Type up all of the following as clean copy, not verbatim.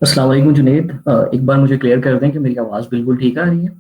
अस्सलाम वालेकुम जुनेद। एक बार मुझे क्लियर कर दें कि मेरी आवाज़ बिल्कुल ठीक आ रही है।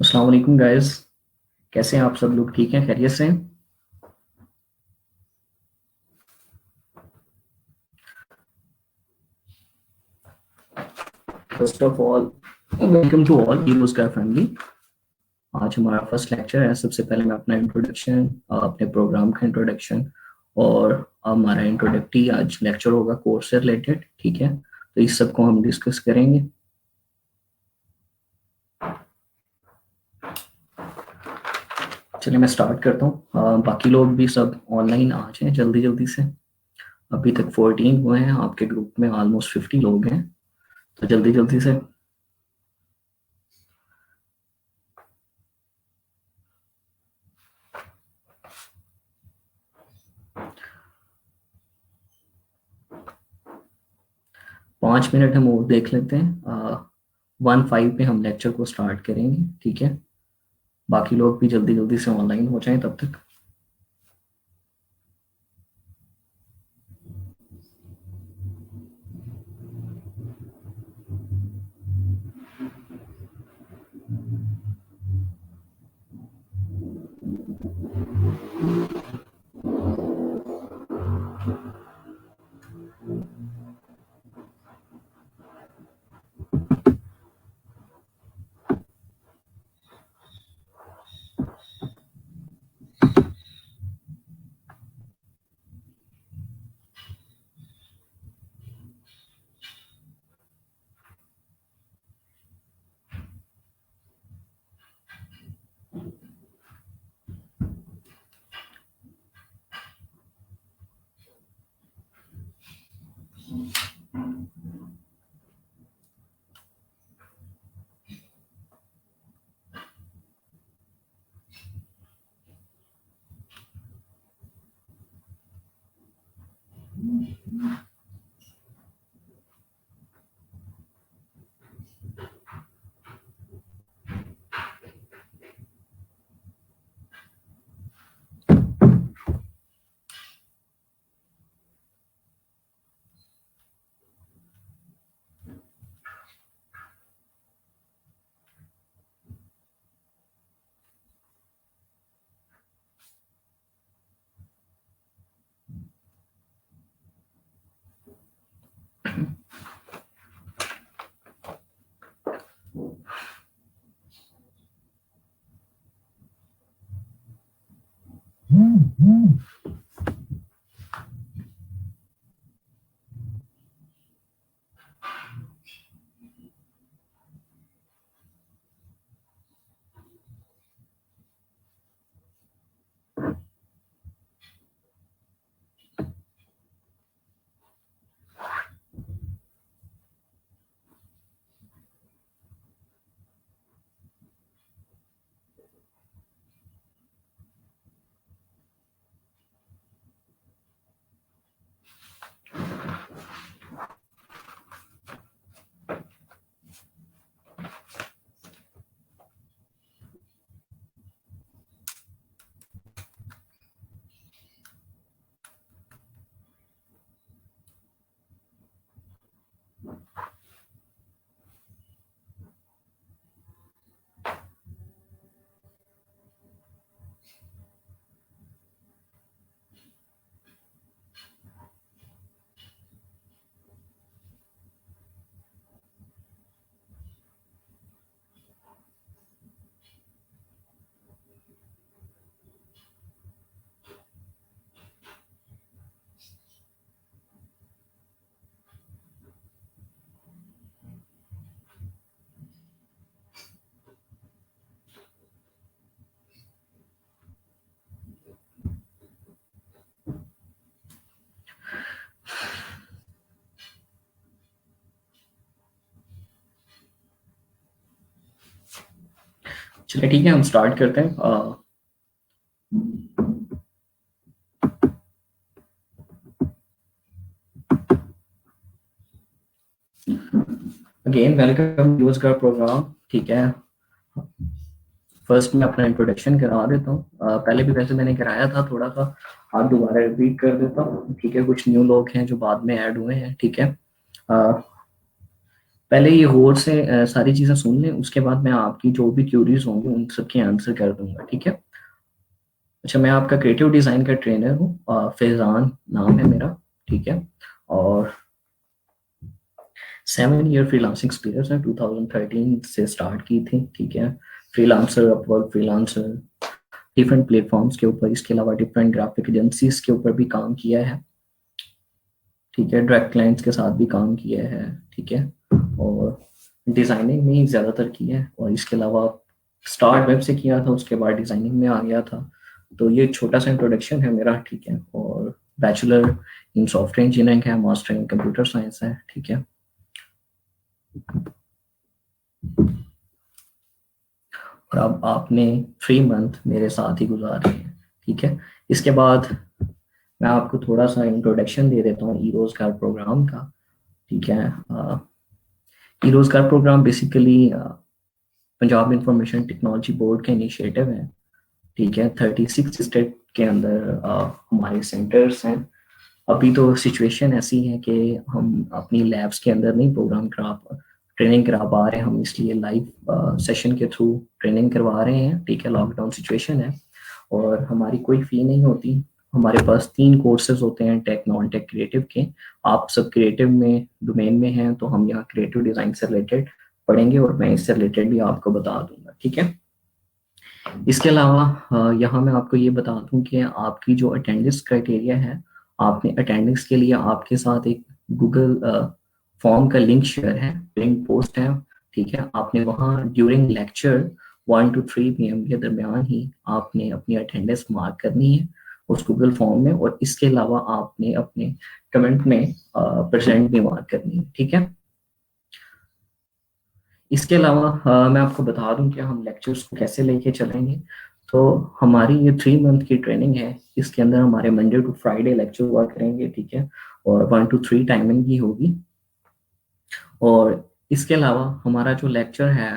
अस्सलाम वालेकुम गाइस। कैसे हैं आप सब लोग? ठीक हैं? खैरियत से हैं? First of all, welcome to all hero square family. आज हमारा फर्स्ट लेक्चर है। सबसे पहले मैं अपना इंट्रोडक्शन, अपने प्रोग्राम का इंट्रोडक्शन और हमारा इंट्रोडक्टरी आज लेक्चर होगा कोर्स से रिलेटेड। ठीक है, तो इस सब को हम डिस्कस करेंगे। चलिए मैं स्टार्ट करता हूँ। बाकी लोग भी सब ऑनलाइन आ जाएं जल्दी जल्दी से। अभी तक 14 हुए हैं, आपके ग्रुप में ऑलमोस्ट 50 लोग हैं, तो जल्दी जल्दी से। 5 मिनट हम और देख लेते हैं। 1:05 पे हम लेक्चर को स्टार्ट करेंगे। ठीक है, बाकी लोग भी जल्दी जल्दी से ऑनलाइन हो जाएं तब तक। चलिए ठीक है, हम स्टार्ट करते हैं। अगेन वेलकम यूज का प्रोग्राम। ठीक है, फर्स्ट मैं अपना इंट्रोडक्शन करा देता हूँ। पहले भी वैसे मैंने कराया था थोड़ा सा, आप दोबारा रिपीट कर देता हूँ। ठीक है, कुछ न्यू लोग हैं जो बाद में ऐड हुए हैं। ठीक है, पहले ये होड़ से सारी चीजें सुन लें, उसके बाद मैं आपकी जो भी क्यूरीज होंगी उन सबके आंसर कर दूंगा। ठीक है, अच्छा, मैं आपका क्रिएटिव डिजाइन का ट्रेनर हूँ, फैजान नाम है मेरा। ठीक है, और 7 ईयर फ्रीलांसिंग एक्सपीरियंस है, 2013 से स्टार्ट की थी। ठीक है, freelancer, Upwork, freelancer, different platforms के ऊपर, इसके अलावा डिफरेंट ग्राफिक एजेंसीज के ऊपर भी काम किया है, ठीक है, डायरेक्ट क्लाइंट्स के साथ भी काम किया है, ठीक है, और डिजाइनिंग में ही ज़्यादातर किया है, और इसके अलावा स्टार्ट वेब से किया था, उसके बाद डिजाइनिंग में आ गया था। तो ये छोटा सा इंट्रोडक्शन है मेरा, ठीक है, और बैचलर इन सॉफ्टवेयर इंजीनियरिंग है, मास्टर इन कंप्यूटर साइंस है, ठीक है। और अब आपने 3 मंथ मेरे साथ ही गुजारे हैं, ठीक है। इसके बाद मैं आपको थोड़ा सा इंट्रोडक्शन दे देता हूँ ई रोजगार प्रोग्राम का, ठीक है। E Rozgar program basically Punjab information technology board का इनिशिएटिव है, ठीक है। 36 स्टेट के अंदर हमारे सेंटर्स हैं। अभी तो सिचुएशन ऐसी है कि हम अपनी लैब्स के अंदर नहीं प्रोग्राम ट्रेनिंग करा पा रहे हैं हम, इसलिए लाइव सेशन के थ्रू ट्रेनिंग करवा रहे हैं, ठीक है। लॉकडाउन सिचुएशन है और हमारी कोई फी नहीं होती। हमारे पास 3 कोर्सेज होते हैं, टेक, नॉन टेक, क्रिएटिव के। आप सब क्रिएटिव में डोमेन में हैं तो हम यहाँ क्रिएटिव डिजाइन से रिलेटेड पढ़ेंगे और मैं इससे रिलेटेड भी आपको बता दूंगा, ठीक है। इसके अलावा यहाँ मैं आपको ये बता दूं कि आपकी जो अटेंडेंस क्राइटेरिया है, आपने अटेंडेंस के लिए आपके साथ एक गूगल फॉर्म का लिंक शेयर है, लिंक पोस्ट है, ठीक है। आपने वहाँ ड्यूरिंग लेक्चर 1 to 3 PM के दरमियान ही आपने अपनी अटेंडेंस मार्क करनी है उस गूगल फॉर्म में, और इसके अलावा आपने अपने कमेंट में परसेंट भी मार्क करनी है, ठीक है। इसके अलावा मैं आपको बता दूं कि हम लेक्चर्स को कैसे लेके चलेंगे। तो हमारी ये 3 मंथ की ट्रेनिंग है, इसके अंदर हमारे मंडे टू फ्राइडे लेक्चर हुआ करेंगे, ठीक है, और 1 to 3 टाइमिंग की होगी। और इसके अलावा हमारा जो लेक्चर है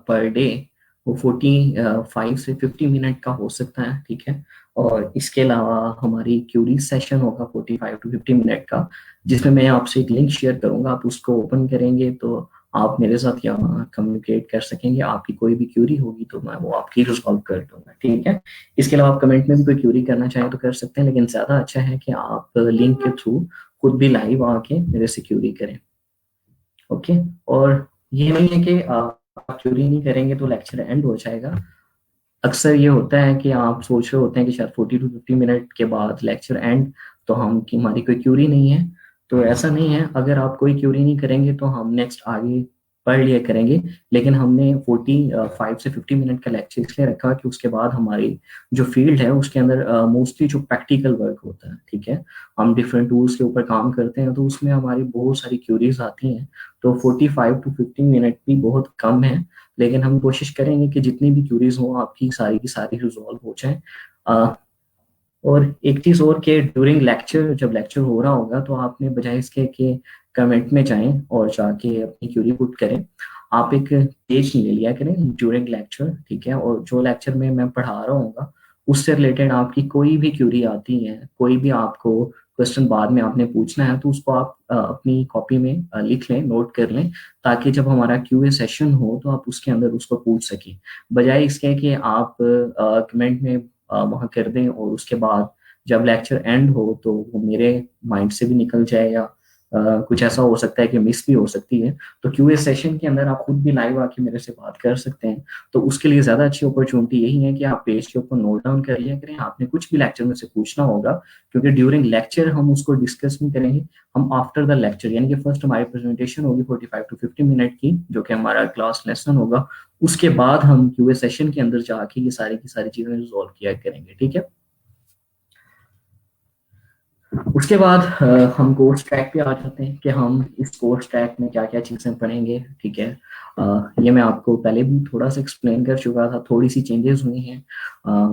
पर डे वो 45 से 50 मिनट का हो सकता है, ठीक है। और इसके अलावा हमारी क्यूरी सेशन होगा 45 to 50 मिनट का, जिसमें मैं आपसे एक लिंक शेयर करूंगा, आप उसको ओपन करेंगे तो आप मेरे साथ यहाँ कम्युनिकेट कर सकेंगे। आपकी कोई भी क्यूरी होगी तो मैं वो आपकी रिजॉल्व कर दूंगा, ठीक है। इसके अलावा आप कमेंट में भी कोई क्यूरी करना चाहें तो कर सकते हैं, लेकिन ज़्यादा अच्छा है कि आप लिंक के थ्रू खुद भी लाइव आके मेरे से क्यूरी करें, ओके। और ये नहीं है कि आप क्यूरी नहीं करेंगे तो लेक्चर एंड हो जाएगा। अक्सर ये होता है कि आप सोच रहे होते हैं कि शायद 40 to 50 मिनट के बाद लेक्चर एंड, तो हम कि हमारी कोई क्यूरी नहीं है। तो ऐसा नहीं है, अगर आप कोई क्यूरी नहीं करेंगे तो हम नेक्स्ट आगे पढ़ लिया करेंगे। लेकिन हमने 45 से 50 मिनट का लेक्चर इसलिए रखा कि उसके बाद हमारी जो फील्ड है उसके अंदर मोस्टली जो प्रैक्टिकल वर्क होता है, ठीक है, हम डिफरेंट टूल्स के ऊपर काम करते हैं, तो उसमें हमारी बहुत सारी क्यूरीज आती हैं। तो 45 to 50 मिनट भी बहुत कम है, लेकिन हम कोशिश करेंगे कि जितनी भी क्यूरीज हो आपकी सारी की सारी रिजॉल्व हो जाए। और एक चीज और कि ड्यूरिंग लेक्चर, जब लेक्चर हो रहा होगा तो आपने बजाय इसके कि कमेंट में जाएं और जाके अपनी क्यूरी पुट करें, आप एक पेज ले लिया करें ड्यूरिंग लेक्चर, ठीक है। और जो लेक्चर में मैं पढ़ा रहा हूँ उससे रिलेटेड आपकी कोई भी क्यूरी आती है, कोई भी आपको क्वेश्चन बाद में आपने पूछना है, तो उसको आप अपनी कॉपी में लिख लें, नोट कर लें, ताकि जब हमारा क्यूए सेशन हो तो आप उसके अंदर उसको पूछ सकें, बजाय इसके कि आप कमेंट में वहाँ कर दें और उसके बाद जब लेक्चर एंड हो तो वो मेरे माइंड से भी निकल जाए, या कुछ ऐसा हो सकता है कि मिस भी हो सकती है। तो क्यूए सेशन के अंदर आप खुद भी लाइव आके मेरे से बात कर सकते हैं। तो उसके लिए ज्यादा अच्छी अपॉर्चुनिटी यही है कि आप पेज के ऊपर नोट डाउन कर लिया करें, आपने कुछ भी लेक्चर में से पूछना होगा, क्योंकि ड्यूरिंग लेक्चर हम उसको डिस्कस नहीं करेंगे, हम आफ्टर द लेक्चर, यानी कि फर्स्ट हमारी प्रेजेंटेशन होगी 45 to 50 मिनट की, जो कि हमारा क्लास लेसन होगा, उसके बाद हम क्यूए सेशन के अंदर जाके ये सारी की सारी चीजें रिजॉल्व किया करेंगे, ठीक है। उसके बाद हम कोर्स ट्रैक पे आ जाते हैं कि हम इस कोर्स ट्रैक में क्या क्या चीज़ें पढ़ेंगे, ठीक है। ये मैं आपको पहले भी थोड़ा सा एक्सप्लेन कर चुका था, थोड़ी सी चेंजेस हुई हैं,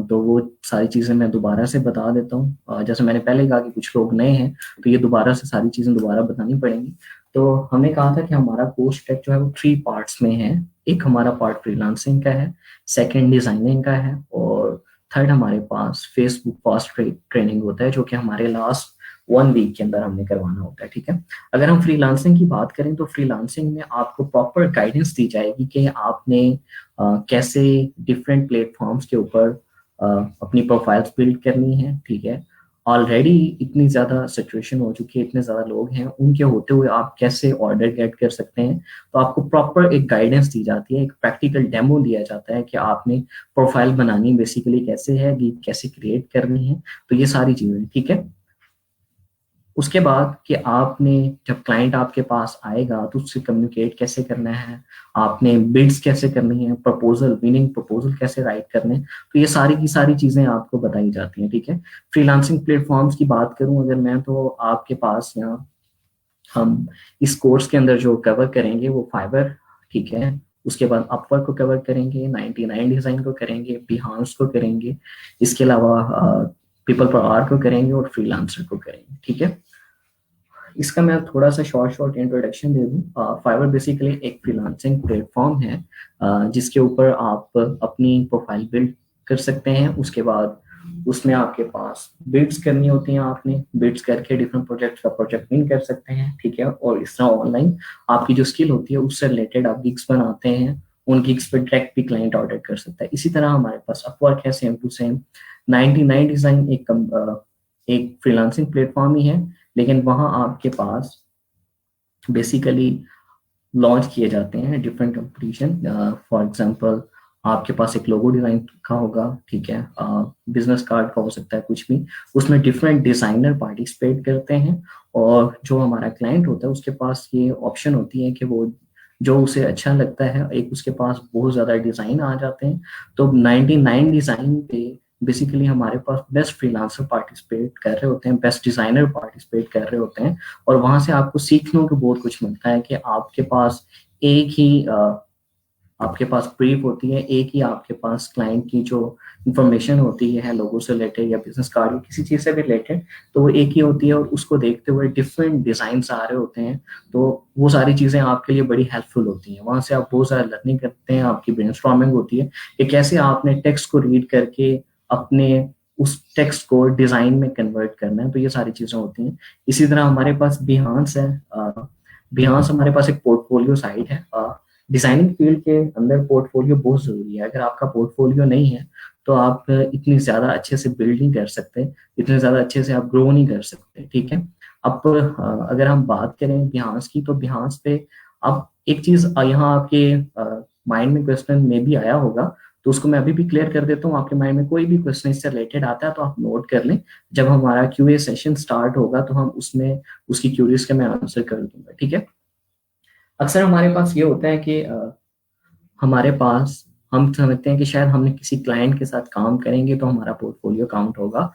तो वो सारी चीज़ें मैं दोबारा से बता देता हूँ। जैसे मैंने पहले कहा कि कुछ लोग नए हैं तो ये दोबारा से सारी चीज़ें दोबारा बतानी पड़ेंगी। तो हमने कहा था कि हमारा कोर्स ट्रैक जो है वो 3 पार्ट्स में है। एक हमारा पार्ट फ्रीलांसिंग का है, सेकेंड डिजाइनिंग का है, और थर्ड हमारे पास फेसबुक फास्ट ट्रेनिंग होता है, जो कि हमारे लास्ट 1 वीक के अंदर हमने करवाना होता है, ठीक है। अगर हम फ्रीलांसिंग की बात करें तो फ्रीलांसिंग में आपको प्रॉपर गाइडेंस दी जाएगी कि आपने कैसे डिफरेंट प्लेटफॉर्म्स के ऊपर अपनी प्रोफाइल्स बिल्ड करनी है, ठीक है। ऑलरेडी इतनी ज़्यादा सिचुएशन हो चुकी है, इतने ज़्यादा लोग हैं, उनके होते हुए आप कैसे ऑर्डर गेट कर सकते हैं। तो आपको प्रॉपर एक गाइडेंस दी जाती है, एक प्रैक्टिकल डेमो दिया जाता है कि आपने प्रोफाइल बनानी बेसिकली कैसे है, लीड कैसे क्रिएट करनी है। तो ये सारी चीज़ें, ठीक है। उसके बाद कि आपने जब क्लाइंट आपके पास आएगा तो उससे कम्युनिकेट कैसे करना है, आपने बिड्स कैसे करनी है, प्रपोजल विनिंग प्रपोजल कैसे राइट करने, तो ये सारी की सारी चीजें आपको बताई जाती हैं, ठीक है। फ्रीलांसिंग प्लेटफॉर्म्स की बात करूं अगर मैं, तो आपके पास यहाँ हम इस कोर्स के अंदर जो कवर करेंगे वो फाइवर, ठीक है। उसके बाद अपवर्क को कवर करेंगे, 99 डिजाइन को करेंगे, बिहांस को करेंगे, इसके अलावा पीपल पर आर को करेंगे और फ्रीलांसर को करेंगे, ठीक है। इसका मैं थोड़ा सा शॉर्ट शॉर्ट इंट्रोडक्शन दे दूं। फाइवर बेसिकली एक फ्रीलांसिंग प्लेटफॉर्म है जिसके ऊपर आप अपनी प्रोफाइल बिल्ड कर सकते हैं। उसके बाद उसमें आपके पास बिड्स करनी होती हैं, आपने बिड्स करके डिफरेंट प्रोजेक्ट का प्रोजेक्ट विन कर सकते हैं, ठीक है। और इस तरह ऑनलाइन आपकी जो स्किल होती है उससे रिलेटेड आप गिग्स बनाते हैं, उन गिग्स पे डायरेक्ट भी क्लाइंट ऑर्डर कर सकता है। इसी तरह हमारे पास अपवर्क है, सेम टू सेम। 99 डिजाइन एक फ्रीलांसिंग प्लेटफॉर्म ही है, लेकिन वहाँ आपके पास बेसिकली लॉन्च किए जाते हैं डिफरेंट कंपटीशन। फॉर एग्जांपल आपके पास एक लोगो डिजाइन का होगा, ठीक है, बिजनेस कार्ड का हो सकता है, कुछ भी। उसमें डिफरेंट डिजाइनर पार्टिसिपेट करते हैं और जो हमारा क्लाइंट होता है उसके पास ये ऑप्शन होती है कि वो जो उसे अच्छा लगता है, एक उसके पास बहुत ज़्यादा डिज़ाइन आ जाते हैं। तो 99 डिज़ाइन पे बेसिकली हमारे पास बेस्ट फ्रीलांसर पार्टिसिपेट कर रहे होते हैं, बेस्ट डिज़ाइनर पार्टिसिपेट कर रहे होते हैं। और वहाँ से आपको सीखने को बहुत कुछ मिलता है कि आपके पास एक ही आपके पास ब्रीफ होती है, एक ही आपके पास क्लाइंट की जो इंफॉर्मेशन होती है लोगों से रिलेटेड या बिजनेस कार्ड या किसी चीज़ से भी रिलेटेड, तो वो एक ही होती है और उसको देखते हुए डिफरेंट डिजाइन आ रहे होते हैं। तो वो सारी चीज़ें आपके लिए बड़ी हेल्पफुल होती हैं। वहाँ से आप बहुत सारा लर्निंग करते हैं, आपकी ब्रेनस्टॉर्मिंग होती है कि कैसे आपने टेक्स्ट को रीड करके अपने उस टेक्स्ट को डिजाइन में कन्वर्ट करना है। तो ये सारी चीज़ें होती हैं। इसी तरह हमारे पास बिहांस है। बिहांस हमारे पास एक पोर्टफोलियो साइट है। डिजाइनिंग फील्ड के अंदर पोर्टफोलियो बहुत जरूरी है। अगर आपका पोर्टफोलियो नहीं है तो आप इतनी ज्यादा अच्छे से बिल्ड नहीं कर सकते, इतने ज्यादा अच्छे से आप ग्रो नहीं कर सकते, ठीक है। अब अगर हम बात करें बिहांस की, तो बिहांस पे अब एक चीज यहाँ आपके माइंड में क्वेश्चन में भी आया होगा, तो उसको मैं अभी भी क्लियर कर देता हूँ। आपके माइंड में कोई भी क्वेश्चन इससे रिलेटेड आता है तो आप नोट कर लें। जब हमारा क्यूए सेशन स्टार्ट होगा तो हम उसमें उसकी क्यूरीज का मैं आंसर कर दूंगा, ठीक है। अक्सर हमारे पास ये होता है कि हमारे पास हम समझते हैं कि शायद हमने किसी क्लाइंट के साथ काम करेंगे तो हमारा पोर्टफोलियो काउंट होगा।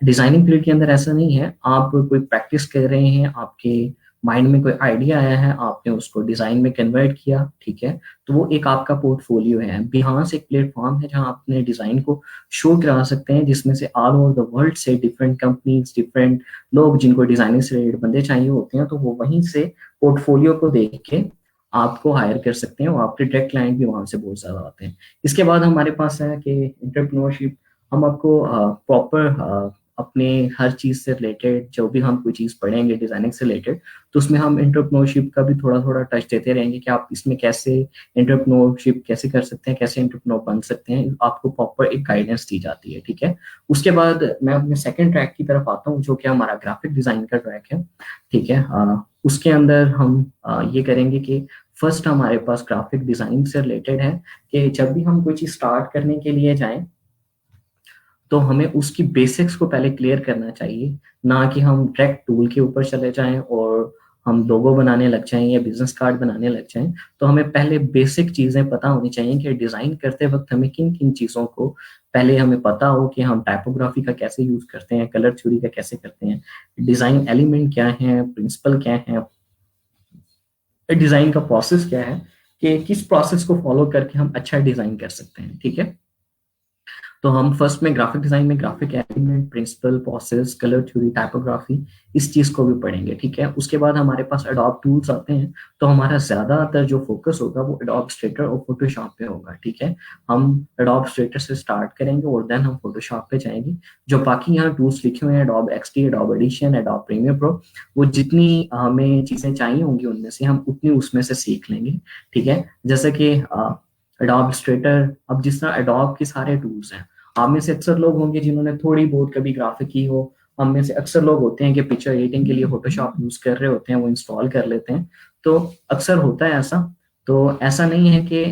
डिजाइनिंग फील्ड के अंदर ऐसा नहीं है। आप कोई प्रैक्टिस कर रहे हैं, आपके माइंड में कोई आइडिया आया है, आपने उसको डिजाइन में कन्वर्ट किया, ठीक है, तो वो एक आपका पोर्टफोलियो है। बिहांस एक प्लेटफॉर्म है जहां आप अपने डिजाइन को शो करा सकते हैं, जिसमें से ऑल ओवर द वर्ल्ड से डिफरेंट कंपनीज, डिफरेंट लोग जिनको डिजाइनिंग से रिलेटेड बंदे चाहिए होते हैं, तो वो वहीं से पोर्टफोलियो को देख के आपको हायर कर सकते हैं और आपके डायरेक्ट क्लाइंट भी वहां से बहुत ज्यादा आते हैं। इसके बाद हमारे पास है कि एंटरप्रेन्योरशिप। हम आपको प्रॉपर अपने हर चीज से रिलेटेड जो भी हम कोई चीज पढ़ेंगे डिजाइनिंग से रिलेटेड, तो उसमें हम एंटरप्रेन्योरशिप का भी थोड़ा थोड़ा टच देते रहेंगे कि आप इसमें कैसे एंटरप्रेन्योरशिप कैसे कर सकते हैं, कैसे एंटरप्रेन्योर बन सकते हैं। आपको प्रॉपर एक गाइडेंस दी जाती है, ठीक है। उसके बाद मैं अपने सेकंड ट्रैक की तरफ आता हूँ जो कि हमारा ग्राफिक डिजाइन का ट्रैक है, ठीक है। उसके अंदर हम ये करेंगे कि फर्स्ट हमारे पास ग्राफिक डिजाइन से रिलेटेड है कि जब भी हम कोई चीज स्टार्ट करने के लिए जाएं तो हमें उसकी बेसिक्स को पहले क्लियर करना चाहिए, ना कि हम डायरेक्ट टूल के ऊपर चले जाएं और हम लोगो बनाने लग जाएं या बिजनेस कार्ड बनाने लग जाएं। तो हमें पहले बेसिक चीजें पता होनी चाहिए कि डिजाइन करते वक्त हमें किन किन चीजों को पहले हमें पता हो कि हम टाइपोग्राफी का कैसे यूज करते हैं, कलर थ्योरी का कैसे करते हैं, डिजाइन एलिमेंट क्या है, प्रिंसिपल क्या है, डिजाइन का प्रोसेस क्या है, कि किस प्रोसेस को फॉलो करके हम अच्छा डिजाइन कर सकते हैं, ठीक है। तो हम फर्स्ट में ग्राफिक डिजाइन में graphic element, principle, process, colour theory, typography, इस चीज को भी पढ़ेंगे, ठीक है। उसके बाद हमारे पास एडोब टूल्स आते हैं, तो हमारा ज्यादातर जो फोकस होगा वो एडोब इलस्ट्रेटर और फोटोशॉप पे होगा, ठीक है। हम एडोब इलस्ट्रेटर से स्टार्ट करेंगे और देन हम फोटोशॉप पे जाएंगे। जो बाकी यहाँ टूल्स लिखे हुए हैं, Adobe XD, Adobe audition, Adobe Premiere Pro, वो जितनी हमें चीजें चाहिए होंगी उनमें से हम उतनी उसमें से सीख लेंगे, ठीक है। जैसे कि एडोब इलस्ट्रेटर, अब जिस तरह एडोब के सारे टूल्स हैं, आप में से अक्सर लोग होंगे जिन्होंने थोड़ी बहुत कभी ग्राफिक की हो, हम में से अक्सर लोग होते हैं कि पिक्चर एडिटिंग के लिए फोटोशॉप यूज कर रहे होते हैं, वो इंस्टॉल कर लेते हैं, तो अक्सर होता है ऐसा। तो ऐसा नहीं है कि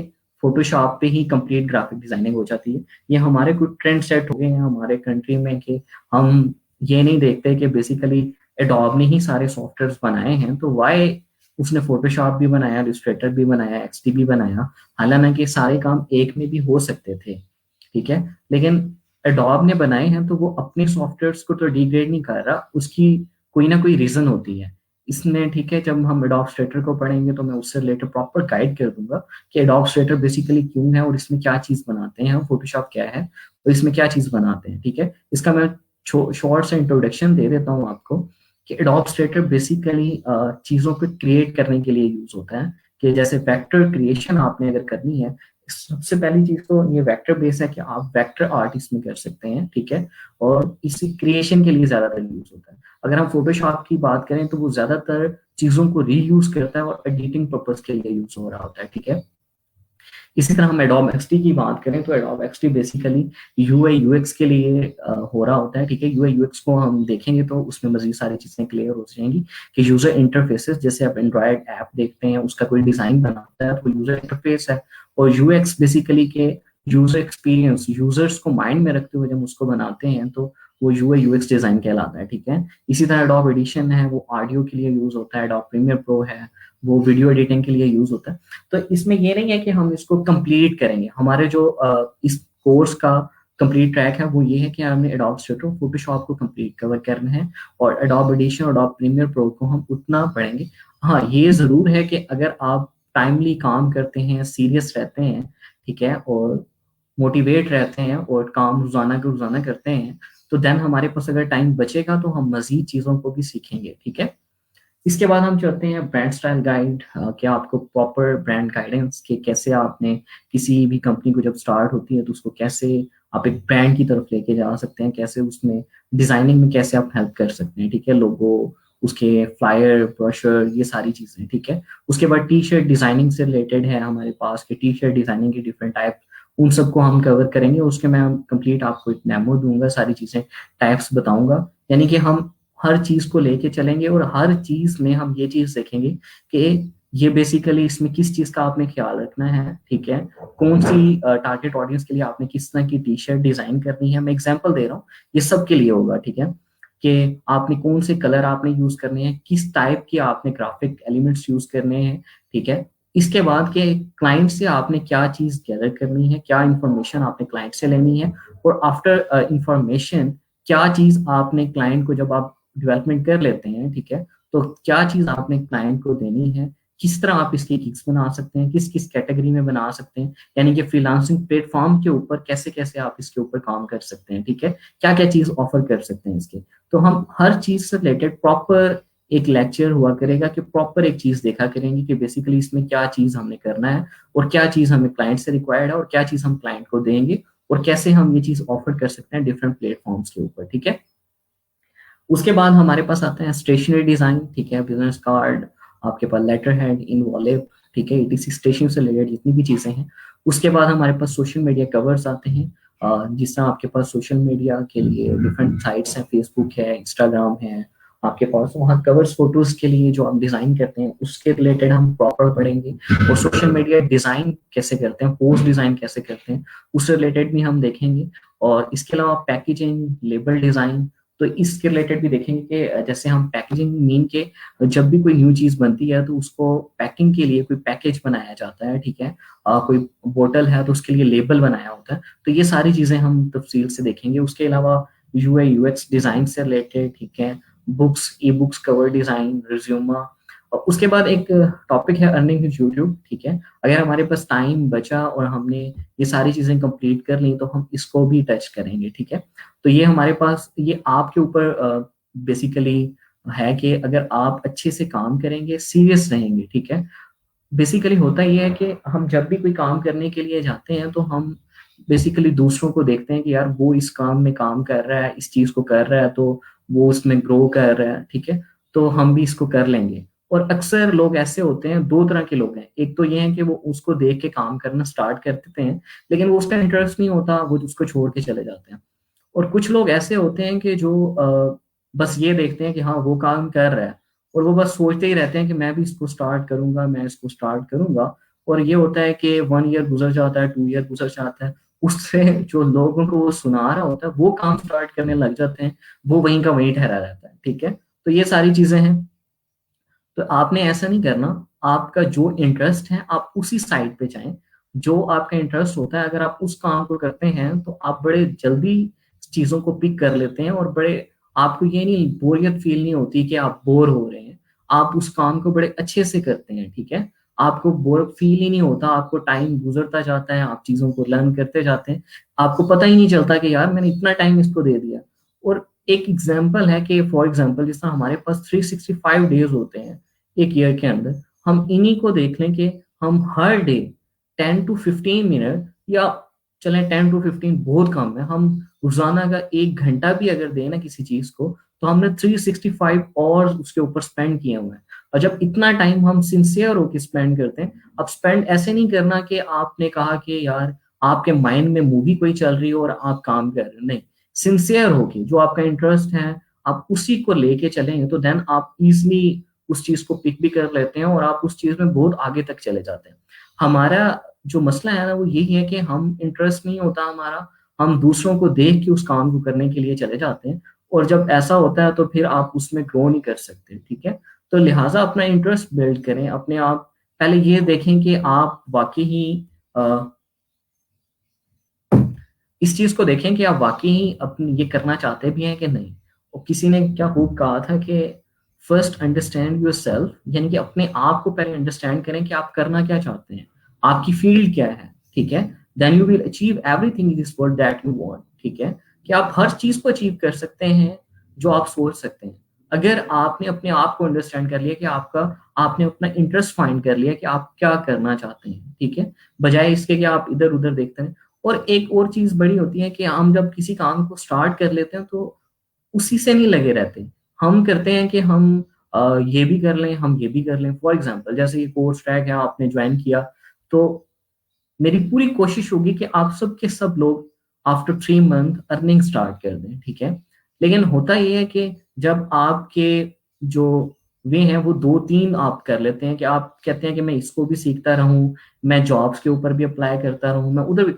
फोटोशॉप पे ही कंप्लीट ग्राफिक डिजाइनिंग हो जाती है। ये हमारे कुछ ट्रेंड सेट हो गए हैं हमारे कंट्री में कि हम ये नहीं देखते कि बेसिकली एडोब ने ही सारे सॉफ्टवेयर बनाए हैं, तो वाई उसने फोटोशॉप भी बनाया, इलस्ट्रेटर भी बनाया, एक्सडी भी बनाया, हालांकि सारे काम एक में भी हो सकते थे, ठीक है। लेकिन एडोब ने बनाए हैं तो वो अपने सॉफ्टवेयर्स को तो डिग्रेड नहीं कर रहा, उसकी कोई ना कोई रीजन होती है इसमें, ठीक है। जब हम एडोब स्ट्रेटर को पढ़ेंगे तो मैं उससे रिलेटेड प्रॉपर गाइड कर दूंगा कि एडोब स्ट्रेटर बेसिकली क्यों है और इसमें क्या चीज बनाते हैं, फोटोशॉप क्या है और इसमें क्या चीज बनाते हैं, ठीक है। इसका मैं शॉर्ट सा इंट्रोडक्शन दे देता हूँ आपको कि एडोब स्ट्रेटर बेसिकली चीजों को क्रिएट करने के लिए यूज होता है। कि जैसे वेक्टर क्रिएशन आपने अगर करनी है, सबसे पहली चीज तो ये वेक्टर बेस है कि आप वेक्टर आर्ट इसमें कर सकते हैं, ठीक है। और इसी क्रिएशन के लिए ज्यादातर यूज होता है। अगर हम फोटोशॉप की बात करें तो वो ज्यादातर चीजों को रीयूज करता है और एडिटिंग पर्पज के लिए यूज हो रहा होता है, ठीक है। इसी तरह हम एडोब एक्सडी की बात करें तो adobe XD basically UI UX के लिए हो रहा होता है, ठीक है। यूआई यूएक्स को हम देखेंगे तो उसमें मजीद सारी चीजें क्लियर हो जाएंगी कि यूजर इंटरफेसेस, जैसे आप एंड्रॉयड ऐप देखते हैं उसका कोई डिजाइन बनाता है तो यूजर इंटरफेस है। और यूएक्स बेसिकली के यूजर एक्सपीरियंस, यूजर्स को माइंड में रखते हुए जब उसको बनाते हैं तो वो यूआई यूएक्स डिजाइन कहलाता है, ठीक है। इसी तरह एडोब एडिशन है, वो ऑडियो के लिए यूज होता है। एडोब प्रीमियर प्रो है, वो वीडियो एडिटिंग के लिए यूज होता है। तो इसमें ये नहीं है कि हम इसको कंप्लीट करेंगे, हमारे जो इस कोर्स का कंप्लीट ट्रैक है वो ये है कि हमने एडोब स्ट्रेटर फोटोशॉप को कंप्लीट कवर करना है और एडोब एडिशन और एडोब प्रीमियर प्रो को हम उतना पढ़ेंगे। हाँ, ये जरूर है कि अगर आप टाइमली काम करते हैं, सीरियस रहते हैं, ठीक है, और मोटिवेट रहते हैं और काम रोजाना के रोजाना करते हैं, तो देन हमारे पास अगर टाइम बचेगा तो हम मजीद चीजों को भी सीखेंगे, ठीक है। इसके बाद हम चलते हैं ब्रांड स्टाइल गाइड। क्या आपको प्रॉपर ब्रांड गाइडेंस के कैसे आपने किसी भी कंपनी को जब स्टार्ट होती है तो उसको कैसे आप एक ब्रांड की तरफ लेके जा सकते हैं, कैसे उसमें डिजाइनिंग में कैसे आप हेल्प कर सकते हैं, ठीक है। लोगो, उसके फ्लायर, ब्रोशर, ये सारी चीजें, ठीक है। उसके बाद टी शर्ट डिजाइनिंग से रिलेटेड है हमारे पास कि टी शर्ट डिजाइनिंग के डिफरेंट टाइप, उन सबको हम कवर करेंगे। उसके मैं कंप्लीट आपको एक डेमो दूंगा, सारी चीजें टाइप्स बताऊंगा, यानी कि हम हर चीज को लेके चलेंगे और हर चीज में हम ये चीज देखेंगे कि ये बेसिकली इसमें किस चीज का आपने ख्याल रखना है, ठीक है। कौन सी टारगेट ऑडियंस के लिए आपने किस तरह की टी शर्ट डिजाइन करनी है, मैं एग्जांपल दे रहा हूँ, ये सब के लिए होगा, ठीक है। कि आपने कौन से कलर आपने यूज करने हैं, किस टाइप की आपने ग्राफिक एलिमेंट्स यूज करने हैं, ठीक है। इसके बाद के क्लाइंट से आपने क्या चीज गैदर करनी है, क्या इंफॉर्मेशन आपने क्लाइंट से लेनी है, और आफ्टर इंफॉर्मेशन क्या चीज आपने क्लाइंट को, जब आप डेवलपमेंट कर लेते हैं, ठीक है, तो क्या चीज आपने क्लाइंट को देनी है, किस तरह आप इसकी किक्स बना सकते हैं, किस किस कैटेगरी में बना सकते हैं, यानी कि फ्रीलांसिंग प्लेटफॉर्म के ऊपर कैसे कैसे आप इसके ऊपर काम कर सकते हैं, ठीक है। क्या क्या चीज ऑफर कर सकते हैं इसके। तो हम हर चीज से रिलेटेड प्रॉपर एक लेक्चर हुआ करेगा कि प्रॉपर एक चीज देखा करेंगे कि बेसिकली इसमें क्या चीज हमने करना है और क्या चीज हमें क्लाइंट से रिक्वायर्ड है और क्या चीज हम क्लाइंट को देंगे और कैसे हम ये चीज ऑफर कर सकते हैं डिफरेंट प्लेटफॉर्म्स के ऊपर, ठीक है। उसके बाद हमारे पास आते हैं स्टेशनरी डिजाइन, ठीक है, बिजनेस कार्ड, आपके पास लेटर हेड, इनवॉलेव, ठीक है, ईटीसी स्टेशन से रिलेटेड जितनी भी चीजें हैं। उसके बाद हमारे पास सोशल मीडिया कवर्स आते हैं, जिस तरह आपके पास सोशल मीडिया के लिए डिफरेंट साइट्स हैं, फेसबुक है, इंस्टाग्राम है, आपके पास वहाँ कवर्स फोटोज के लिए जो आप डिजाइन करते हैं उसके रिलेटेड हम प्रॉपर पढ़ेंगे। और सोशल मीडिया डिजाइन कैसे करते हैं, पोस्ट डिजाइन कैसे करते हैं, उससे रिलेटेड भी हम देखेंगे। और इसके अलावा पैकेजिंग, लेबल डिजाइन, तो इसके रिलेटेड भी देखेंगे कि जैसे हम पैकेजिंग मीन के जब भी कोई न्यू चीज बनती है तो उसको पैकिंग के लिए कोई पैकेज बनाया जाता है, ठीक है। कोई बोतल है तो उसके लिए लेबल बनाया होता है। तो ये सारी चीजें हम तफसील से देखेंगे। उसके अलावा यूआई यूएक्स डिजाइन से रिलेटेड, ठीक है, books, e books, cover design, resume. और उसके बाद एक टॉपिक है अर्निंग विद यूट्यूब, ठीक है। अगर हमारे पास टाइम बचा और हमने ये सारी चीजें कंप्लीट कर ली तो हम इसको भी टच करेंगे, ठीक है। तो ये हमारे पास, ये आपके ऊपर बेसिकली है कि अगर आप अच्छे से काम करेंगे, सीरियस रहेंगे, ठीक है। बेसिकली होता ये है कि हम जब भी कोई काम करने के लिए जाते हैं तो हम बेसिकली दूसरों को देखते हैं कि यार वो इस काम में काम कर रहा है, इस चीज को कर रहा है, तो वो उसमें ग्रो कर रहा है, ठीक है, तो हम भी इसको कर लेंगे। और अक्सर लोग ऐसे होते हैं, दो तरह के लोग हैं। एक तो ये है कि वो उसको देख के काम करना स्टार्ट कर देते हैं लेकिन वो उसका इंटरेस्ट नहीं होता, वो उसको छोड़ के चले जाते हैं। और कुछ लोग ऐसे होते हैं कि जो बस ये देखते हैं कि हाँ वो काम कर रहा है, और वो बस सोचते ही रहते हैं कि मैं भी इसको स्टार्ट करूंगा, मैं इसको स्टार्ट करूंगा। और ये होता है कि 1 ईयर गुजर जाता है, 2 ईयर गुजर जाता है, उससे जो लोगों को वो सुना रहा होता है वो काम स्टार्ट करने लग जाते हैं, वो वहीं का वहीं ठहरा रहता है। ठीक है, तो ये सारी चीजें हैं। तो आपने ऐसा नहीं करना, आपका जो इंटरेस्ट है आप उसी साइड पे जाएं। जो आपका इंटरेस्ट होता है, अगर आप उस काम को करते हैं तो आप बड़े जल्दी चीजों को पिक कर लेते हैं, और बड़े आपको ये नहीं बोरियत फील नहीं होती कि आप बोर हो रहे हैं। आप उस काम को बड़े अच्छे से करते हैं। ठीक है, आपको बोर फील ही नहीं होता, आपको टाइम गुजरता जाता है, आप चीजों को लर्न करते जाते हैं, आपको पता ही नहीं चलता कि यार मैंने इतना टाइम इसको दे दिया। और एक एग्जाम्पल है कि फॉर एग्जाम्पल जिस तरह हमारे पास 365 डेज होते हैं एक ईयर के अंदर, हम इन्हीं को देख लें कि हम हर डे 10 to 15 मिनट, या चलें 10 to 15 बहुत कम है, हम रोजाना का 1 घंटा भी अगर दें ना किसी चीज को, तो हमने 365 और उसके ऊपर स्पेंड किए हुए हैं। और जब इतना टाइम हम सिंसियर होकर स्पेंड करते हैं, अब स्पेंड ऐसे नहीं करना कि आपने कहा कि यार आपके माइंड में मूवी कोई चल रही हो और आप काम कर रहे हो, नहीं, सिंसियर होके जो आपका इंटरेस्ट है आप उसी को लेके चलेंगे, तो देन आप इजिली उस चीज को पिक भी कर लेते हैं और आप उस चीज में बहुत आगे तक चले जाते हैं। हमारा जो मसला है ना वो यही है कि हम इंटरेस्ट नहीं होता हमारा, हम दूसरों को देख के उस काम को करने के लिए चले जाते हैं, और जब ऐसा होता है तो फिर आप उसमें ग्रो नहीं कर सकते। ठीक है, तो लिहाजा अपना इंटरेस्ट बिल्ड करें अपने आप। पहले ये देखें कि आप वाकई ही इस चीज को देखें कि आप वाकई अपनी ये करना चाहते भी हैं कि नहीं। और किसी ने क्या खूब कहा था कि फर्स्ट अंडरस्टैंड योर सेल्फ, यानी कि अपने आप को पहले अंडरस्टैंड करें कि आप करना क्या चाहते हैं, आपकी फील्ड क्या है। ठीक है, then you will achieve everything in this world that you want. ठीक है, कि आप हर चीज को अचीव कर सकते हैं जो आप सोच सकते हैं, अगर आपने अपने आप को अंडरस्टैंड कर लिया कि आपका, आपने अपना इंटरेस्ट फाइंड कर लिया कि आप क्या करना चाहते हैं। ठीक है, बजाय इसके कि आप इधर उधर देखते हैं। और एक और चीज बड़ी होती है कि हम जब किसी काम को स्टार्ट कर लेते हैं तो उसी से नहीं लगे रहते, हम करते हैं कि हम ये भी कर लें, हम ये भी कर लें। फॉर एग्जांपल जैसे ये कोर्स ट्रैक है आपने ज्वाइन किया, तो मेरी पूरी कोशिश होगी कि आप सब के सब लोग आफ्टर 3 मंथ अर्निंग स्टार्ट कर दें। ठीक है, लेकिन होता ये है कि जब आपके जो वे हैं वो 2 3 आप कर लेते हैं, कि आप कहते हैं कि मैं इसको भी सीखता रहूं, मैं जॉब्स के ऊपर भी अप्लाई करता रहूं, मैं उधर भी।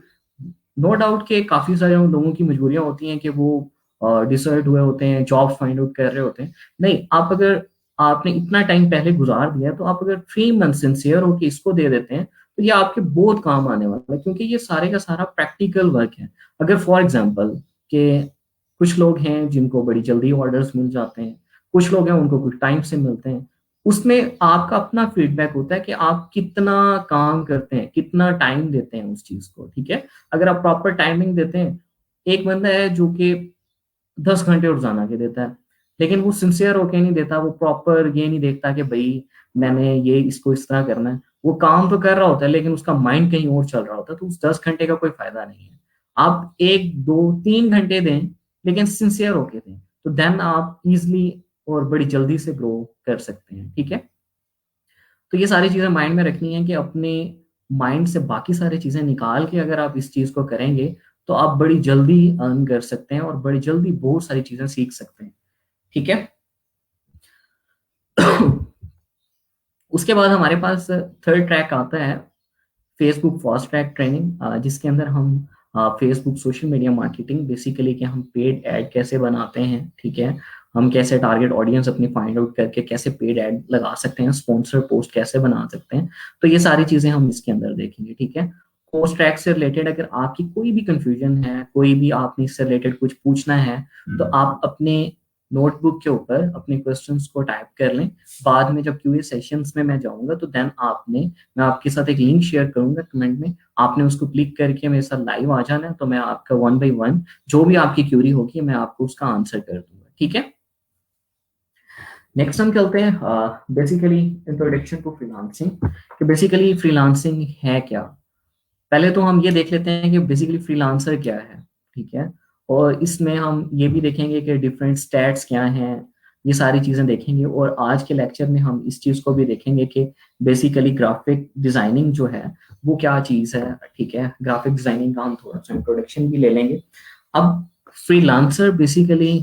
नो डाउट कि काफी सारे लोगों की मजबूरियां होती हैं कि वो डिसर्ट हुए होते हैं, जॉब फाइंड आउट कर रहे होते हैं। नहीं, आप अगर आपने इतना टाइम पहले गुजार दिया, तो आप अगर 3 मंथ सिंसियर होकर इसको दे देते हैं, तो ये आपके बहुत काम आने वाला है, क्योंकि ये सारे का सारा प्रैक्टिकल वर्क है। अगर फॉर एग्जांपल कि कुछ लोग हैं जिनको बड़ी जल्दी ऑर्डर्स मिल जाते हैं, कुछ लोग हैं उनको कुछ टाइम से मिलते हैं, उसमें आपका अपना फीडबैक होता है कि आप कितना काम करते हैं, कितना टाइम देते हैं उस चीज को। ठीक है, अगर आप प्रॉपर टाइमिंग देते हैं, एक बंदा है जो कि 10 घंटे रोजाना के देता है, लेकिन वो सिंसियर होके नहीं देता, वो प्रॉपर ये नहीं देखता कि भाई मैंने ये इसको इस तरह करना है। वो काम तो कर रहा होता है लेकिन उसका माइंड कहीं और चल रहा होता है, तो उस 10 घंटे का कोई फायदा नहीं है। आप 1 2 3 घंटे दें, लेकिन सिंसियर होके दें, तो देन आप इजिली और बड़ी जल्दी से ग्रो कर सकते हैं। ठीक है, तो ये सारी चीजें माइंड में रखनी है कि अपने माइंड से बाकी सारी चीजें निकाल के अगर आप इस चीज को करेंगे, तो आप बड़ी जल्दी अर्न कर सकते हैं और बड़ी जल्दी बहुत सारी चीजें सीख सकते हैं। ठीक है, उसके बाद हमारे पास थर्ड ट्रैक आता है, फेसबुक फास्ट ट्रैक ट्रेनिंग, जिसके अंदर हम Facebook social media marketing basically कि हम पेड ऐड कैसे बनाते हैं। ठीक है, हम कैसे टारगेट ऑडियंस अपनी फाइंड आउट करके कैसे पेड ऐड लगा सकते हैं, स्पॉन्सर पोस्ट कैसे बना सकते हैं, तो ये सारी चीजें हम इसके अंदर देखेंगे। ठीक है, पोस्ट ट्रैक से रिलेटेड अगर आपकी कोई भी कंफ्यूजन है, कोई भी आपने इससे रिलेटेड कुछ पूछना है, तो आप अपने नोटबुक के ऊपर अपने क्वेश्चंस को टाइप कर लें। बाद में जब क्यूए सेशंस में मैं जाऊंगा तो देन आपने, मैं आपके साथ एक लिंक शेयर करूंगा कमेंट में, आपने उसको क्लिक करके मेरे साथ लाइव आ जाना है, तो मैं आपका 1 by 1 जो भी आपकी क्यूरी होगी मैं आपको उसका आंसर कर दूंगा। ठीक है, नेक्स्ट हम चलते हैं बेसिकली इंट्रोडक्शन टू फ्रीलांसिंग, कि बेसिकली फ्रीलांसिंग है क्या। पहले तो हम ये देख लेते हैं कि बेसिकली फ्रीलांसर क्या है। ठीक है, और इसमें हम ये भी देखेंगे कि डिफरेंट स्टैट्स क्या हैं, ये सारी चीजें देखेंगे। और आज के लेक्चर में हम इस चीज को भी देखेंगे कि बेसिकली ग्राफिक डिजाइनिंग जो है वो क्या चीज है। ठीक है, ग्राफिक डिजाइनिंग का हम थोड़ा सा इंट्रोडक्शन भी ले लेंगे। अब फ्रीलांसर बेसिकली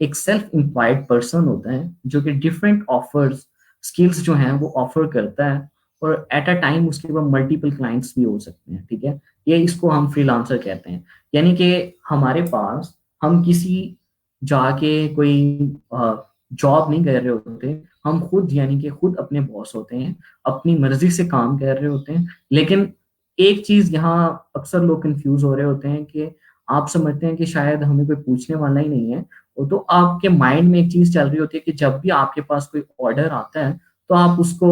एक सेल्फ एम्प्लॉयड पर्सन होता है जो कि डिफरेंट ऑफर्स स्किल्स जो हैं वो ऑफर करता है, और एट अ टाइम उसके पास मल्टीपल क्लाइंट्स भी हो सकते हैं, ठीक है। ये इसको हम फ्रीलांसर कहते हैं। यानी कि हमारे पास हम किसी जाके कोई जॉब नहीं कर रहे होते, हम खुद यानी कि खुद अपने बॉस होते हैं, अपनी मर्जी से काम कर रहे होते हैं। लेकिन एक चीज यहाँ अक्सर लोग कंफ्यूज हो रहे होते हैं कि आप समझते हैं कि शायद हमें कोई पूछने वाला ही नहीं है, वो तो आपके माइंड में एक चीज चल रही होती है कि जब भी आपके पास कोई ऑर्डर आता है तो आप उसको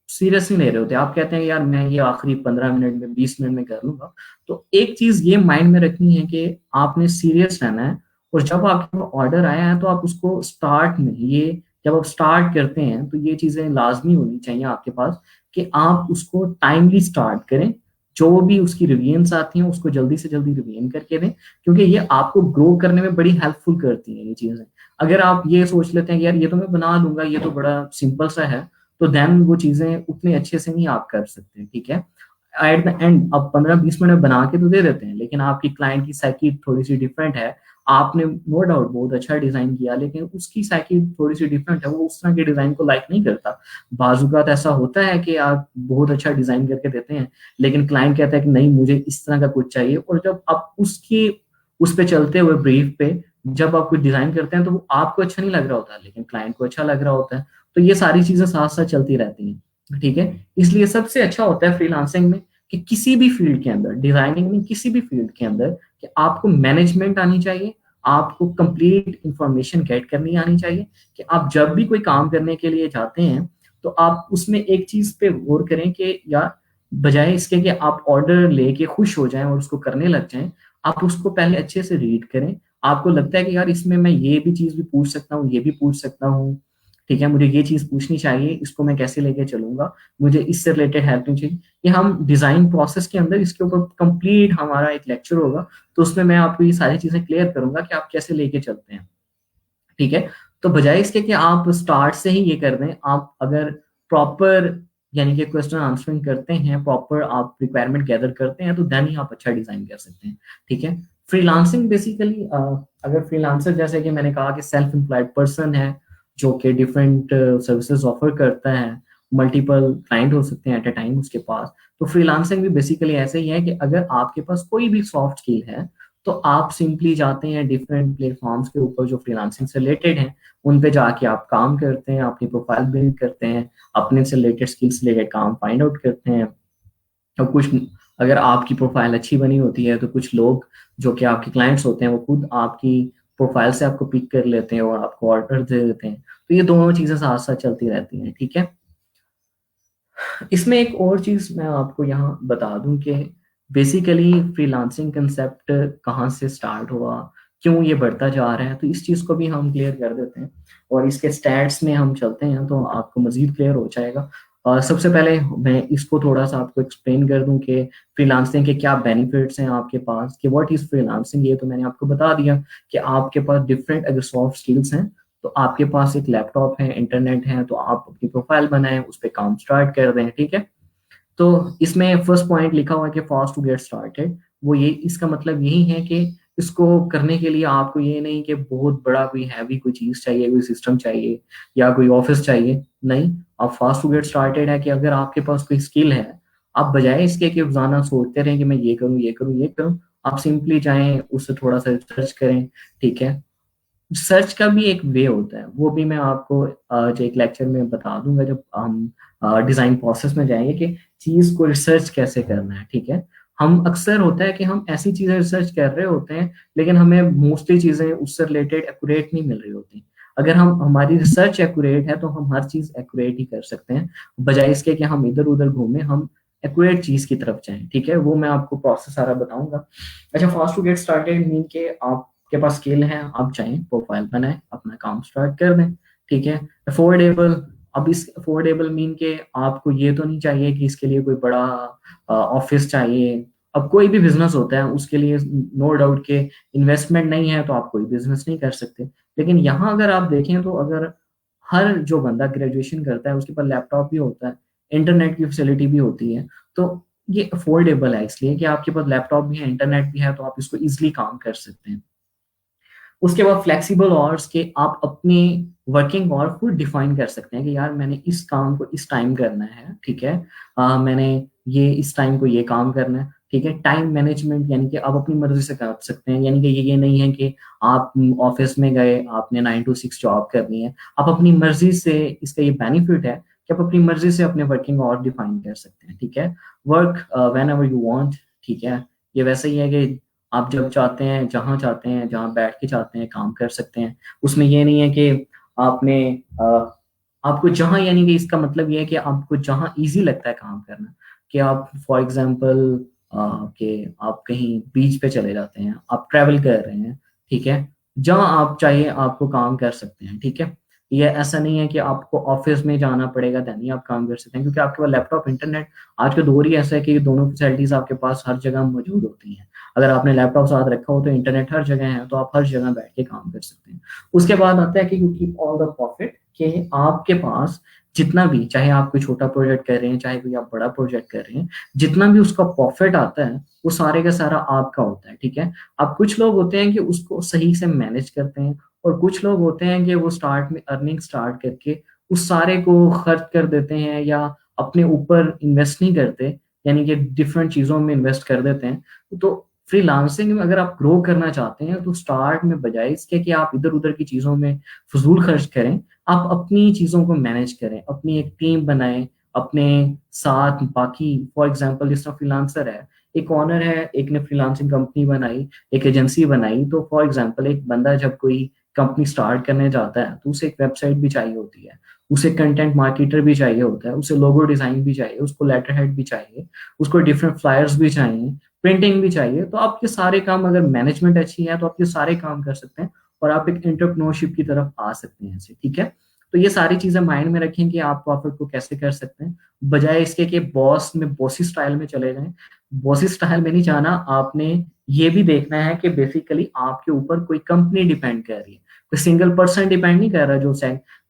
सीरियस नहीं ले रहे होते, आप कहते हैं यार मैं ये आखिरी 15 मिनट में 20 मिनट में कर लूंगा। तो एक चीज ये माइंड में रखनी है कि आपने सीरियस रहना है, और जब आपके पास ऑर्डर आया है तो आप उसको स्टार्ट में ये जब आप स्टार्ट करते हैं तो ये चीजें लाजमी होनी चाहिए आपके पास कि आप उसको टाइमली स्टार्ट करें। जो भी उसकी रिवीजन्स आती हैं उसको जल्दी से जल्दी रिवीजन करके दें, क्योंकि ये आपको ग्रो करने में बड़ी हेल्पफुल करती हैं ये चीजें। अगर आप ये सोच लेते हैं कि यार ये तो मैं बना लूंगा, ये तो बड़ा सिंपल सा है, तो देन वो चीजें उतने अच्छे से नहीं आप कर सकते, ठीक है। एट द एंड अब 15-20 मिनट बना के तो दे देते हैं, लेकिन आपकी क्लाइंट की साइकी थोड़ी सी डिफरेंट है। आपने नो डाउट बहुत अच्छा डिजाइन किया, लेकिन उसकी साइकी थोड़ी सी डिफरेंट है, वो उस तरह के डिजाइन को लाइक नहीं करता। बाजुकात ऐसा होता है कि आप बहुत अच्छा डिजाइन करके देते हैं, लेकिन क्लाइंट कहता है कि नहीं मुझे इस तरह का कुछ चाहिए, और जब आप उसकी उस पे चलते हुए ब्रीफ पे जब आप कुछ डिजाइन करते हैं तो वो आपको अच्छा नहीं लग रहा होता, लेकिन क्लाइंट को अच्छा लग रहा होता है। तो ये सारी चीजें साथ साथ चलती रहती हैं, ठीक है। इसलिए सबसे अच्छा होता है फ्रीलांसिंग में कि किसी भी फील्ड के अंदर, डिजाइनिंग में किसी भी फील्ड के अंदर, कि आपको मैनेजमेंट आनी चाहिए, आपको कंप्लीट इंफॉर्मेशन गेट करनी आनी चाहिए, कि आप जब भी कोई काम करने के लिए जाते हैं तो आप उसमें एक चीज पे गौर करें कि यार बजाय इसके कि आप ऑर्डर लेके खुश हो जाएं और उसको करने लग जाएं, आप उसको पहले अच्छे से रीड करें। आपको लगता है कि यार इसमें मैं ये भी चीज भी पूछ सकता हूँ, ये भी पूछ सकता हूँ, ठीक है, मुझे ये चीज पूछनी चाहिए, इसको मैं कैसे लेके चलूंगा, मुझे इससे रिलेटेड हेल्प नहीं चाहिए। ये हम डिजाइन प्रोसेस के अंदर इसके ऊपर कंप्लीट हमारा एक लेक्चर होगा, तो उसमें मैं आपको ये सारी चीजें क्लियर करूंगा कि आप कैसे लेके चलते हैं, ठीक है। तो बजाय इसके कि आप स्टार्ट से ही ये कर दें, आप अगर प्रॉपर यानी कि क्वेश्चन आंसरिंग करते हैं, प्रॉपर आप रिक्वायरमेंट गैदर करते हैं, तो देन ही आप अच्छा डिजाइन कर सकते हैं, ठीक है। फ्रीलांसिंग बेसिकली अगर फ्रीलांसर जैसे कि मैंने कहा कि सेल्फ एम्प्लॉयड पर्सन है जो कि डिफरेंट सर्विसेज ऑफर करता है, मल्टीपल क्लाइंट हो सकते हैं एट अ टाइम उसके पास। तो फ्रीलांसिंग भी बेसिकली ऐसे ही है कि अगर आपके पास कोई भी सॉफ्ट स्किल है तो आप सिंपली जाते हैं डिफरेंट प्लेटफॉर्म्स के ऊपर जो फ्रीलांसिंग से रिलेटेड हैं, उन पे जाके आप काम करते हैं, अपनी प्रोफाइल बिल्ड करते हैं, अपने से रिलेटेड स्किल्स से रिलेटेड काम फाइंड आउट करते हैं। और कुछ अगर आपकी प्रोफाइल अच्छी बनी होती है तो कुछ लोग जो कि आपके क्लाइंट्स होते हैं वो खुद आपकी प्रोफाइल से आपको पिक कर लेते हैं और आपको ऑर्डर दे देते हैं। तो ये दोनों चीजें साथ साथ चलती रहती हैं, ठीक है। इसमें एक और चीज मैं आपको यहाँ बता दूं कि बेसिकली फ्रीलांसिंग कंसेप्ट कहाँ से स्टार्ट हुआ, क्यों ये बढ़ता जा रहा है, तो इस चीज को भी हम क्लियर कर देते हैं और इसके स्टैट्स में हम चलते हैं तो आपको मजीद क्लियर हो जाएगा। सबसे पहले मैं इसको थोड़ा सा आपको एक्सप्लेन कर दूं कि फ्रीलांसिंग के क्या बेनिफिट्स हैं आपके पास, कि व्हाट इज फ्रीलांसिंग। ये तो मैंने आपको बता दिया कि आपके पास डिफरेंट अगर सॉफ्ट स्किल्स हैं तो आपके पास एक लैपटॉप है, इंटरनेट है, तो आप अपनी प्रोफाइल बनाएं, उस पर काम स्टार्ट कर दें, ठीक है। तो इसमें फर्स्ट पॉइंट लिखा हुआ है कि फास्ट टू गेट स्टार्टेड, वो ये इसका मतलब यही है कि इसको करने के लिए आपको ये नहीं कि बहुत बड़ा कोई हैवी कोई चीज चाहिए, कोई सिस्टम चाहिए या कोई ऑफिस चाहिए, नहीं। आप फास्ट टू गेट स्टार्टेड है कि अगर आपके पास कोई स्किल है, आप बजाय इसके कि रोजाना सोचते रहें कि मैं ये करूं ये करूं ये करूं, आप सिंपली जाएं उससे थोड़ा सा रिसर्च करें, ठीक है। सर्च का भी एक वे होता है, वो भी मैं आपको जो एक लेक्चर में बता दूंगा जब हम डिजाइन प्रोसेस में जाएंगे कि चीज को रिसर्च कैसे करना है, ठीक है। हम अक्सर होता है कि हम ऐसी चीजें रिसर्च कर रहे होते हैं लेकिन हमें मोस्टली चीजें उससे रिलेटेड एक्यूरेट नहीं मिल रही होती। अगर हम हमारी रिसर्च एक्यूरेट है तो हम हर चीज एक्यूरेट ही कर सकते हैं, बजाय इसके कि हम इधर उधर घूमें, हम एक्यूरेट चीज की तरफ जाएं, ठीक है। वो मैं आपको प्रोसेस सारा बताऊंगा। अच्छा, fast to get started mean के आप के पास स्किल है, आप चाहें प्रोफाइल बनाए अपना काम स्टार्ट कर दें, ठीक है। अफोर्डेबल, अब इस अफोर्डेबल मीन के आपको ये तो नहीं चाहिए कि इसके लिए कोई बड़ा ऑफिस चाहिए। अब कोई भी बिजनेस होता है उसके लिए नो डाउट के इन्वेस्टमेंट नहीं है तो आप कोई बिजनेस नहीं कर सकते। लेकिन यहाँ अगर आप देखें तो अगर हर जो बंदा ग्रेजुएशन करता है उसके पास लैपटॉप भी होता है, इंटरनेट की फैसिलिटी भी होती है, तो ये अफोर्डेबल है इसलिए कि आपके पास लैपटॉप भी है, इंटरनेट भी है, तो आप इसको इजिली काम कर सकते हैं। उसके बाद फ्लेक्सिबल आवर्स के आप अपने वर्किंग आवर खुद डिफाइन कर सकते हैं कि यार मैंने इस काम को इस टाइम करना है, ठीक है। मैंने ये इस टाइम को ये काम करना है, ठीक है। टाइम मैनेजमेंट यानी कि आप अपनी मर्जी से कर सकते हैं, यानी कि ये नहीं है कि आप ऑफिस में गए, आपने 9 to 6 जॉब करनी है। आप अपनी मर्जी से, इसका ये बेनिफिट है कि आप अपनी मर्जी से अपने वर्किंग आवर डिफाइन कर सकते हैं, ठीक है। Work when ever you want, ठीक है। ये वैसे ही है कि आप जब चाहते हैं, जहाँ बैठ के चाहते हैं काम कर सकते हैं। उसमें ये नहीं है कि आपने आपको जहाँ, यानी कि इसका मतलब ये है कि आपको जहाँ ईज़ी लगता है काम करना, कि आप फॉर एग्ज़ाम्पल कि आप कहीं बीच पे चले जाते हैं, आप ट्रैवल कर रहे हैं, ठीक है? जहाँ आप चाहिए आपको काम कर सकते हैं, ठीक है? ये ऐसा नहीं है कि आपको ऑफ़िस में जाना पड़ेगा देन ही आप काम कर सकते हैं, क्योंकि आपके पास लैपटॉप, इंटरनेट, आज का दौर ही ऐसा है कि दोनों फैसिलिटीज़ आपके पास हर जगह मौजूद होती हैं। अगर आपने लैपटॉप साथ रखा हो तो इंटरनेट हर जगह है, तो आप हर जगह बैठ के काम कर सकते हैं। उसके बाद आता है कि you keep all the profit, कि आपके पास जितना भी, चाहे आप कोई छोटा प्रोजेक्ट कर रहे हैं, चाहे कोई आप बड़ा प्रोजेक्ट कर रहे हैं, जितना भी उसका प्रॉफिट आता है, वो सारे का सारा आपका होता है, ठीक है? अब कुछ लोग होते हैं कि उसको सही से मैनेज करते हैं, और कुछ लोग होते हैं कि वो स्टार्ट में अर्निंग स्टार्ट करके उस सारे को खर्च कर देते हैं, या अपने ऊपर इन्वेस्ट नहीं करते, यानी कि डिफरेंट चीज़ों में इन्वेस्ट कर देते हैं। तो फ्रीलांसिंग में अगर आप ग्रो करना चाहते हैं, तो स्टार्ट में बजाय इसके कि आप इधर-उधर की चीज़ों में फ़िज़ूल खर्च करें, आप अपनी चीज़ों को मैनेज करें, अपनी एक टीम बनाएँ, अपने साथ बाकी, फॉर एग्ज़ाम्पल जिस तरह फ्रीलांसर है, एक ओनर है, एक ने फ्रीलांसिंग कंपनी बनाई, एक एजेंसी बनाई, तो फॉर एग्ज़ाम्पल एक बंदा जब कोई कंपनी स्टार्ट करने जाता है, तो उसे एक वेबसाइट भी चाहिए होती है, उसे कंटेंट मार्केटर भी चाहिए होता है, उसे लोगो डिज़ाइन भी चाहिए, उसको लेटर हेड भी चाहिए, उसको डिफरेंट फ्लायर्स भी चाहिए, प्रिंटिंग भी चाहिए। तो आपके सारे काम, अगर मैनेजमेंट अच्छी है, तो आप ये सारे काम कर सकते हैं, और आप एक एंटरप्रेन्योरशिप की तरफ आ सकते हैं ऐसे, ठीक है? तो ये सारी चीज़ें माइंड में रखें कि आप प्रॉफिट को कैसे कर सकते हैं, बजाय इसके कि बॉसी स्टाइल में चले जाएँ। बॉसी स्टाइल में नहीं जाना, आपने ये भी देखना है कि बेसिकली आपके ऊपर कोई कंपनी डिपेंड कर रही है। कोई सिंगल पर्सन डिपेंड नहीं कर रहा,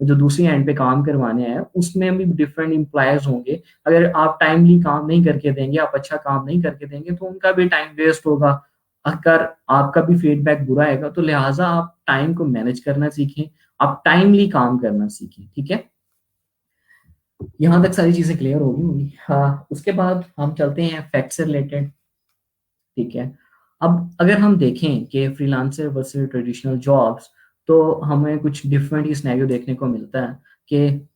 जो दूसरी एंड पे काम करवाने आया है, उसमें भी डिफरेंट एम्प्लॉइज़ होंगे। अगर आप टाइमली काम नहीं करके देंगे, आप अच्छा काम नहीं करके देंगे, तो उनका भी टाइम वेस्ट होगा। अगर आपका भी फीडबैक बुरा आएगा, तो लिहाज़ा आप टाइम को मैनेज करना सीखें, आप टाइमली काम करना सीखें, ठीक है? यहाँ तक सारी चीज़ें क्लियर होगी होंगी। हाँ, उसके बाद हम चलते हैं फैक्ट से रिलेटेड, ठीक है? अब अगर हम देखें कि फ्रीलांसर वर्सेस ट्रेडिशनल जॉब्स, तो हमें कुछ डिफरेंट ही सिनेरियो देखने को मिलता है कि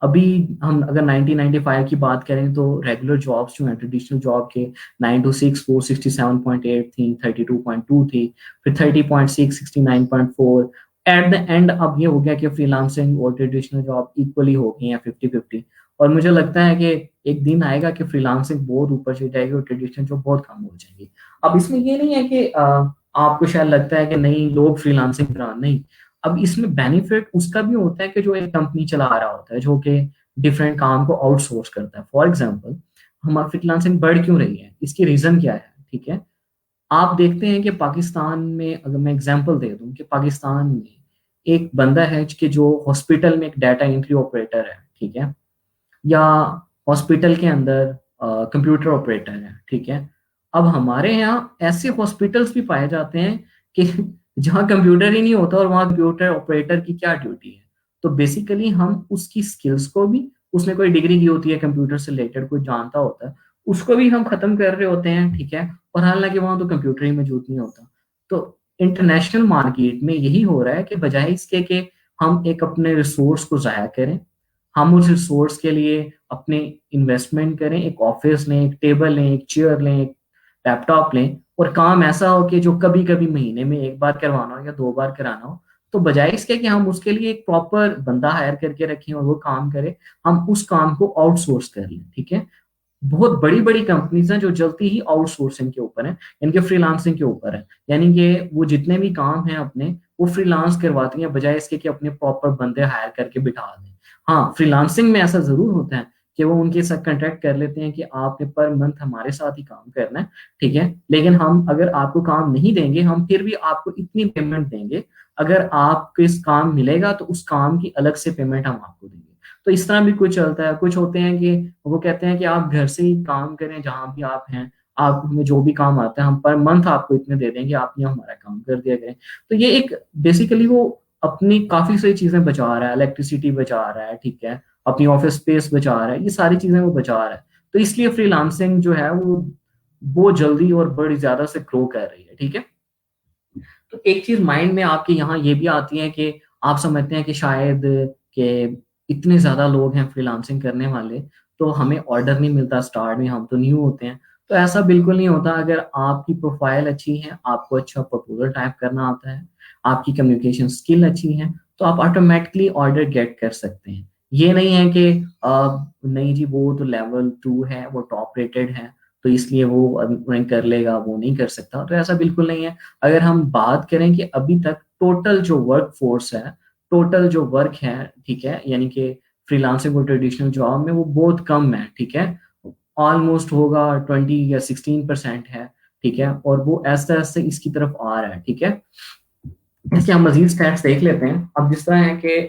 अभी हम अगर 1995 की बात करें, तो रेगुलर जॉब्स जो हैं ट्रेडिशनल जॉब के 9 टू 6 वो 67.8 थी, 32.2 थी, फिर 30.6, 69.4। एट द एंड अब ये हो गया कि फ्रीलांसिंग और ट्रेडिशनल जॉब इक्वली हो गई हैं 50-50। और मुझे लगता है कि एक दिन आएगा कि फ्रीलांसिंग बहुत ऊपर चली जाएगी और ट्रेडिशनल जॉब बहुत कम हो जाएगी। अब इसमें ये नहीं है कि आपको शायद लगता है कि नहीं लोग फ्रीलांसिंग करा नहीं। अब इसमें बेनिफिट उसका भी होता है कि जो एक कंपनी चला रहा होता है, जो कि डिफरेंट काम को आउटसोर्स करता है। फॉर एग्जांपल हमारी फ्रीलांसिंग बढ़ क्यों रही है? इसकी रीज़न क्या है? ठीक है? आप देखते हैं कि पाकिस्तान में, अगर मैं एग्जांपल दे दूँ, कि पाकिस्तान में एक बंदा है कि जो हॉस्पिटल में एक डाटा एंट्री ऑपरेटर है, ठीक है? या हॉस्पिटल के अंदर कंप्यूटर ऑपरेटर है, ठीक है? अब हमारे यहाँ ऐसे हॉस्पिटल्स भी पाए जाते हैं कि जहाँ कंप्यूटर ही नहीं होता, और वहाँ कंप्यूटर ऑपरेटर की क्या ड्यूटी है? तो बेसिकली हम उसकी स्किल्स को भी, उसने कोई डिग्री की होती है कंप्यूटर से रिलेटेड, कोई जानता होता है, उसको भी हम खत्म कर रहे होते हैं, ठीक है? और हालाँकि वहाँ तो कंप्यूटर ही मौजूद नहीं होता। तो इंटरनेशनल मार्केट में यही हो रहा है कि बजाय इसके कि हम एक अपने रिसोर्स को ज़ाया करें, हम उस रिसोर्स के लिए अपने इन्वेस्टमेंट करें, एक ऑफिस लें, एक टेबल लें, एक चेयर लें, एक लैपटॉप लें, और काम ऐसा हो कि जो कभी-कभी महीने में 1 बार करवाना हो या 2 बार कराना हो, तो बजाय इसके कि हम उसके लिए एक प्रॉपर बंदा हायर करके रखें और वो काम करे, हम उस काम को आउटसोर्स कर लें, ठीक है? बहुत बड़ी-बड़ी कंपनीज़ हैं जो जल्दी ही आउटसोर्सिंग के ऊपर हैं, इनके फ्रीलांसिंग के ऊपर है। यानी कि वो जितने भी काम हैं अपने, वो फ्रीलांस करवाती हैं, बजाय इसके कि अपने प्रॉपर बंदे हायर करके बिठा दें। हाँ, फ्रीलांसिंग में ऐसा ज़रूर होता है कि वो उनके साथ कॉन्ट्रैक्ट कर लेते हैं कि आपने पर मंथ हमारे साथ ही काम करना है, ठीक है? लेकिन हम अगर आपको काम नहीं देंगे, हम फिर भी आपको इतनी पेमेंट देंगे, अगर आपको इस काम मिलेगा तो उस काम की अलग से पेमेंट हम आपको देंगे। तो इस तरह भी कुछ चलता है। कुछ होते हैं कि वो कहते हैं कि आप घर से ही काम करें जहाँ भी आप हैं, आप हमें जो भी काम आता है हम पर मंथ आपको इतने दे देंगे, आप ये हमारा काम कर दिया करें। तो ये एक बेसिकली वो अपनी काफी सारी चीजें बचा रहा है, इलेक्ट्रिसिटी बचा रहा है, ठीक है, अपनी ऑफिस स्पेस बचा रहा है, ये सारी चीजें वो बचा रहा है। तो इसलिए फ्रीलांसिंग जो है वो बहुत जल्दी और बड़ी ज्यादा से ग्रो कर रही है, ठीक है। तो एक चीज माइंड में आपके यहाँ ये भी आती है कि आप समझते हैं कि शायद कि इतने ज्यादा लोग हैं फ्रीलांसिंग करने वाले, तो हमें ऑर्डर नहीं मिलता स्टार्ट में, हम तो न्यू होते हैं। तो ऐसा बिल्कुल नहीं होता। अगर आपकी प्रोफाइल अच्छी है, आपको अच्छा प्रपोजल टाइप करना आता है, आपकी कम्युनिकेशन स्किल अच्छी है, तो आप ऑटोमेटिकली ऑर्डर गेट कर सकते हैं। ये नहीं है कि नहीं जी वो तो लेवल 2 है, वो टॉप रेटेड है, तो इसलिए वो रैंक कर लेगा, वो नहीं कर सकता। तो ऐसा बिल्कुल नहीं है। अगर हम बात करें कि अभी तक टोटल जो वर्क फोर्स है, टोटल जो वर्क है, ठीक है, यानी कि फ्रीलांसिंग और ट्रेडिशनल जॉब में वो बहुत कम है, ठीक है, ऑलमोस्ट होगा 20 या 16% है, ठीक है, और वो ऐसे ऐसे इसकी तरफ आ रहा है, ठीक है। इसके हम मजीद स्टैट्स देख लेते हैं। अब जिस तरह है कि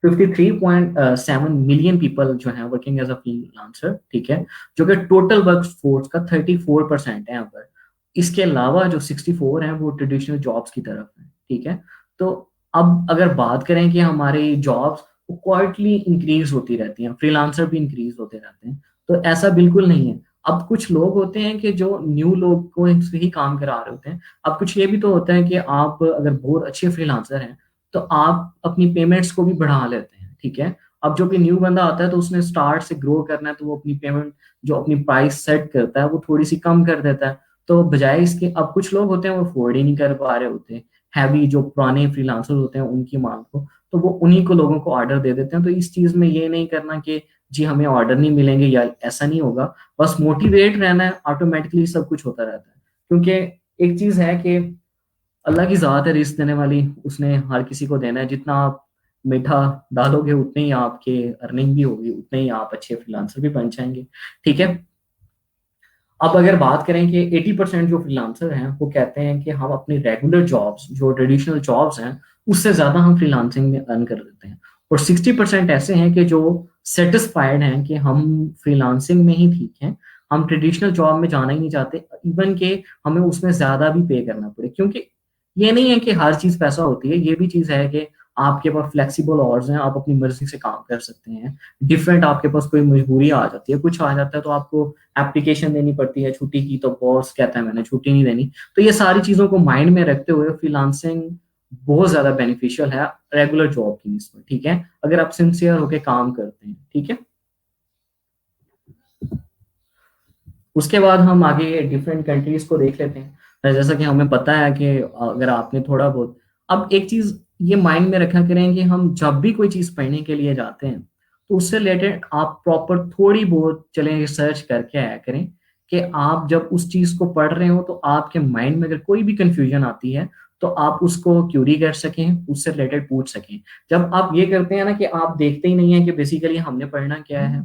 53.7 मिलियन पीपल जो है वर्किंग एज अ फ्रीलांसर, ठीक है, जो कि टोटल वर्क फोर्स का 34% है यहाँ पर। इसके अलावा जो 64 है वो ट्रेडिशनल जॉब्स की तरफ है, ठीक है। तो अब अगर बात करें कि हमारी जॉब्स क्वाइटली इंक्रीज होती रहती हैं, फ्रीलांसर भी इंक्रीज होते रहते हैं, तो ऐसा बिल्कुल नहीं है। अब कुछ लोग होते हैं कि जो न्यू लोग को से ही काम करा रहे होते हैं। अब कुछ ये भी तो होता है कि आप अगर बहुत अच्छे फ्रीलांसर हैं तो आप अपनी पेमेंट्स को भी बढ़ा लेते हैं, ठीक है। अब जो भी न्यू बंदा आता है तो उसने स्टार्ट से ग्रो करना है, तो वो अपनी पेमेंट जो अपनी प्राइस सेट करता है वो थोड़ी सी कम कर देता है। तो बजाय इसके अब कुछ लोग होते हैं वो अफोर्ड ही नहीं कर पा रहे होते, हैवी जो पुराने फ्रीलांसर होते हैं उनकी मांग को, तो वो उन्हीं को लोगों को ऑर्डर दे देते हैं। तो इस चीज में ये नहीं करना कि जी हमें ऑर्डर नहीं मिलेंगे या ऐसा नहीं होगा। बस मोटिवेट रहना है, ऑटोमेटिकली सब कुछ होता रहता है। क्योंकि एक चीज है कि अल्लाह की जात है रिस्क देने वाली, उसने हर किसी को देना है। जितना आप मीठा डालोगे उतने ही आपके अर्निंग भी होगी, उतने ही आप अच्छे फ्रीलांसर भी बन जाएंगे, ठीक है। अब अगर बात करें कि 80% जो फ्रीलांसर हैं वो कहते हैं कि हम अपनी रेगुलर जॉब्स जो ट्रेडिशनल जॉब्स हैं उससे ज्यादा हम फ्रीलांसिंग में अर्न कर देते हैं। और 60% ऐसे हैं कि जो सेटिस्फाइड हैं कि हम फ्रीलांसिंग में ही ठीक हैं, हम ट्रेडिशनल जॉब में जाना ही नहीं चाहते, इवन के हमें उसमें ज्यादा भी पे करना पड़े। क्योंकि ये नहीं है कि हर चीज पैसा होती है, ये भी चीज है कि आपके पास फ्लेक्सिबल आवर्स हैं, आप अपनी मर्जी से काम कर सकते हैं। डिफरेंट आपके पास कोई मजबूरी आ जाती है, कुछ आ जाता है तो आपको एप्लीकेशन देनी पड़ती है छुट्टी की, तो बॉस कहता है मैंने छुट्टी नहीं देनी। तो ये सारी चीजों को माइंड में रखते हुए फ्रीलांसिंग बहुत ज्यादा बेनिफिशियल है रेगुलर जॉब की निस्बत, ठीक है, अगर आप सिंसियर होकर काम करते हैं, ठीक है। उसके बाद हम आगे डिफरेंट कंट्रीज को देख लेते हैं। जैसा कि हमें पता है कि अगर आपने थोड़ा बहुत, अब एक चीज ये माइंड में रखा करें कि हम जब भी कोई चीज पढ़ने के लिए जाते हैं तो उससे रिलेटेड आप प्रॉपर थोड़ी बहुत चलें रिसर्च करके आया करें कि आप जब उस चीज को पढ़ रहे हो तो आपके माइंड में अगर कोई भी कंफ्यूजन आती है तो आप उसको क्यूरी कर सकें, उससे रिलेटेड पूछ सकें। जब आप ये करते हैं ना कि आप देखते ही नहीं है कि बेसिकली हमने पढ़ना क्या है,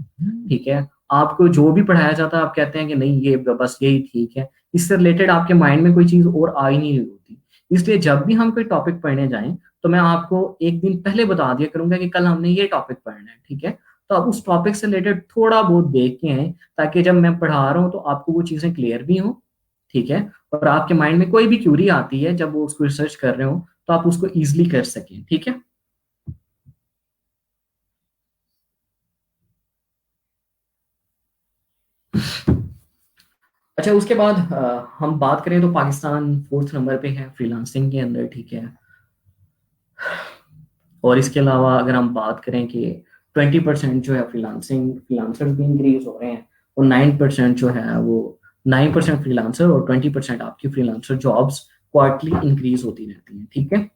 ठीक है, आपको जो भी पढ़ाया जाता है आप कहते हैं कि नहीं ये बस यही ठीक है, इससे रिलेटेड आपके माइंड में कोई चीज और आ ही नहीं रही होती। इसलिए जब भी हम कोई टॉपिक पढ़ने जाएं तो मैं आपको एक दिन पहले बता दिया करूंगा कि कल हमने ये टॉपिक पढ़ना है, ठीक है। तो आप उस टॉपिक से रिलेटेड थोड़ा बहुत देख के आए, ताकि जब मैं पढ़ा रहा हूँ तो आपको वो चीजें क्लियर भी हो, ठीक है, और आपके माइंड में कोई भी क्यूरी आती है जब वो उसको रिसर्च कर रहे हो तो आप उसको इजिली कर सकें, ठीक है। अच्छा, उसके बाद हम बात करें तो पाकिस्तान 4th नंबर पे है फ्रीलांसिंग के अंदर, ठीक है। और इसके अलावा अगर हम बात करें कि 20% जो है फ्रीलांसर्स भी इंक्रीज हो रहे हैं, और 9% जो है वो 9% फ्रीलांसर और 20% आपकी फ्रीलांसर जॉब्स क्वार्टरली इंक्रीज होती रहती हैं, ठीक है।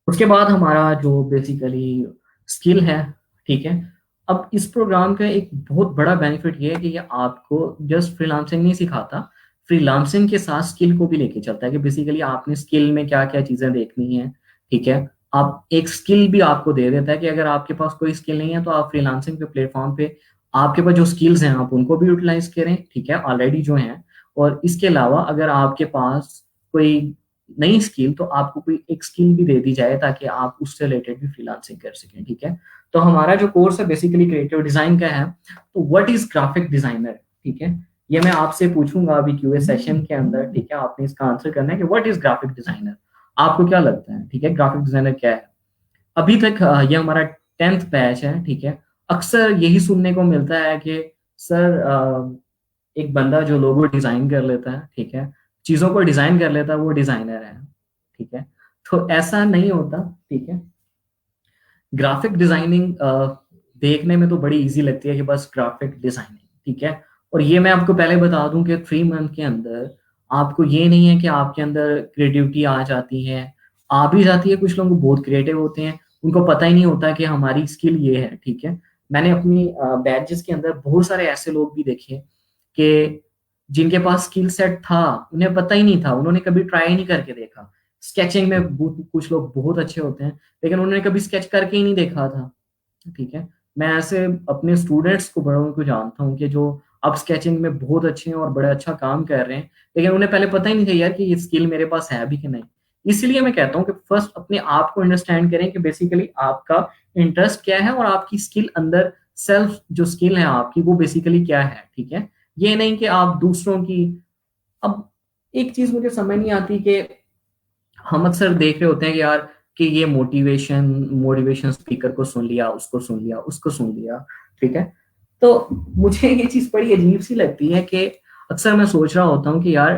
उसके बाद हमारा जो बेसिकली स्किल है, ठीक है। अब इस प्रोग्राम का एक बहुत बड़ा बेनिफिट ये है कि ये आपको जस्ट फ्रीलांसिंग नहीं सिखाता, फ्रीलांसिंग के साथ स्किल को भी लेके चलता है कि बेसिकली आपने स्किल में क्या क्या चीजें देखनी है, ठीक है। आप एक स्किल भी आपको दे देता है कि अगर आपके पास कोई स्किल नहीं है तो आप फ्रीलांसिंग के प्लेटफॉर्म पे आपके पास जो स्किल्स हैं आप उनको भी यूटिलाइज करें, ठीक है, ऑलरेडी जो हैं। और इसके अलावा अगर आपके पास कोई नई स्किल, तो आपको कोई एक स्किल भी दे दी जाए ताकि आप उससे रिलेटेड भी फ्रीलांसिंग कर सकें, ठीक है। तो हमारा जो कोर्स है बेसिकली क्रिएटिव डिजाइन का है। तो व्हाट इज ग्राफिक डिजाइनर, ठीक है, ये मैं आपसे पूछूंगा अभी क्यूए सेशन के अंदर, ठीक है? आपने इसका आंसर करना है कि व्हाट इज ग्राफिक डिजाइनर, आपको क्या लगता है, ठीक है? ग्राफिक डिजाइनर क्या है? अभी तक ये हमारा 10th बैच है, ठीक है? अक्सर यही सुनने को मिलता है कि सर एक बंदा जो लोगो डिजाइन कर लेता है, ठीक है, चीजों को डिजाइन कर लेता है, वो डिजाइनर है, ठीक है? तो ऐसा नहीं होता, ठीक है? ग्राफिक डिजाइनिंग देखने में तो बड़ी इजी लगती है कि बस ग्राफिक डिजाइनिंग, ठीक है? और ये मैं आपको पहले बता दूं कि 3 मंथ के अंदर आपको ये नहीं है कि आपके अंदर क्रिएटिविटी आ जाती है, आ भी जाती है। कुछ लोग बहुत क्रिएटिव होते हैं, उनको पता ही नहीं होता कि हमारी स्किल ये है, ठीक है? मैंने अपनी बैचेस के अंदर बहुत सारे ऐसे लोग भी देखे कि जिनके पास स्किल सेट था, उन्हें पता ही नहीं था, उन्होंने कभी ट्राई नहीं करके देखा। स्केचिंग में कुछ लोग बहुत अच्छे होते हैं, लेकिन उन्होंने कभी स्केच करके ही नहीं देखा था, ठीक है? मैं ऐसे अपने स्टूडेंट्स को बड़ों को जानता हूँ कि जो अब स्केचिंग में बहुत अच्छे हैं और बड़ा अच्छा काम कर रहे हैं, लेकिन उन्हें पहले पता ही नहीं था यार कि ये स्किल मेरे पास है भी कि नहीं। इसलिए मैं कहता हूँ कि फर्स्ट अपने आप को अंडरस्टैंड करें कि बेसिकली आपका इंटरेस्ट क्या है और आपकी स्किल अंदर सेल्फ जो स्किल है आपकी वो बेसिकली क्या है, ठीक है? ये नहीं कि आप दूसरों की। अब एक चीज मुझे समझ नहीं आती कि हम अक्सर देख रहे होते हैं कि यार कि ये मोटिवेशन स्पीकर को सुन लिया, उसको सुन लिया, उसको सुन लिया, ठीक है? तो मुझे ये चीज बड़ी अजीब सी लगती है कि अक्सर मैं सोच रहा होता हूँ कि यार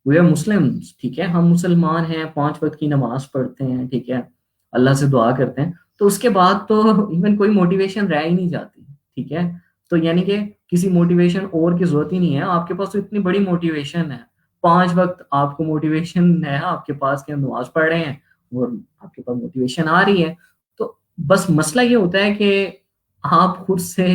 वी आर मुस्लिम्स, ठीक है? हम मुसलमान हैं, 5 वक्त की नमाज पढ़ते हैं, ठीक है? अल्लाह से दुआ करते हैं, तो उसके बाद तो इवन कोई मोटिवेशन रह ही नहीं जाती, ठीक है? तो यानी कि किसी मोटिवेशन और की जरूरत ही नहीं है, आपके पास तो इतनी बड़ी मोटिवेशन है, 5 वक्त आपको मोटिवेशन है आपके पास कि हम नमाज पढ़ रहे हैं और आपके पास मोटिवेशन आ रही है। तो बस मसला ये होता है कि आप खुद से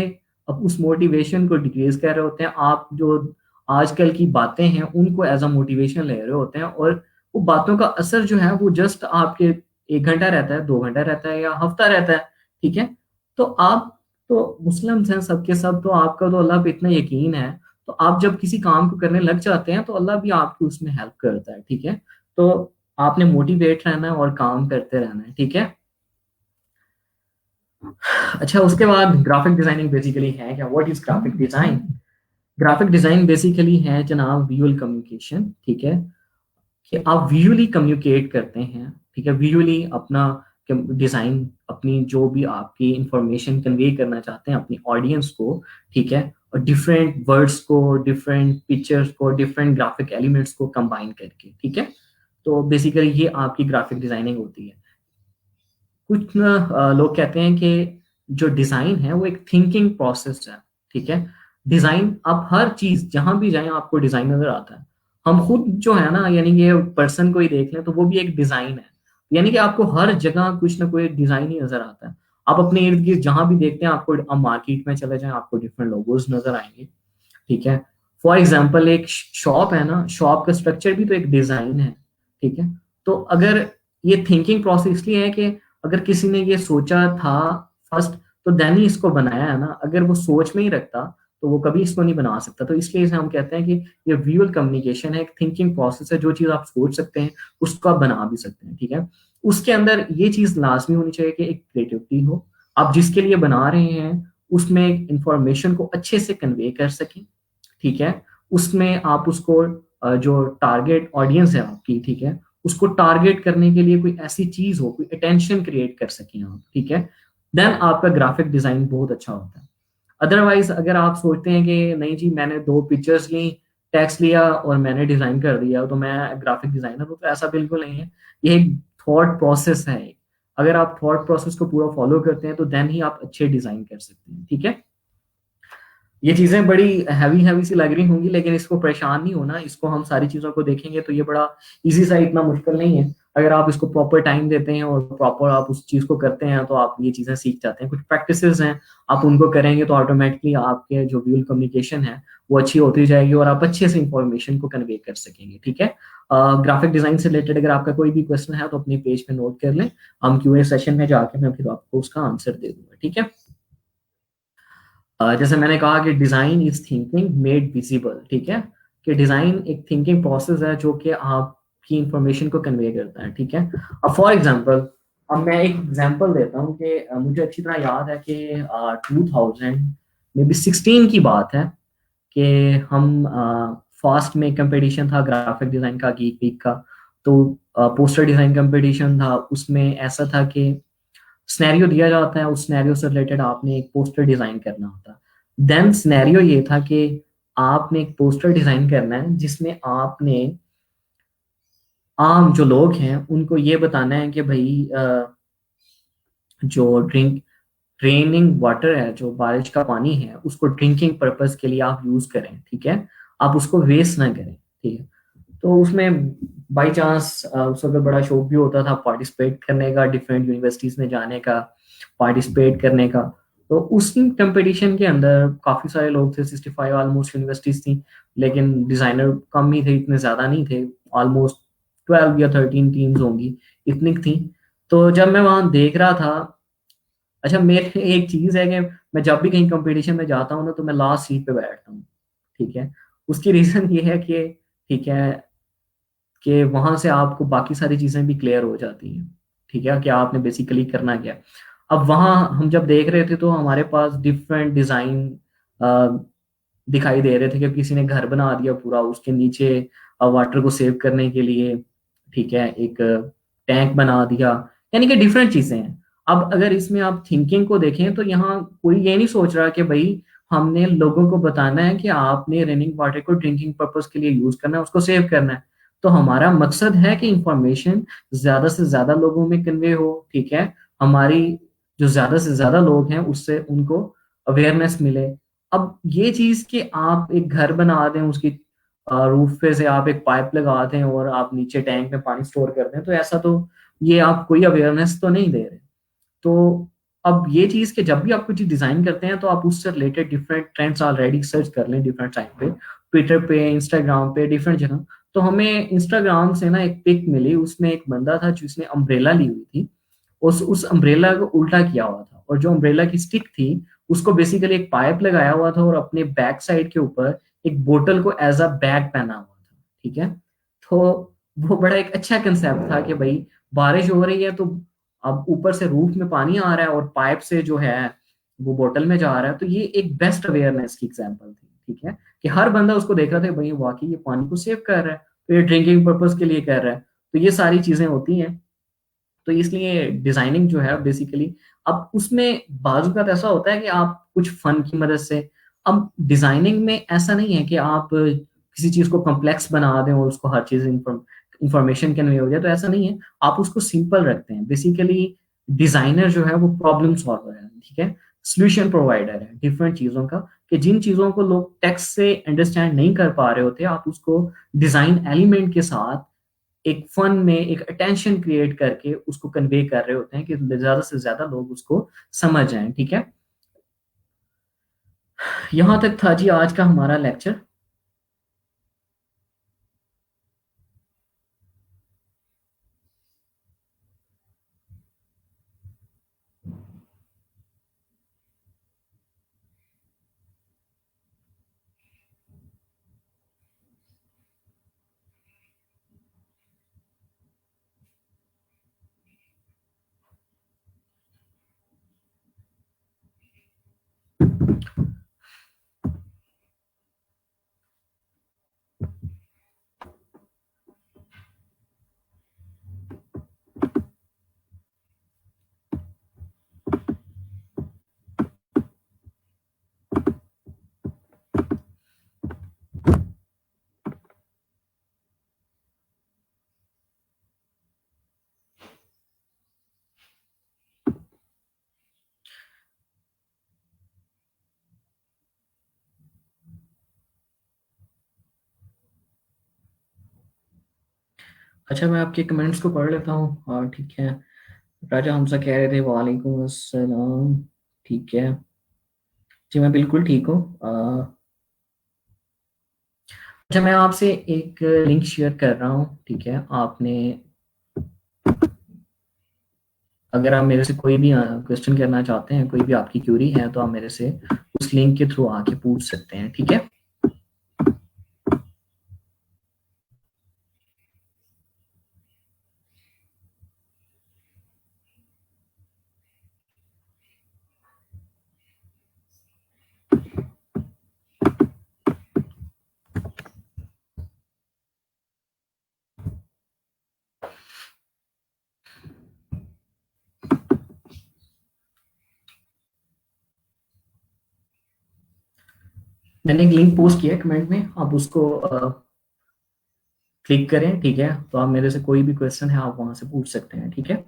अब उस मोटिवेशन को डिक्रीज कर रहे होते हैं। आप जो आजकल की बातें हैं उनको एज अ मोटिवेशन ले रहे होते हैं, और वो बातों का असर जो है वो जस्ट आपके 1 घंटा रहता है, 2 घंटा रहता है या हफ्ता रहता है, ठीक है? तो आप तो मुस्लिम हैं सबके सब, तो आपका तो अल्लाह पे इतना यकीन है, तो आप जब किसी काम को करने लग जाते हैं तो अल्लाह भी आपकी उसमें हेल्प करता है, ठीक है? तो आपने मोटिवेट रहना है और काम करते रहना है, ठीक है? अच्छा, उसके बाद ग्राफिक डिजाइनिंग बेसिकली है क्या? What is graphic design? Graphic design basically है जनाब विजुअल कम्युनिकेशन, ठीक है? कि आप विजुअली कम्युनिकेट करते हैं, ठीक है? विजुअली अपना डिजाइन, अपनी जो भी आपकी इंफॉर्मेशन कन्वे करना चाहते हैं अपनी ऑडियंस को, ठीक है? और डिफरेंट वर्ड्स को, डिफरेंट पिक्चर्स को, डिफरेंट ग्राफिक एलिमेंट्स को कंबाइन करके, ठीक है? तो बेसिकली ये आपकी ग्राफिक डिजाइनिंग होती है। कुछ लोग कहते हैं कि जो डिजाइन है वो एक थिंकिंग प्रोसेस है, ठीक है? डिजाइन, आप हर चीज जहां भी जाएं आपको डिजाइन नजर आता है। हम खुद जो है ना, यानी कि पर्सन को ही देख लें तो वो भी एक डिजाइन है, यानी कि आपको हर जगह कुछ ना कोई डिजाइन ही नजर आता है। आप अपने इर्द गिर्द जहां भी देखते हैं, आपको, आप मार्केट में चले जाएं आपको डिफरेंट लोगोज नजर आएंगे, ठीक है? फॉर एग्जाम्पल एक शॉप है ना, शॉप का स्ट्रक्चर भी तो एक डिजाइन है, ठीक है? तो अगर ये थिंकिंग प्रोसेस इसलिए है कि अगर किसी ने ये सोचा था फर्स्ट, तो देन ही इसको बनाया है ना। अगर वो सोच में ही रखता तो वो कभी इसको नहीं बना सकता। तो इसलिए इसे हम कहते हैं कि ये विजुअल कम्युनिकेशन है, एक थिंकिंग प्रोसेस है। जो चीज आप सोच सकते हैं उसको आप बना भी सकते हैं, ठीक है? उसके अंदर ये चीज लाजमी होनी चाहिए कि एक क्रिएटिविटी हो, आप जिसके लिए बना रहे हैं उसमें इंफॉर्मेशन को अच्छे से कन्वे कर सकें, ठीक है? उसमें आप उसको जो टारगेट ऑडियंस है आपकी, ठीक है, उसको टारगेट करने के लिए कोई ऐसी चीज हो, कोई अटेंशन क्रिएट कर सकें आप, ठीक है? देन आपका ग्राफिक डिजाइन बहुत अच्छा होता है। अदरवाइज अगर आप सोचते हैं कि नहीं जी मैंने 2 पिक्चर्स ली, टेक्स्ट लिया और मैंने डिजाइन कर दिया तो मैं ग्राफिक डिजाइनर हूँ, तो ऐसा बिल्कुल नहीं है। ये एक थॉट प्रोसेस है। अगर आप थॉट प्रोसेस को पूरा फॉलो करते हैं तो देन ही आप अच्छे डिजाइन कर सकते हैं, ठीक है? ये चीजें बड़ी हैवी हैवी सी लग रही होंगी, लेकिन इसको परेशान नहीं होना। इसको हम सारी चीजों को देखेंगे तो ये बड़ा इजी सा, इतना मुश्किल नहीं है। अगर आप इसको प्रॉपर टाइम देते हैं और प्रॉपर आप उस चीज को करते हैं तो आप ये चीजें सीख जाते हैं। कुछ प्रैक्टिसेस हैं, आप उनको करेंगे तो ऑटोमेटिकली आपके जो विजुअल कम्युनिकेशन है वो अच्छी होती जाएगी और आप अच्छे से इंफॉर्मेशन को कन्वे कर सकेंगे, ठीक है? ग्राफिक डिजाइन से रिलेटेड अगर आपका कोई भी क्वेश्चन है तो अपने पेज पे नोट कर लें, हम क्यूए सेशन में जाके मैं फिर आपको उसका आंसर दे दूंगा, ठीक है? जैसे मैंने कहा कि design is thinking made visible, ठीक है? कि डिजाइन एक थिंकिंग प्रोसेस है जो कि आपकी इंफॉर्मेशन को कन्वे करता है, ठीक है? अब फॉर एग्जांपल, अब मैं एक एग्जांपल देता हूँ कि मुझे अच्छी तरह याद है कि 2000 में भी 16 की बात है। कि हम फास्ट में कंपटीशन था ग्राफिक डिज़ाइन का, गीक वीक का। तो पोस्टर डिज़ाइन कंपटीशन था, उसमें ऐसा था कि सिनेरियो दिया जाता है, उस सिनेरियो से रिलेटेड आपने एक पोस्टर डिज़ाइन करना होता है। देन सिनेरियो ये था कि आपने एक पोस्टर डिज़ाइन करना है जिसमें आपने आम जो लोग हैं उनको ये बताना है कि भाई जो रेनिंग वाटर है, जो बारिश का पानी है, उसको ड्रिंकिंग पर्पस के लिए आप यूज करें, ठीक है। आप उसको वेस्ट ना करें, ठीक है। तो उसमें बाई चांस उस वक्त बड़ा शौक भी होता था पार्टिसिपेट करने का, डिफरेंट यूनिवर्सिटीज में जाने का, पार्टिसिपेट करने का। तो उस कंपटीशन के अंदर काफी सारे लोग थे, 65 ऑलमोस्ट यूनिवर्सिटीज थी, लेकिन डिजाइनर कम ही थे, इतने ज्यादा नहीं थे। ऑलमोस्ट 12 या 13 टीम्स होंगी, इतनी थी। तो जब मैं वहां देख रहा था, अच्छा मेरे एक चीज है कि मैं जब भी कहीं कंपटीशन में जाता हूँ ना, तो मैं लास्ट सीट पे बैठता हूँ, ठीक है। उसकी रीजन ये है कि ठीक है, कि वहां से आपको बाकी सारी चीजें भी क्लियर हो जाती हैं, ठीक है, कि आपने बेसिकली करना क्या है। अब वहां हम जब देख रहे थे तो हमारे पास डिफरेंट डिजाइन दिखाई दे रहे थे कि किसी ने घर बना दिया पूरा, उसके नीचे वाटर को सेव करने के लिए, ठीक है, एक टैंक बना दिया, यानी कि डिफरेंट चीजें हैं। अब अगर इसमें आप थिंकिंग को देखें तो यहाँ कोई ये नहीं सोच रहा कि भाई हमने लोगों को बताना है कि आपने रेनिंग वाटर को ड्रिंकिंग पर्पस के लिए यूज करना है, उसको सेव करना है। तो हमारा मकसद है कि इंफॉर्मेशन ज्यादा से ज्यादा लोगों में कन्वे हो, ठीक है। हमारी जो ज्यादा से ज्यादा लोग हैं उससे उनको अवेयरनेस मिले। अब ये चीज कि आप एक घर बना दें, उसकी रूफ पे से आप एक पाइप लगा दें और आप नीचे टैंक में पानी स्टोर कर दें, तो ऐसा तो ये आप कोई अवेयरनेस तो नहीं दे रहे। तो अब ये चीज कि जब भी आप कुछ चीज डिजाइन करते हैं तो आप उससे related different trends already search कर लें, डिफरेंट साइट पे, ट्विटर पे, इंस्टाग्राम पे, डिफरेंट जगह। तो हमें इंस्टाग्राम से ना एक पिक मिली, उसमें एक बंदा था जिसने अम्ब्रेला ली हुई थी, उस अम्ब्रेला को उल्टा किया हुआ था, और जो अम्ब्रेला की स्टिक थी उसको बेसिकली एक पाइप लगाया हुआ था, और अपने बैक साइड के ऊपर एक बोतल को एज अ बैग पहना हुआ था, ठीक है। तो वो बड़ा एक अच्छा कंसेप्ट था कि भाई बारिश हो रही है, तो अब ऊपर से रूफ में पानी आ रहा है और पाइप से जो है वो बोतल में जा रहा है, तो ये एक बेस्ट अवेयरनेस की एग्जांपल थी, ठीक है, कि हर बंदा उसको देख रहा था भाई वाकई ये पानी को सेव कर रहा है, तो ये ड्रिंकिंग पर्पस के लिए कर रहा है। तो ये सारी चीजें होती हैं। तो इसलिए डिजाइनिंग जो है बेसिकली, अब उसमें बाजू का ऐसा होता है कि आप कुछ फन की मदद से, अब डिजाइनिंग में ऐसा नहीं है कि आप किसी चीज को कॉम्प्लेक्स बना दें और उसको हर चीज इंफॉर्मेशन कन्वे हो जाए, तो ऐसा नहीं है। आप उसको सिंपल रखते हैं। बेसिकली डिजाइनर जो है वो प्रॉब्लम सॉल्वर है, ठीक है, सोल्यूशन प्रोवाइडर है डिफरेंट चीजों का, कि जिन चीजों को लोग टेक्स्ट से अंडरस्टैंड नहीं कर पा रहे होते, आप उसको डिजाइन एलिमेंट के साथ एक फन में एक अटेंशन क्रिएट करके उसको कन्वे कर रहे होते हैं कि ज्यादा से ज्यादा लोग उसको समझ जाएं, ठीक है। यहां तक था जी आज का हमारा लेक्चर। अच्छा मैं आपके कमेंट्स को पढ़ लेता हूँ, हाँ ठीक है। राजा हमसा कह रहे थे वालेकुम अस्सलाम, ठीक है जी, मैं बिल्कुल ठीक हूँ। अच्छा मैं आपसे एक लिंक शेयर कर रहा हूँ, ठीक है। आपने अगर आप मेरे से कोई भी क्वेश्चन करना चाहते हैं, कोई भी आपकी क्यूरी है, तो आप मेरे से उस लिंक के थ्रू आके पूछ सकते हैं, ठीक है। मैंने एक लिंक पोस्ट किया है कमेंट में, आप उसको क्लिक करें, ठीक है? तो आप मेरे से कोई भी क्वेश्चन है आप वहां से पूछ सकते हैं, ठीक है?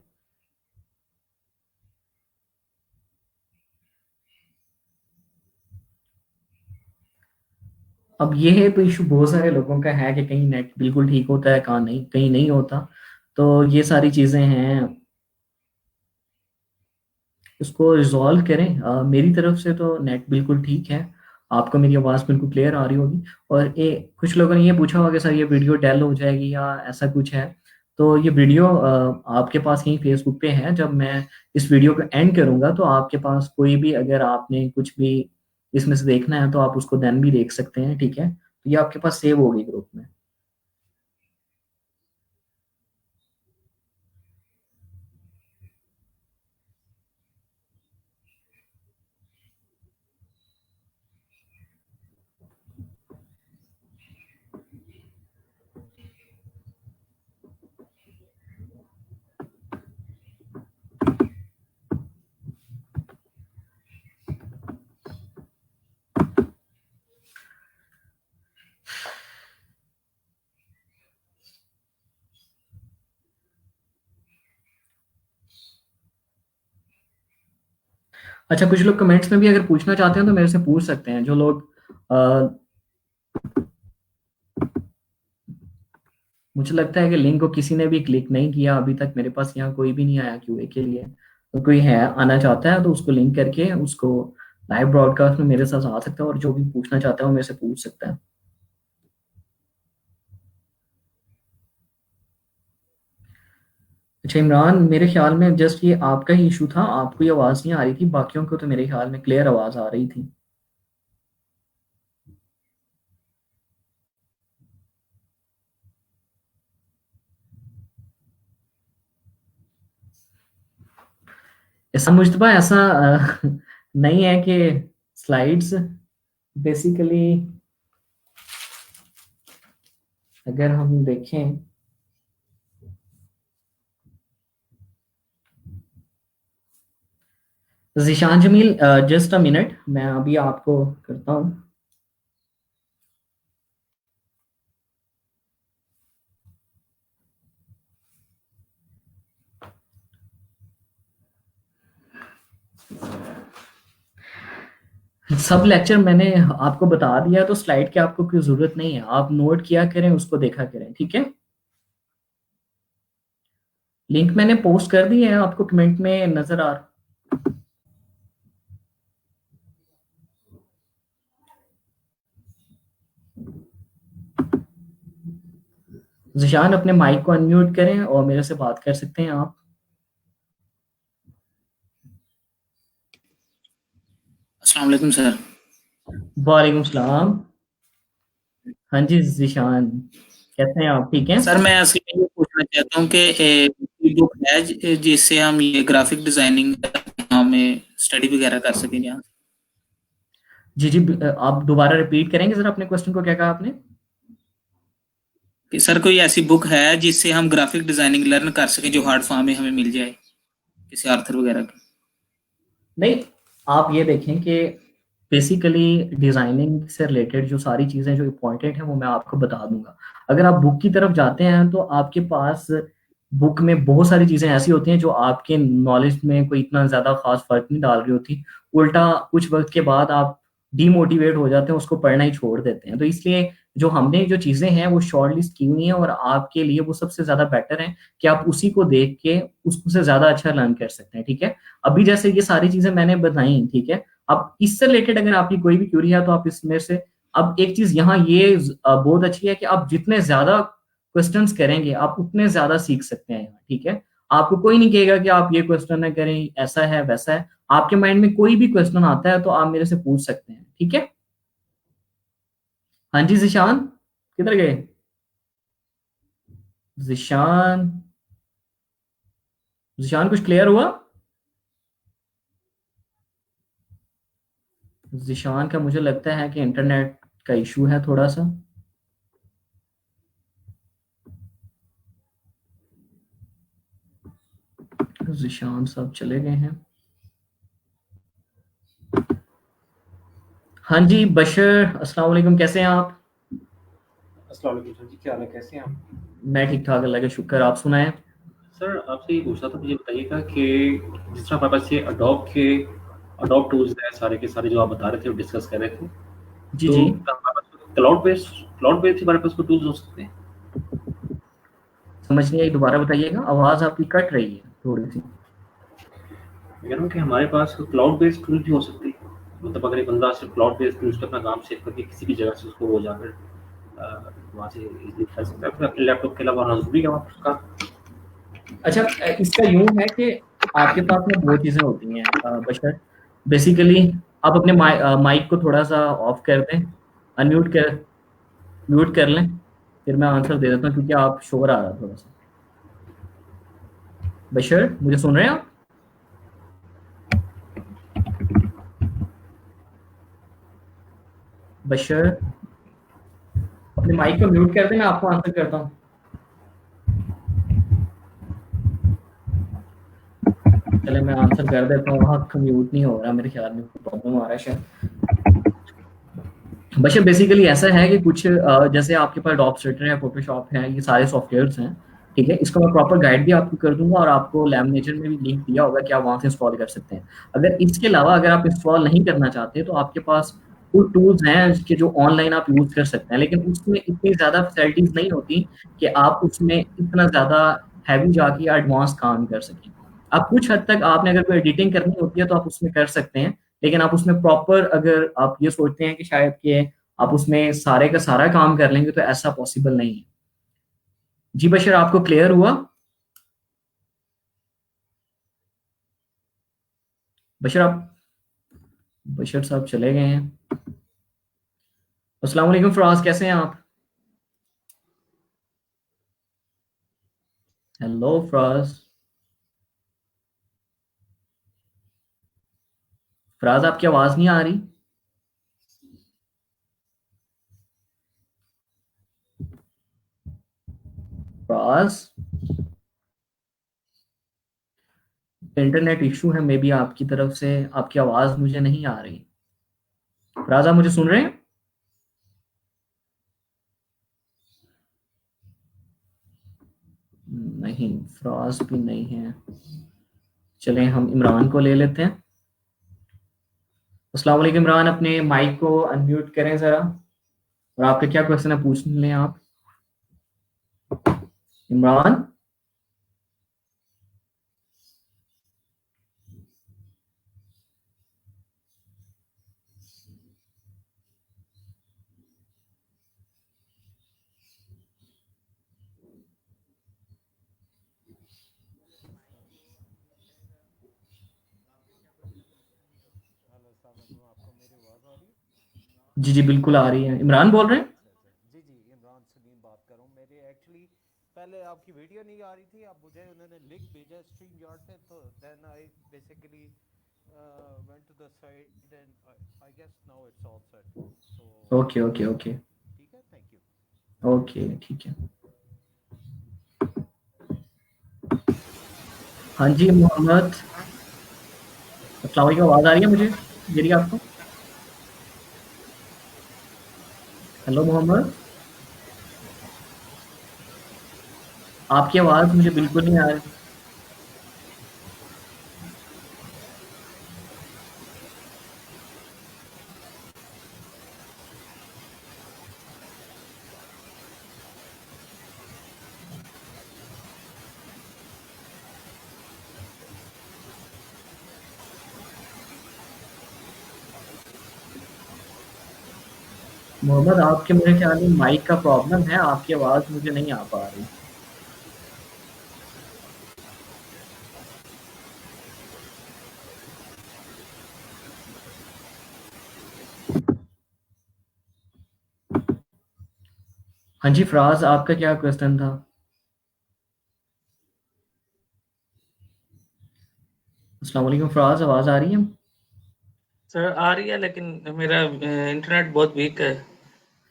अब ये है तो इशू बहुत सारे लोगों का है कि कहीं नेट बिल्कुल ठीक होता है, कहाँ नहीं, कहीं नहीं होता। तो ये सारी चीजें हैं, इसको रिजॉल्व करें। मेरी तरफ से तो नेट बिल्कुल ठीक है, आपको मेरी आवाज़ बिल्कुल क्लियर आ रही होगी। और कुछ लोगों ने ये पूछा होगा कि सर ये वीडियो डेल हो जाएगी या ऐसा कुछ है। तो ये वीडियो आपके पास कहीं फेसबुक पे है, जब मैं इस वीडियो को एंड करूंगा तो आपके पास कोई भी, अगर आपने कुछ भी इसमें से देखना है तो आप उसको देन भी देख सकते हैं, ठीक है? तो ये आपके पास सेव होगी ग्रुप में। अच्छा, कुछ लोग कमेंट्स में भी अगर पूछना चाहते हैं तो मेरे से पूछ सकते हैं, जो लोग मुझे लगता है कि लिंक को किसी ने भी क्लिक नहीं किया अभी तक, मेरे पास यहाँ कोई भी नहीं आया क्यूए के लिए। तो कोई है आना चाहता है तो उसको लिंक करके उसको लाइव ब्रॉडकास्ट में मेरे साथ आ सकता है, और जो भी पूछना चाहता है वो मेरे से पूछ सकता है। अच्छा इमरान, मेरे ख्याल में जस्ट ये आपका ही इशू था, आपको ये आवाज़ नहीं आ रही थी, बाकियों को तो मेरे ख्याल में क्लियर आवाज़ आ रही थी। ऐसा मुश्तबा ऐसा नहीं है कि स्लाइड्स बेसिकली, अगर हम देखें, Zeeshan Jameel, just a minute, मैं अभी आपको करता हूँ। सब लेक्चर मैंने आपको बता दिया, तो स्लाइड की आपको कोई जरूरत नहीं है, आप नोट किया करें, उसको देखा करें, ठीक है? लिंक मैंने पोस्ट कर दी है, आपको कमेंट में नजर आ। जिशान, अपने माइक को अनम्यूट करें और मेरे से बात कर सकते हैं आप। अस्सलाम वालेकुम सर। वालेकुम सलाम। हाँ जी जिशान, कैसे हैं आप, ठीक हैं? सर मैं असल में ये पूछना चाहता हूँ कि कोई बुक है जिससे हम ये ग्राफिक डिजाइनिंग में स्टडी वगैरह कर सकें यहाँ। जी जी, आप दोबारा रिपीट करेंगे सर अपने क्वेश्चन को, क्या कहा आपने? कि सर कोई ऐसी बुक है जिससे हम ग्राफिक डिजाइनिंग लर्न कर सकें जो हार्ड फॉर्म में हमें मिल जाए किसी आर्थर वगैरह की। नहीं, आप ये देखें कि बेसिकली डिजाइनिंग से रिलेटेड जो सारी चीजें जो इम्पोर्टेंट है वो मैं आपको बता दूंगा। अगर आप बुक की तरफ जाते हैं तो आपके पास बुक में बहुत सारी चीजें ऐसी होती हैं जो आपके नॉलेज में कोई इतना ज्यादा खास फर्क नहीं डाल रही होती। उल्टा कुछ वक्त के बाद आप डीमोटिवेट हो जाते हैं, उसको पढ़ना ही छोड़ देते हैं। तो इसलिए जो हमने जो चीजें हैं वो शॉर्ट लिस्ट की हुई हैं, और आपके लिए वो सबसे ज्यादा बेटर है कि आप उसी को देख के उससे ज्यादा अच्छा लर्न कर सकते हैं, ठीक है? अभी जैसे ये सारी चीजें मैंने बताई, ठीक है? अब इससे रिलेटेड अगर आपकी कोई भी क्वेरी है तो आप इसमें से, अब एक चीज यहाँ ये बहुत अच्छी है कि आप जितने ज्यादा क्वेश्चंस करेंगे आप उतने ज्यादा सीख सकते हैं यहाँ, ठीक है? आपको कोई नहीं कहेगा कि आप ये क्वेश्चन ना करें, ऐसा है वैसा है। आपके माइंड में कोई भी क्वेश्चन आता है तो आप मेरे से पूछ सकते हैं, ठीक है? हाँ जी जिशान, किधर गए? जिशान, जिशान कुछ क्लियर हुआ? जिशान का मुझे लगता है कि इंटरनेट का इशू है थोड़ा सा। जिशान साहब चले गए हैं। हाँ जी बशर, अस्सलाम वालेकुम, कैसे हैं आप? अस्सलाम वालेकुम सर जी, क्या हाल है, कैसे हैं आप? मैं ठीक ठाक, अल्लाह का शुक्र, आप सुनाएं। सर आपसे ये पूछना था, मुझे बताइएगा कि जिस तरह हमारे पास ये अडोब टूल्स हैं, सारे के सारे जो आप बता रहे थे और डिस्कस कर रहे थे, जी तो जी। क्या हमारे पास क्लाउड बेस्ड हमारे पास कोई टूल्स हो सकते हैं? समझ नहीं आई, दोबारा बताइएगा, आवाज़ आपकी कट रही है थोड़ी सी। मैं कह रहा हूँ कि हमारे पास क्लाउड बेस्ड टूल भी हो सकते हैं, मतलब अगर एक बंदा सिर्फ क्लाउड बेस्ड टूल्स पे अपना काम सेव करके किसी भी जगह से उसको वो जाकर वहाँ से इजीली कर सकता है, फिर अपने लैपटॉप के अलावा होना जरूरी है वहाँ पर उसका। अच्छा, इसका यूं है कि आपके पास में दो चीज़ें होती हैं बशर। बेसिकली आप अपने माइक को थोड़ा सा ऑफ कर दें, अनम्यूट कर म्यूट कर लें, फिर मैं आंसर दे देता हूँ क्योंकि आप शोर आ रहा है थोड़ा सा। बशर, मुझे सुन रहे हैं आप? बशर, अपने माइक को म्यूट कर दें, मैं आपको आंसर करता हूँ। चले मैं आंसर कर देता हूँ, वहाँ म्यूट नहीं हो रहा, मेरे ख्याल में प्रॉब्लम आ रहा है शायद। बशर, बेसिकली ऐसा है कि कुछ जैसे आपके पास डॉप सेटर है, फोटोशॉप है, ये सारे सॉफ्टवेयर्स हैं। ठीक है, इसका मैं प्रॉपर गाइड भी आपको कर दूंगा और आपको लैमिनेचर में भी लिंक दिया होगा कि आप वहां से इंस्टॉल कर सकते हैं। अगर इसके अलावा अगर आप इंस्टॉल नहीं करना चाहते तो आपके पास कुछ टूल्स हैं कि जो ऑनलाइन आप यूज कर सकते हैं, लेकिन उसमें इतनी ज्यादा फैसिलिटीज नहीं होती कि आप उसमें इतना ज्यादा हैवी जाके या एडवांस काम कर सकें। आप कुछ हद तक आपने अगर कोई एडिटिंग करनी होती है तो आप उसमें कर सकते हैं, लेकिन आप उसमें प्रॉपर अगर आप ये सोचते हैं कि शायद कि आप उसमें सारे का सारा काम कर लेंगे तो ऐसा पॉसिबल नहीं है। जी बशर, आपको क्लियर हुआ? बशर आप बशर साहब चले गए हैं। अस्सलाम वालेकुम फराज, कैसे हैं आप? हेलो फराज। फराज, आपकी आवाज नहीं आ रही। फराज, इंटरनेट इशू है मे बी आपकी तरफ से, आपकी आवाज मुझे नहीं आ रही। फराज, आप मुझे सुन रहे हैं? नहीं, फराज भी नहीं है। चलें हम इमरान को ले लेते हैं। अस्सलाम वालेकुम इमरान, अपने माइक को अनम्यूट करें जरा, और आपका क्या क्वेश्चन है पूछ लें आप। इमरान। हेलो, अस्सलाम वालेकुम। आपको मेरी आवाज़ आ रही है? जी जी बिल्कुल आ रही है। इमरान बोल रहे हैं? अच्छा अच्छा, जी जी, इमरान सलीम बात कर रहा हूँ। मेरी एक्चुअली पहले आपकी वीडियो नहीं आ रही थी, अब मुझे उन्होंने लिंक भेजा स्ट्रीम यार्ड पे, तो then I basically went to the site and I guess now it's all set. So okay okay okay. ठीक है, थैंक यू। ओके ठीक है। हाँ जी मोहम्मद, अस्सलाम वालेकुम, आवाज़ आ रही है मुझे मेरी आपको? हेलो मोहम्मद, आपकी आवाज़ मुझे बिल्कुल नहीं आ रही। मोहम्मद, आपके मेरे ख्याल में माइक का प्रॉब्लम है, आपकी आवाज़ मुझे नहीं आ पा रही। हाँ जी फराज, आपका क्या क्वेश्चन था? अस्सलाम वालेकुम फराज, आवाज़ आ रही है? सर आ रही है, लेकिन मेरा इंटरनेट बहुत वीक है,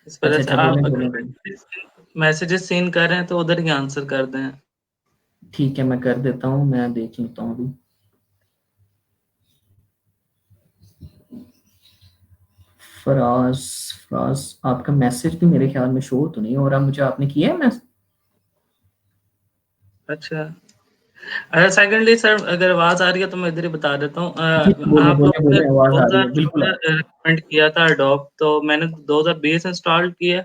इस वजह अच्छा से अच्छा, आप बोलें अगर बोलें बोलें। मैसेजेस सीन कर रहे हैं तो उधर ही आंसर कर दें। ठीक है, मैं कर देता हूँ, मैं देख लेता हूँ अभी। फराज, फराज आपका मैसेज भी मेरे ख्याल में शो तो नहीं हो रहा मुझे, आपने किया है मैसेज? अच्छा सेकंडली सर, अगर आवाज आ रही है तो मैं इधर ही बता देता हूँ। जी बोलिए आप बोलिए लोगों ने बोलिए, आवाज आ रही है, बिल्कुल आ 2014 रिकमेंड किया था अडोब, तो मैंने 2020 इंस्टॉल किया।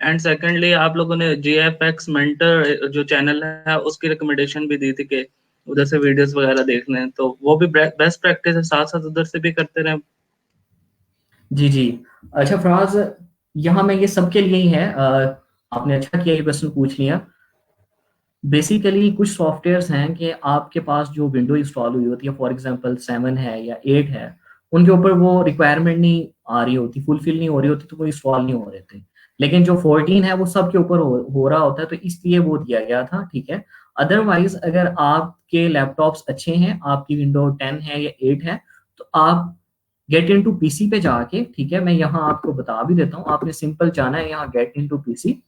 एंड सेकंडली आप लोगों ने GFX मेंटर जो चैनल है उसकी रिकमेंडेशन भी दी थी कि उधर से वीडियोस वगैरह देख लें, तो वो भी बेस्ट प्रैक्टिस है, साथ साथ उधर से भी करते रहें। जी जी। अच्छा फराज, यहाँ मैं ये सबके लिए ही है, आपने अच्छा किया ये क्वेश्चन पूछ लिया। बेसिकली कुछ सॉफ्टवेयर्स हैं कि आपके पास जो विंडो इंस्टॉल हुई होती है, फॉर एग्जांपल 7 है या 8 है, उनके ऊपर वो रिक्वायरमेंट नहीं आ रही होती, फुलफिल नहीं हो रही होती, तो वो इंस्टॉल नहीं हो रहे थे। लेकिन जो 14 है वो सबके ऊपर हो रहा होता है, तो इसलिए वो दिया गया था, ठीक है। अदरवाइज अगर आपके लैपटॉप्स अच्छे हैं, आपकी विंडो 10 है या 8 है, तो आप गेट इन टू पीसी पे जाके, ठीक है, मैं यहाँ आपको बता भी देता हूँ, आपने सिंपल जाना है यहाँ गेट इन टू पीसी।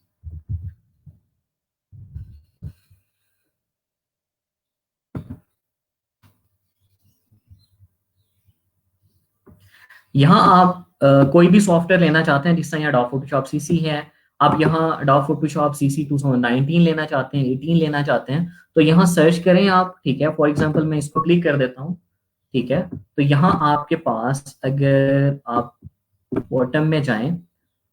यहाँ आप कोई भी सॉफ्टवेयर लेना चाहते हैं, जिस तरह यहाँ डॉट फोटोशॉप सीसी है, आप यहाँ डॉट फोटोशॉप सीसी 2019 लेना चाहते हैं, 18 लेना चाहते हैं, तो यहाँ सर्च करें आप, ठीक है। फॉर एग्जांपल मैं इसको क्लिक कर देता हूँ, ठीक है। तो यहाँ आपके पास, अगर आप बॉटम में जाएं,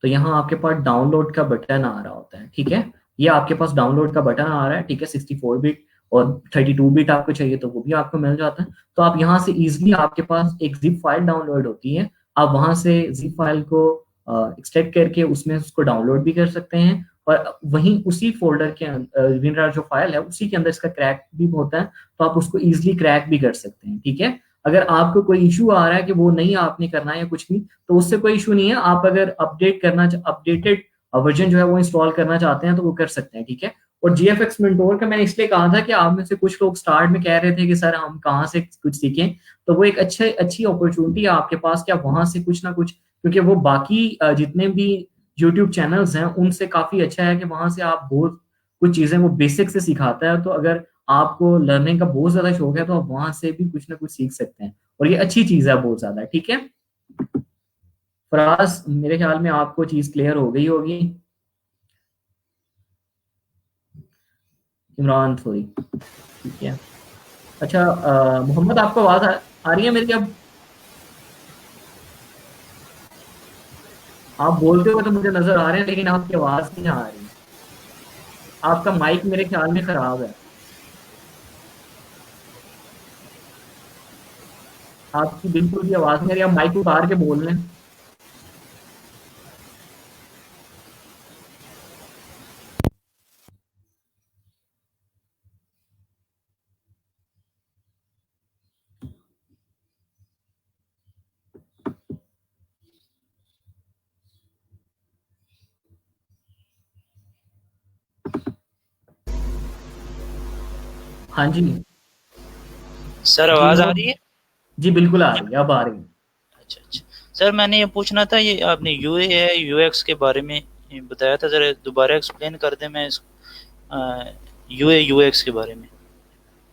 तो यहाँ आपके पास डाउनलोड का बटन आ रहा होता है, ठीक है। ये आपके पास डाउनलोड का बटन आ रहा है, ठीक है। 64 बिट और 32 बिट आपको चाहिए तो वो भी आपको मिल जाता है। तो आप यहाँ से इजिली, आपके पास एक जिप फाइल डाउनलोड होती है, आप वहां से जिप फाइल को एक्सट्रैक्ट करके उसमें उसको डाउनलोड भी कर सकते हैं, और वहीं उसी फोल्डर के विनरार जो फाइल है उसी के अंदर इसका क्रैक भी होता है, तो आप उसको इजिली क्रैक भी कर सकते हैं, ठीक है। अगर आपको कोई इशू आ रहा है कि वो नहीं आपने करना है या कुछ भी, तो उससे कोई इशू नहीं है। आप अगर अपडेटेड वर्जन जो है वो इंस्टॉल करना चाहते हैं तो वो कर सकते हैं, ठीक है। और GFX मेंटोर का मैंने इसलिए कहा था कि आप में से कुछ लोग स्टार्ट में कह रहे थे कि सर हम कहाँ से कुछ सीखें, तो वो एक अच्छी अपॉर्चुनिटी है आपके पास कि आप वहां से कुछ ना कुछ, क्योंकि वो बाकी जितने भी यूट्यूब चैनल्स हैं उनसे काफी अच्छा है कि वहां से आप बहुत कुछ चीजें वो बेसिक से सिखाता है। तो अगर आपको लर्निंग का बहुत ज्यादा शौक है तो आप वहां से भी कुछ ना कुछ सीख सकते हैं, और ये अच्छी चीज है बहुत ज्यादा, ठीक है। फराज, मेरे ख्याल में आपको चीज क्लियर हो गई होगी। इमरान, सॉरी, ठीक है। अच्छा मोहम्मद, आपको आवाज आ रही है मेरी अब? आप बोलते हो तो मुझे नजर आ रहे हैं, लेकिन आपकी आवाज नहीं आ रही। आपका माइक मेरे ख्याल में खराब है, आपकी बिल्कुल भी आवाज नहीं आ रही। आप माइक उतार के बोल लें। हाँ जी। सर जी आवाज आ रही मोहम्मद, है? जी बिल्कुल आ रही है, अब आ रही है। अच्छा अच्छा। सर मैंने ये पूछना था, ये आपने यूए है यूएक्स के बारे में ये बताया था, जरा दोबारा एक्सप्लेन कर दें मैं इस यूए यूएक्स के बारे में।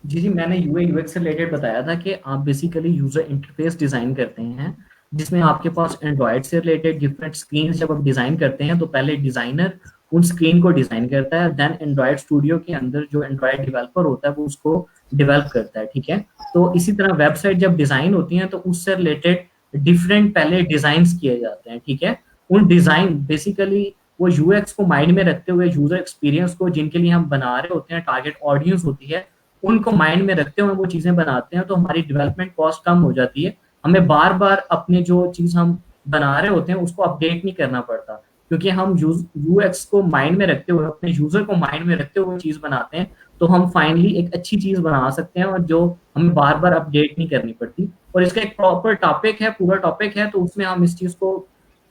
जी जी, मैंने यूआई यूएक्स से रिलेटेड बताया था कि आप बेसिकली यूजर इंटरफेस डिजाइन करते हैं, जिसमें आपके पास एंड्रॉयड से रिलेटेड डिफरेंट स्क्रीन जब आप डिजाइन करते हैं तो पहले डिजाइनर उन स्क्रीन को डिजाइन करता है, देन एंड्रॉयड स्टूडियो के अंदर जो एंड्रॉयड डेवलपर होता है वो उसको डेवलप करता है, ठीक है। तो इसी तरह वेबसाइट जब डिजाइन होती है तो उससे रिलेटेड डिफरेंट पहले डिजाइन किए जाते हैं, ठीक है। उन डिजाइन बेसिकली वो यूएक्स को माइंड में रखते हुए, यूजर एक्सपीरियंस को जिनके लिए हम बना रहे होते हैं, टारगेट ऑडियंस होती है, उनको माइंड में रखते हुए वो चीजें बनाते हैं, तो हमारी डेवलपमेंट कॉस्ट कम हो जाती है। हमें बार बार अपने जो चीज हम बना रहे होते हैं उसको अपडेट नहीं करना पड़ता, क्योंकि हम यूएक्स को माइंड में रखते हुए, अपने यूजर को माइंड में रखते हुए चीज बनाते हैं, तो हम फाइनली एक अच्छी चीज बना सकते हैं और जो हमें बार बार अपडेट नहीं करनी पड़ती। और इसका एक प्रॉपर टॉपिक है, पूरा टॉपिक है, तो उसमें हम इस चीज को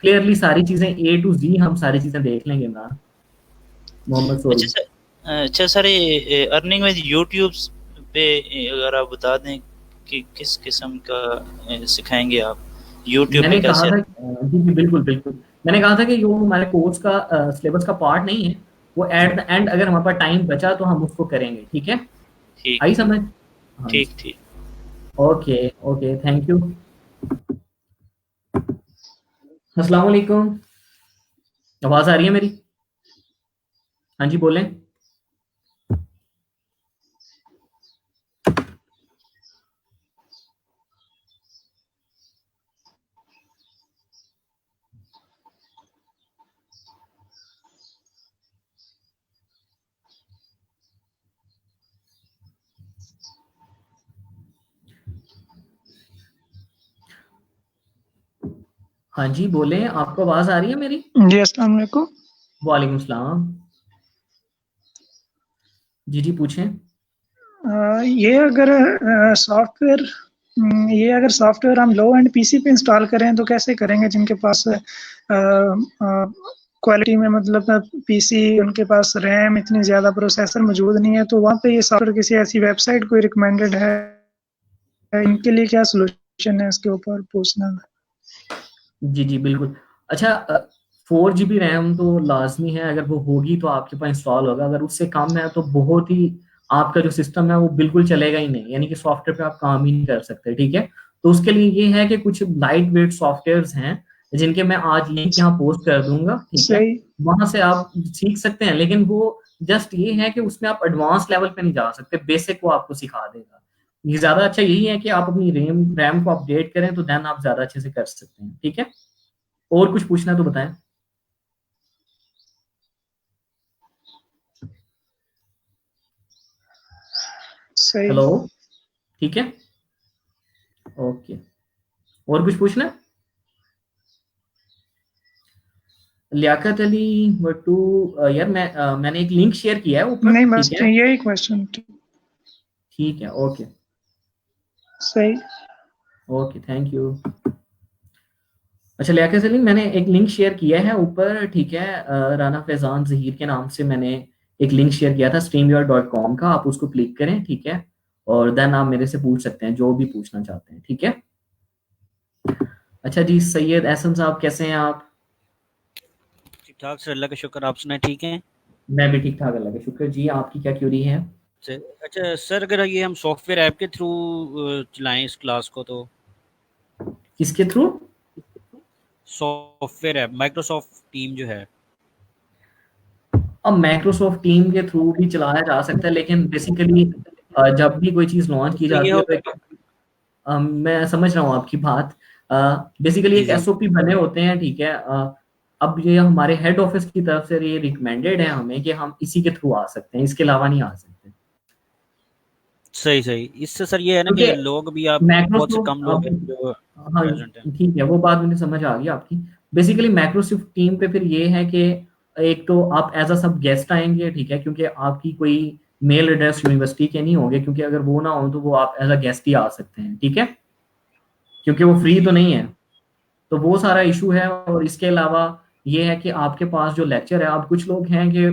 क्लियरली सारी चीजें A to Z हम सारी चीजें देख लेंगे ना मोहम्मद, अच्छा सॉरी। सर, अच्छा सर, ये अर्निंग विद यूट्यूब पे अगर आप बता दें कि किस किस्म का सिखाएंगे आप यूट्यूब पे मैंने कहा कैसे? था जी जी बिल्कुल बिल्कुल, मैंने कहा था कि जो हमारे कोर्स का सिलेबस का पार्ट नहीं है, वो एट द एंड अगर हमारे पास टाइम बचा तो हम उसको करेंगे, ठीक है। ठीक आई समझ? हाँ ठीक जी। ठीक। Okay okay, thank you. अस्सलाम वालेकुम, आवाज़ आ रही है मेरी? हाँ जी, बोलें। हाँ जी, बोलें, आपको आवाज़ आ रही है मेरी? जी, अस्सलाम वालेकुम। वालेकुम सलाम। जी, जी, पूछें। ये अगर सॉफ्टवेयर ये अगर सॉफ्टवेयर हम लो एंड पीसी पे इंस्टॉल करें तो कैसे करेंगे, जिनके पास क्वालिटी में मतलब पीसी उनके पास रैम इतनी ज़्यादा प्रोसेसर मौजूद नहीं है, तो वहाँ पे ये सॉफ्टवेयर किसी ऐसी वेबसाइट कोई रिकमेंडेड है, इनके लिए क्या सोल्यूशन है, इसके ऊपर पूछना था। जी, जी, बिल्कुल। अच्छा, 4 जीबी रैम तो लाज़मी है, अगर वो होगी तो आपके पास इंस्टॉल होगा, अगर उससे कम है तो बहुत ही आपका जो सिस्टम है वो बिल्कुल चलेगा ही नहीं, यानी कि सॉफ्टवेयर पे आप काम ही नहीं कर सकते, ठीक है? तो उसके लिए ये है कि कुछ लाइट वेट सॉफ्टवेयर्स हैं, जिनके मैं आज लिंक यहाँ पोस्ट कर दूँगा, ठीक है? सही। वहाँ से आप सीख सकते हैं, लेकिन वो जस्ट ये है कि उसमें आप एडवांस लेवल पे नहीं जा सकते, बेसिक वो आपको सिखा देगा। ये ज़्यादा अच्छा यही है कि आप अपनी रैम को अपडेट करें, तो देन आप ज़्यादा अच्छे से कर सकते हैं, ठीक है? और कुछ पूछना है तो बताएं। सही। हेलो, ठीक है, ओके। और कुछ पूछना है? लियाकत अली भट्टू, यार मैंने एक लिंक शेयर किया है ऊपर, नहीं, बस ठीक है? यही क्वेश्चन। ठीक है, ओके, सही। Okay, thank you. अच्छा लियाकत अली, मैंने एक लिंक शेयर किया है ऊपर, ठीक है? राना फैजान जहीर के नाम से मैंने एक लिंक शेयर किया था streamyard.com का, आप उसको क्लिक करें, ठीक है? और देन आप मेरे से पूछ सकते हैं जो भी पूछना चाहते हैं, ठीक है? अच्छा जी, सैयद एहसन साहब, कैसे हैं आप? ठीक ठाक सर, अल्लाह का शुक्र। आप सुनाए, ठीक हैं? मैं भी ठीक ठाक, अल्लाह का शुक्र जी। आपकी क्या क्यूरी है? अच्छा सर, अगर ये हम सॉफ्टवेयर ऐप के थ्रू चलाएं इस क्लास को, तो किसके through? Software app Microsoft team जो है। अब माइक्रोसॉफ्ट टीम के थ्रू भी चलाया जा सकता है, लेकिन बेसिकली जब भी कोई चीज़ लॉन्च की तो ये जाती है तो होगा। एक मैं समझ रहा हूँ आपकी बात। बेसिकली जी एक जी। एसओपी बने होते हैं, ठीक है? अब ये हमारे हेड ऑफिस की तरफ से ये रिकमेंडेड है हमें कि हम इसी के थ्रू आ सकते हैं, इसके अलावा नहीं आ सकते, सही सही। इससे सर ये है ना क्योंकि कि लोग भी, आप बहुत से कम लोग हैं माइक्रोसॉफ्ट, जो हाँ प्रेजेंट हैं। ठीक है, वो बात मुझे समझ आ गई आपकी। बेसिकली माइक्रोसॉफ्ट टीम पे फिर ये है कि एक तो आप एज अ सब गेस्ट आएंगे, ठीक है? क्योंकि आपकी कोई मेल एड्रेस यूनिवर्सिटी के नहीं होंगे, क्योंकि अगर वो ना हो तो वो आप एज अ गेस्ट ही आ सकते हैं, ठीक है? क्योंकि वो फ्री तो नहीं है, तो वो सारा इशू है। और इसके अलावा ये है कि आपके पास जो लेक्चर है, आप कुछ लोग हैं कि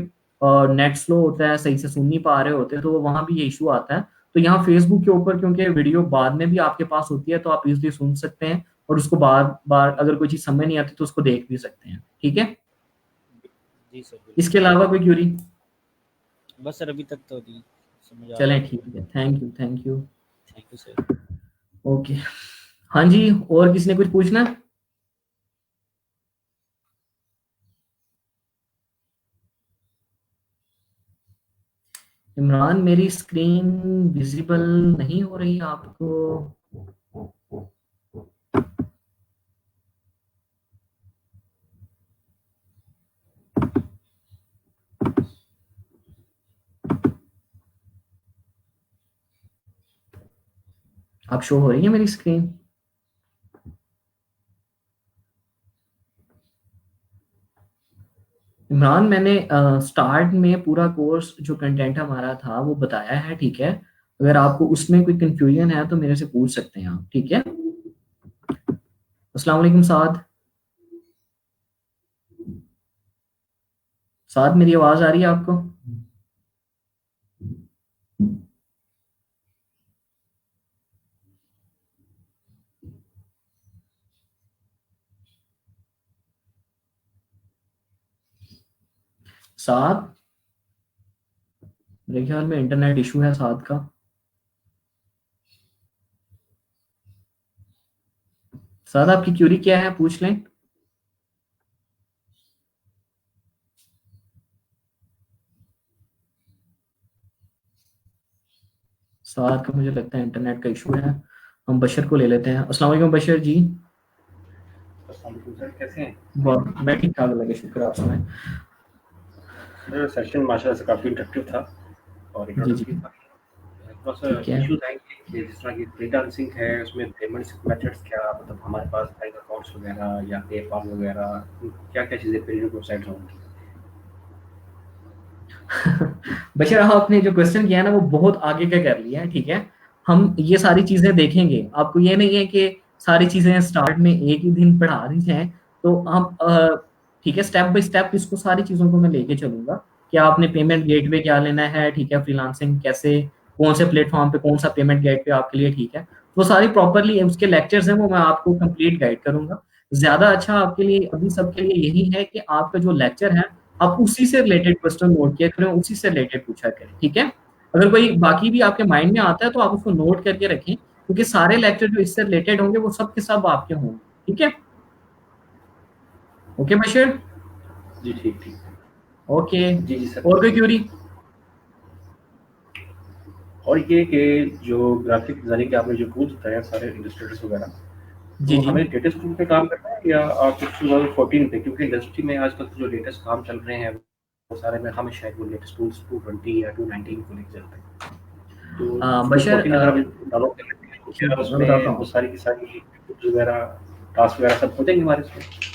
नेट स्लो होता है, सही से सुन नहीं पा रहे होते, तो वहाँ भी ये इशू आता है। तो यहाँ फेसबुक के ऊपर क्योंकि वीडियो बाद में भी आपके पास होती है, तो आप इजीली सुन सकते हैं, और उसको बार बार अगर कोई चीज़ समझ नहीं आती तो उसको देख भी सकते हैं, ठीक है? जी सर, बिल्कुल। इसके अलावा कोई क्यूरी? बस सर, अभी तक तो नहीं समझ आ रहा चलें, है। ठीक है, thank you, thank you. Thank you sir. Okay, हाँ जी, और किसी ने कुछ पूछना है? इमरान, मेरी स्क्रीन विजिबल नहीं हो रही आपको? आप शो हो रही है मेरी स्क्रीन? इमरान, मैंने स्टार्ट में पूरा कोर्स जो कंटेंट हमारा था वो बताया है, ठीक है? अगर आपको उसमें कोई कंफ्यूजन है तो मेरे से पूछ सकते हैं आप, ठीक है? अस्सलाम वालेकुम साद। साद, मेरी आवाज आ रही है आपको? साद, मेरे ख्याल में इंटरनेट इशू है साद का। साद, आपकी क्यूरी क्या है, पूछ लें। साथ का मुझे लगता है इंटरनेट का इशू है। हम बशर को ले लेते हैं। अस्सलाम वालेकुम बशर जी। सर कैसे हैं? मैं ठीक ठाक लगे, शुक्र आप सुनाएं। सर सेशन माशाल्लाह से काफ़ी इंटरेक्टिव था और जी जी इंट्रोडक्टिव था। थोड़ा सा ठीक है। इश्यूज आएंगे कि जिस तरह की डेटा सिंक है उसमें पेमेंट्स मेथड्स क्या, मतलब हमारे पास बैंक अकाउंट्स वगैरह या पेपाल वगैरह, क्या क्या चीज़ें पेमेंट वेबसाइट होंगी? बशर आपने जो क्वेश्चन किया है ना वो बहुत आगे का कर लिया है, ठीक है। हम ये सारी चीजें देखेंगे, आपको ये नहीं है कि सारी चीजें स्टार्ट में एक ही दिन पढ़ा दी जाए। तो हम ठीक है, स्टेप बाय स्टेप इसको सारी चीजों को मैं लेके चलूंगा कि आपने पेमेंट गेटवे क्या लेना है, ठीक है, फ्रीलांसिंग कैसे, कौन से प्लेटफॉर्म पे कौन सा पेमेंट गेटवे आपके लिए ठीक है। वो सारी प्रॉपरली उसके लेक्चर्स हैं वो मैं आपको कंप्लीट गाइड करूंगा। ज्यादा अच्छा आपके लिए अभी सबके लिए यही है कि आपका जो लेक्चर है आप उसी से रिलेटेड क्वेश्चन नोट किया करें, उसी से रिलेटेड पूछा करें, ठीक है। अगर कोई बाकी भी आपके माइंड में आता है तो आप उसको नोट करके रखें, क्योंकि सारे लेक्चर जो इससे रिलेटेड होंगे वो सब के सब आपके होंगे, ठीक है। ओके बशीर जी ठीक ठीक। ओके। जी जी सर। और कोई क्यूरी? और ये कि जो ग्राफिक डिजाइनिंग के आपने जो टूल्स बताए हैं सारे इलस्ट्रेटर्स वगैरह, जी तो जी हमें लेटेस्ट टूल पे काम करना है या आप 2014 पे, क्योंकि इंडस्ट्री में आजकल जो लेटेस्ट काम चल रहे हैं वो सारे में हमें शायद वो लेटेस्ट टूल्स 220 या 219 को लेके चलते हैं। तो बशीर 214 अगर हम डाउनलोड कर लेते हैं तो ठीक क्या है, मैं बताता उसमें वो हूँ। सारी की सारी tools वगैरह, टास्क वगैरह सब हो जाएंगे हमारे इसमें?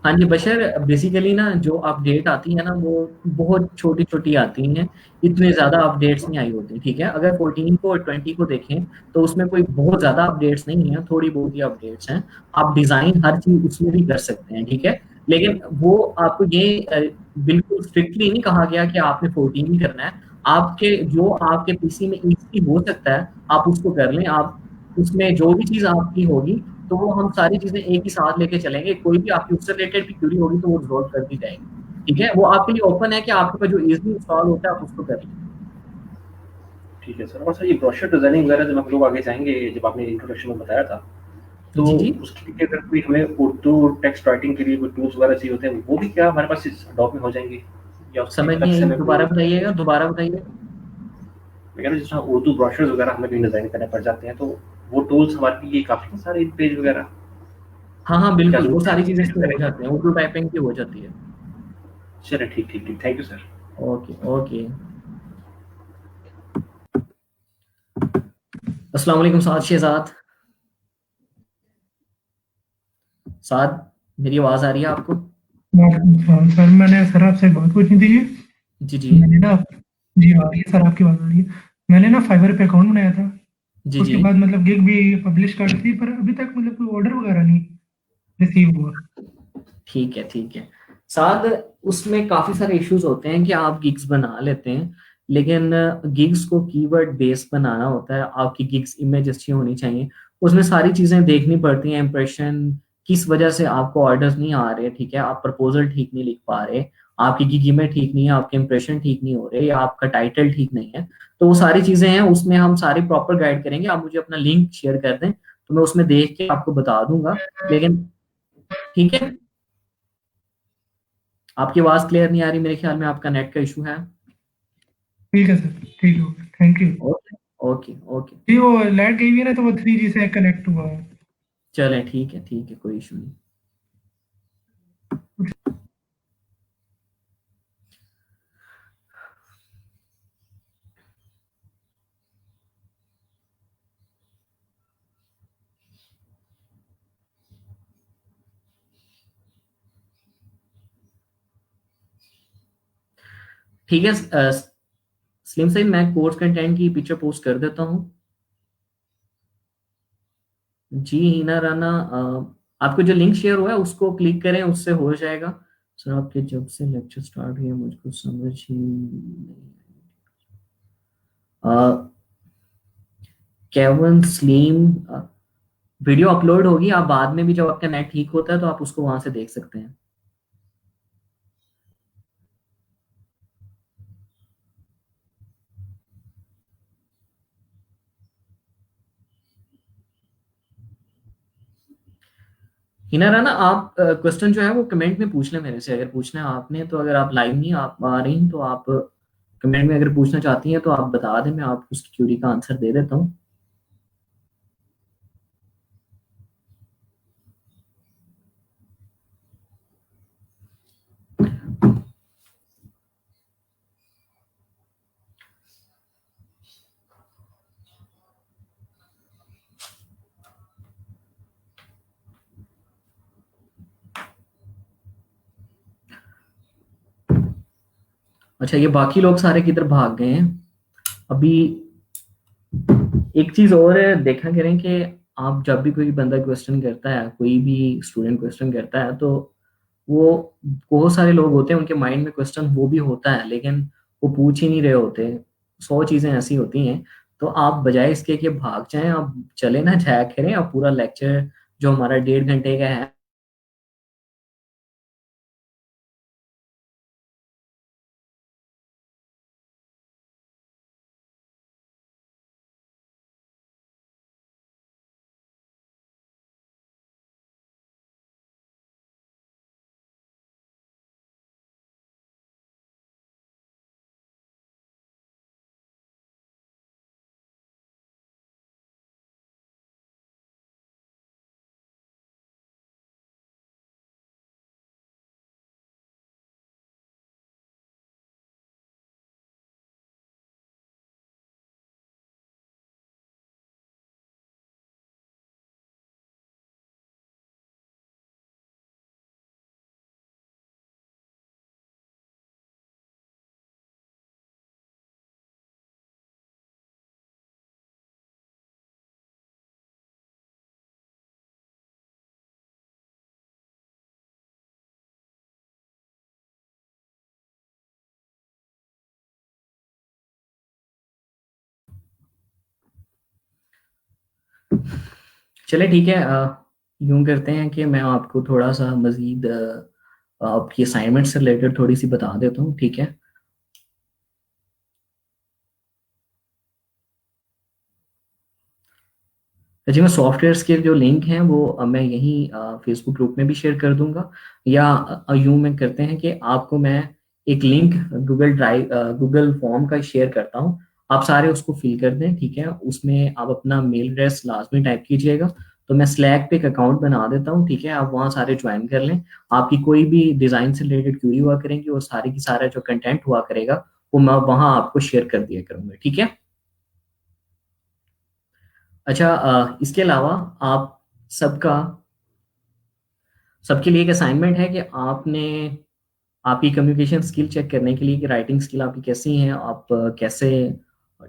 हाँ जी बशर, बेसिकली ना जो अपडेट आती है ना वो बहुत छोटी छोटी आती हैं, इतने ज्यादा अपडेट्स नहीं आई होती, ठीक है। अगर 14 को और 20 को देखें तो उसमें कोई बहुत ज्यादा अपडेट्स नहीं है, थोड़ी बहुत ही अपडेट्स हैं। आप डिजाइन हर चीज उसमें भी कर सकते हैं, ठीक है। लेकिन वो आपको ये बिल्कुल स्ट्रिक्टली नहीं कहा गया कि आपने 14 ही करना है। आपके जो आपके पीसी में इजी हो सकता है आप उसको कर लें। आप उसमें जो भी चीज आपकी होगी तो वो हम सारी चीजें एक ही साथ लेके चलेंगे। कोई भी आपकी उससे रिलेटेड भी क्यूरी होगी तो वो रिजॉल्व कर दी जाएगी, ठीक है। वो आपके लिए ओपन है कि आपके पास जो इजीली इंस्टॉल होता है आप उसको कर लें। ठीक है सर। और सर ये ब्रोशर डिजाइनिंग वगैरह जब हम लोग आगे जाएंगे, जब आपने इंट्रोडक्शन में बताया था, तो जी जी उसके लिए अगर कोई हमें उर्दू टेक्स्ट राइटिंग के लिए कोई टूल्स वगैरह चाहिए होते हैं, वो भी क्या हमारे पास इस डॉक में हो जाएंगे या उसके लिए समझ अलग नहीं से आई, हमें कोई? दोबारा बताइएगा, दोबारा बताइएगा। मैं कह रहा हूँ जिस तरह उर्दू ब्रोशर्स वगैरह हमें भी डिजाइन करने पड़ जाते हैं, तो वो टूल्स हमारे लिए काफी हैं सारे पेज वगैरह? हाँ हाँ क्या बिल्कुल, वो जरूरत है सारी कि चीजें पेज इसमें हो वगैरह जाती हैं, उर्दू टाइपिंग की हो जाती है। की? चलिए ठीक ठीक ठीक, thank you sir. Okay okay. अस्सलाम वालेकुम साद शहजाद। साद, मेरी आवाज आ रही है आपको? सर मैंने सर आपसे एक बात पूछनी थी। जी जी मैंने ना, जी आ रही है सर, आपकी बात आ रही है। मैंने ना फाइवर पे अकाउंट बनाया था, जी उसके जी बाद मतलब गिग भी पब्लिश कर दी, पर अभी तक मतलब कोई ऑर्डर वगैरह नहीं रिसीव हुआ। ठीक है ठीक है। साथ उसमें काफी सारे इश्यूज होते हैं कि आप गिग्स बना लेते हैं, लेकिन गिग्स को कीवर्ड बेस बनाना होता है। आपकी गिग्स इमेज अच्छी होनी चाहिए, उसमें सारी चीजें देखनी पड़ती हैं। इंप्रेशन किस वजह से आपको ऑर्डर्स नहीं आ रहे, ठीक है, आप प्रपोजल ठीक नहीं लिख पा रहे, आपकी गिग इमेज ठीक नहीं है, आपके इंप्रेशन ठीक नहीं हो रहे, या आपका टाइटल ठीक नहीं है। तो वो सारी चीजें हैं, उसमें हम सारी प्रॉपर गाइड करेंगे। आप मुझे अपना लिंक शेयर कर दें तो मैं उसमें देख के आपको बता दूंगा। लेकिन ठीक है, आपकी आवाज क्लियर नहीं आ रही, मेरे ख्याल में आपका नेट का इशू है। ठीक है सर, ठीक है, thank you. Okay okay okay. जी वो लाइट गई हुई है ना, तो वो 3G से कनेक्ट हुआ है। चलें ठीक है, कोई इशू नहीं। ठीक है, स्लिम साइड मैं कोर्स कंटेंट की पिक्चर पोस्ट कर देता हूँ। जी हिना राना, आपको जो लिंक शेयर हुआ है उसको क्लिक करें, उससे हो जाएगा। सर आपके जब से लेक्चर स्टार्ट हुए मुझको समझ ही नहीं। केवन स्लीम, वीडियो अपलोड होगी, आप बाद में भी जब आपका नेट ठीक होता है तो आप उसको वहां से देख सकते हैं। हिना राना, आप क्वेश्चन जो है वो कमेंट में पूछ लें मेरे से, अगर पूछना है आपने तो। अगर आप लाइव नहीं आप आ रही तो आप कमेंट में अगर पूछना चाहती हैं तो आप बता दें, मैं आपको उसकी क्यूरी का आंसर दे देता हूँ। अच्छा, ये बाकी लोग सारे किधर भाग गए हैं अभी? एक चीज और है, देखा करें कि आप जब भी कोई बंदा क्वेश्चन करता है, कोई भी स्टूडेंट क्वेश्चन करता है, तो वो बहुत सारे लोग होते हैं उनके माइंड में क्वेश्चन वो भी होता है, लेकिन वो पूछ ही नहीं रहे होते। 100 चीजें ऐसी होती हैं। तो आप बजाय इसके कि भाग जाएं, आप चले ना जाया करें, आप पूरा लेक्चर जो हमारा 1.5 घंटे का है, चले ठीक है। यूं करते हैं कि मैं आपको थोड़ा सा मजीद आपकी असाइनमेंट से रिलेटेड थोड़ी सी बता देता हूँ, ठीक है? जी, मैं सॉफ्टवेयर्स के जो लिंक हैं वो मैं यहीं फेसबुक ग्रुप में भी शेयर कर दूंगा, या यूं में करते हैं कि आपको मैं एक लिंक गूगल फॉर्म का शेयर करता हूं, आप सारे उसको फिल कर दें, ठीक है? उसमें आप अपना मेल एड्रेस लाजमी टाइप कीजिएगा। तो मैं स्लैक पे एक अकाउंट बना देता हूँ, ठीक है? आप वहाँ सारे ज्वाइन कर लें। आपकी कोई भी डिज़ाइन से रिलेटेड क्यूरी हुआ करेंगी और सारी की सारा जो कंटेंट हुआ करेगा वो मैं वहाँ आपको शेयर कर दिया करूँगा, ठीक है? अच्छा, इसके अलावा आप सबका सबके लिए एक असाइनमेंट है कि आपने आपकी कम्युनिकेशन स्किल चेक करने के लिए कि राइटिंग स्किल आपकी कैसी है, आप कैसे,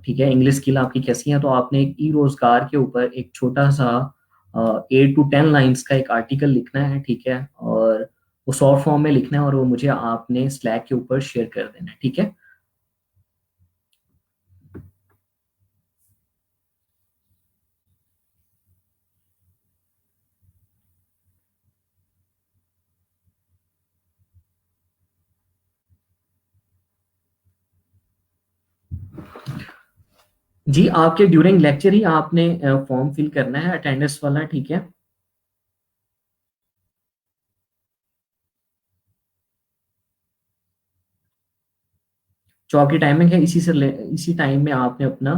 ठीक है, इंग्लिश स्किल आपकी कैसी है, तो आपने एक ई रोजगार के ऊपर एक छोटा सा 8 to 10 लाइन्स का एक आर्टिकल लिखना है, ठीक है? और वो शॉर्ट फॉर्म में लिखना है और वो मुझे आपने स्लैक के ऊपर शेयर कर देना है, ठीक है? जी, आपके ड्यूरिंग लेक्चर ही आपने फॉर्म फिल करना है अटेंडेंस वाला, ठीक है? जो आपकी टाइमिंग है इसी टाइम में आपने अपना,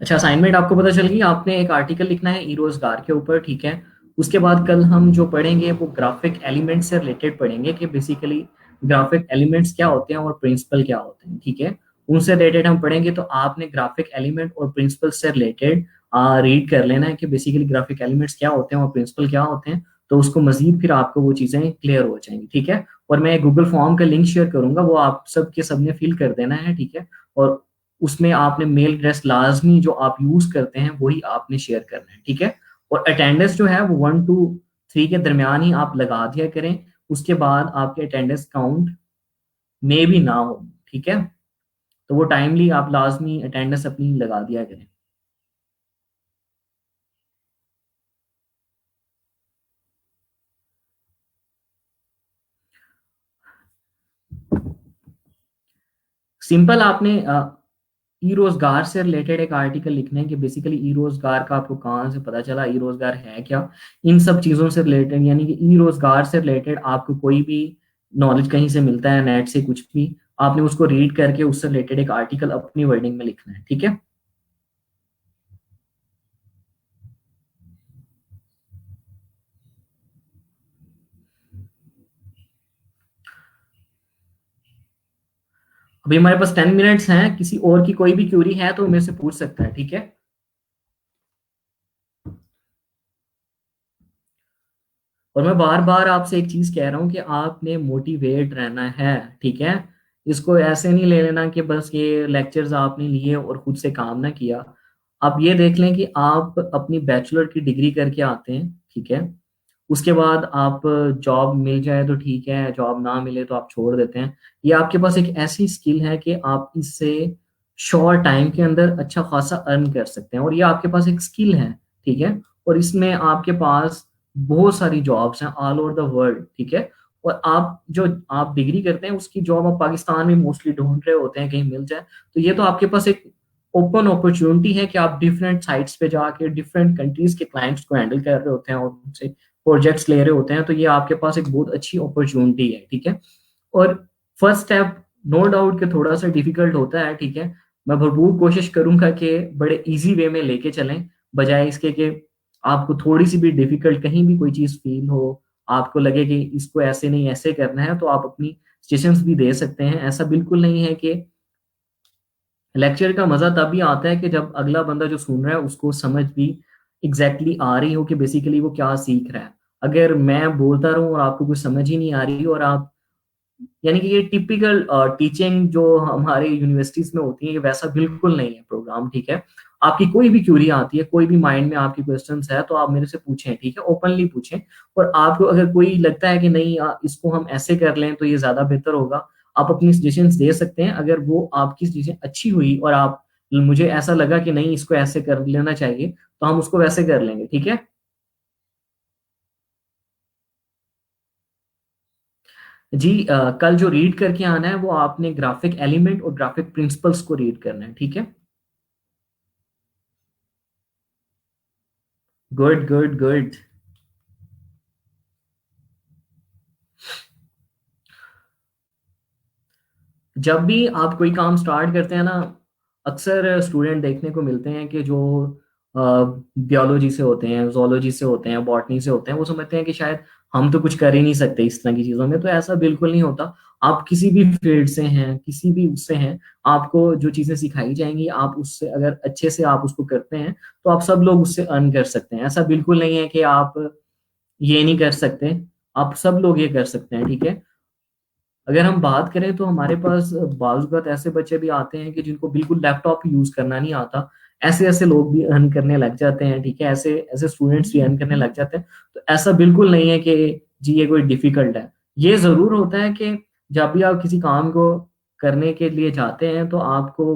अच्छा, असाइनमेंट आपको पता चल गई। आपने एक आर्टिकल लिखना है ई रोजगार के ऊपर, ठीक है? उसके बाद कल हम जो पढ़ेंगे वो ग्राफिक एलिमेंट से रिलेटेड पढ़ेंगे कि बेसिकली ग्राफिक एलिमेंट्स क्या होते हैं और प्रिंसिपल क्या होते हैं, ठीक है? उनसे रिलेटेड हम पढ़ेंगे। तो आपने ग्राफिक एलिमेंट और प्रिंसिपल से रिलेटेड रीड कर लेना है कि बेसिकली ग्राफिक एलिमेंट्स क्या होते हैं और प्रिंसिपल क्या होते हैं, तो उसको मजीद फिर आपको वो चीजें क्लियर हो जाएंगी, ठीक है? और मैं गूगल फॉर्म का लिंक शेयर करूंगा, वो आप सब के सब ने फिल कर देना है, ठीक है? और उसमें आपने मेल एड्रेस लाजमी जो आप यूज करते हैं वही आपने शेयर करना है, ठीक है? और अटेंडेंस जो है वो 1 to 3 के दरमियान ही आप लगा दिया करें। उसके बाद आपके अटेंडेंस काउंट में भी ना हो, ठीक है? तो वो टाइमली आप लाजमी अटेंडेंस अपनी लगा दिया करें। सिंपल आपने ई रोजगार से रिलेटेड एक आर्टिकल लिखना है कि बेसिकली ई रोजगार का आपको कहाँ से पता चला, ई रोजगार है क्या, इन सब चीजों से रिलेटेड, यानी कि ई रोजगार से रिलेटेड आपको कोई भी नॉलेज कहीं से मिलता है, नेट से कुछ भी, आपने उसको रीड करके उससे रिलेटेड एक आर्टिकल अपनी वर्डिंग में लिखना है, ठीक है। अभी हमारे पास 10 मिनट्स हैं, किसी और की कोई भी क्यूरी है तो मेरे से पूछ सकता है, ठीक है। और मैं बार बार आपसे एक चीज कह रहा हूं कि आपने मोटिवेट रहना है, ठीक है। इसको ऐसे नहीं ले लेना कि बस ये लेक्चर्स आपने लिए और खुद से काम ना किया। आप ये देख लें कि आप अपनी बैचलर की डिग्री करके आते हैं, ठीक है। उसके बाद आप जॉब मिल जाए तो ठीक है, जॉब ना मिले तो आप छोड़ देते हैं। ये आपके पास एक ऐसी स्किल है कि आप इससे शॉर्ट टाइम के अंदर अच्छा खासा अर्न कर सकते हैं, और ये आपके पास एक स्किल है, ठीक है। और इसमें आपके पास बहुत सारी जॉब्स हैं ऑल ओवर द वर्ल्ड, ठीक है। और आप जो आप डिग्री करते हैं उसकी जॉब आप पाकिस्तान में मोस्टली ढूंढ रहे होते हैं, कहीं मिल जाए तो ये तो आपके पास एक ओपन अपॉर्चुनिटी है कि आप डिफरेंट साइट्स पे जाके डिफरेंट कंट्रीज के क्लाइंट्स को हैंडल कर रहे होते हैं और उनसे प्रोजेक्ट्स ले रहे होते हैं, तो ये आपके पास एक बहुत अच्छी अपॉर्चुनिटी है, ठीक है। और फर्स्ट स्टेप नो डाउट कि थोड़ा सा डिफिकल्ट होता है, ठीक है। मैं भरपूर कोशिश करूंगा कि बड़े इजी वे में लेके चलें, बजाय इसके कि आपको थोड़ी सी भी डिफिकल्ट कहीं भी कोई चीज फील हो, आपको लगे कि इसको ऐसे नहीं ऐसे करना है, तो आप अपनी सजेशंस भी दे सकते हैं। ऐसा बिल्कुल नहीं है कि लेक्चर का मजा तभी आता है कि जब अगला बंदा जो सुन रहा है उसको समझ भी एग्जैक्टली आ रही हो कि बेसिकली वो क्या सीख रहा है। अगर मैं बोलता रहूं और आपको कुछ समझ ही नहीं आ रही और आप, यानी कि ये टिपिकल टीचिंग जो हमारे यूनिवर्सिटीज में होती है, ये वैसा बिल्कुल नहीं है प्रोग्राम, ठीक है। आपकी कोई भी क्यूरी आती है, कोई भी माइंड में आपकी क्वेश्चंस है, तो आप मेरे से पूछें, ठीक है, ओपनली पूछें। और आपको अगर कोई लगता है कि नहीं इसको हम ऐसे कर लें तो ये ज्यादा बेहतर होगा, आप अपनी सजेशंस दे सकते हैं। अगर वो आपकी सजेशन अच्छी हुई और आप, मुझे ऐसा लगा कि नहीं इसको ऐसे कर लेना चाहिए, तो हम उसको वैसे कर लेंगे, ठीक है। जी कल जो रीड करके आना है वो आपने ग्राफिक एलिमेंट और ग्राफिक प्रिंसिपल्स को रीड करना है, ठीक है। Good good good. जब भी आप कोई काम स्टार्ट करते हैं ना, अक्सर स्टूडेंट देखने को मिलते हैं कि जो बियोलॉजी से होते हैं, जोलॉजी से होते हैं, बॉटनी से होते हैं, वो समझते हैं कि शायद हम तो कुछ कर ही नहीं सकते इस तरह की चीजों में। तो ऐसा बिल्कुल नहीं होता। आप किसी भी फील्ड से हैं, किसी भी उससे हैं, आपको जो चीजें सिखाई जाएंगी, आप उससे अगर अच्छे से आप उसको करते हैं तो आप सब लोग उससे अर्न कर सकते हैं। ऐसा बिल्कुल नहीं है कि आप ये नहीं कर सकते, आप सब लोग ये कर सकते हैं, ठीक है। अगर हम बात करें तो हमारे पास बाज़ ऐसे बच्चे भी आते हैं कि जिनको बिल्कुल लैपटॉप यूज करना नहीं आता, ऐसे ऐसे लोग भी अर्न करने लग जाते हैं, ठीक है। ऐसे ऐसे स्टूडेंट्स भी अर्न करने लग जाते हैं। तो ऐसा बिल्कुल नहीं है कि जी ये कोई डिफिकल्ट है। ये जरूर होता है कि जब भी आप किसी काम को करने के लिए जाते हैं तो आपको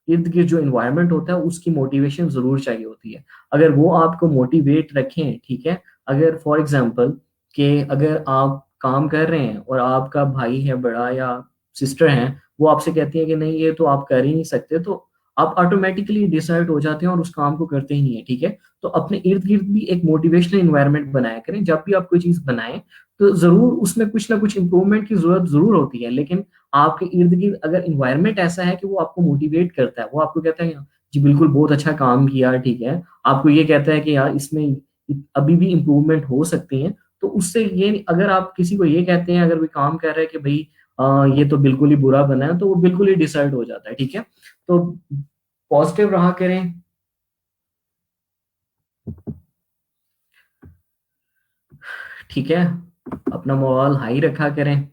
इर्द गिर्द जो इन्वायरमेंट होता है उसकी मोटिवेशन जरूर चाहिए होती है। अगर वो आपको मोटिवेट रखें, ठीक है। अगर फॉर एग्जाम्पल कि अगर आप काम कर रहे हैं और आपका भाई है बड़ा या सिस्टर है, वो आपसे कहती है कि नहीं ये तो आप कर ही नहीं सकते, तो आप ऑटोमेटिकली डिसाइड हो जाते हैं और उस काम को करते ही नहीं है, ठीक है। तो अपने इर्द गिर्द भी एक मोटिवेशनल इन्वायरमेंट बनाया करें। जब भी आप कोई चीज बनाएं तो जरूर उसमें कुछ ना कुछ इंप्रूवमेंट की जरूरत जरूर होती है, लेकिन आपके इर्द गिर्द अगर इन्वायरमेंट ऐसा है कि वो आपको मोटिवेट करता है, वो आपको कहता है जी बिल्कुल बहुत अच्छा काम किया, ठीक है, आपको ये कहता है कि यार इसमें अभी भी इम्प्रूवमेंट हो सकती है, तो उससे ये, अगर आप किसी को ये कहते हैं, अगर कोई काम कर रहा है कि भाई ये तो बिल्कुल ही बुरा बना है, तो वो बिल्कुल ही डिसाइड हो जाता है, ठीक है। तो पॉजिटिव रहा करें, ठीक है। अपना मोरल हाई रखा करें।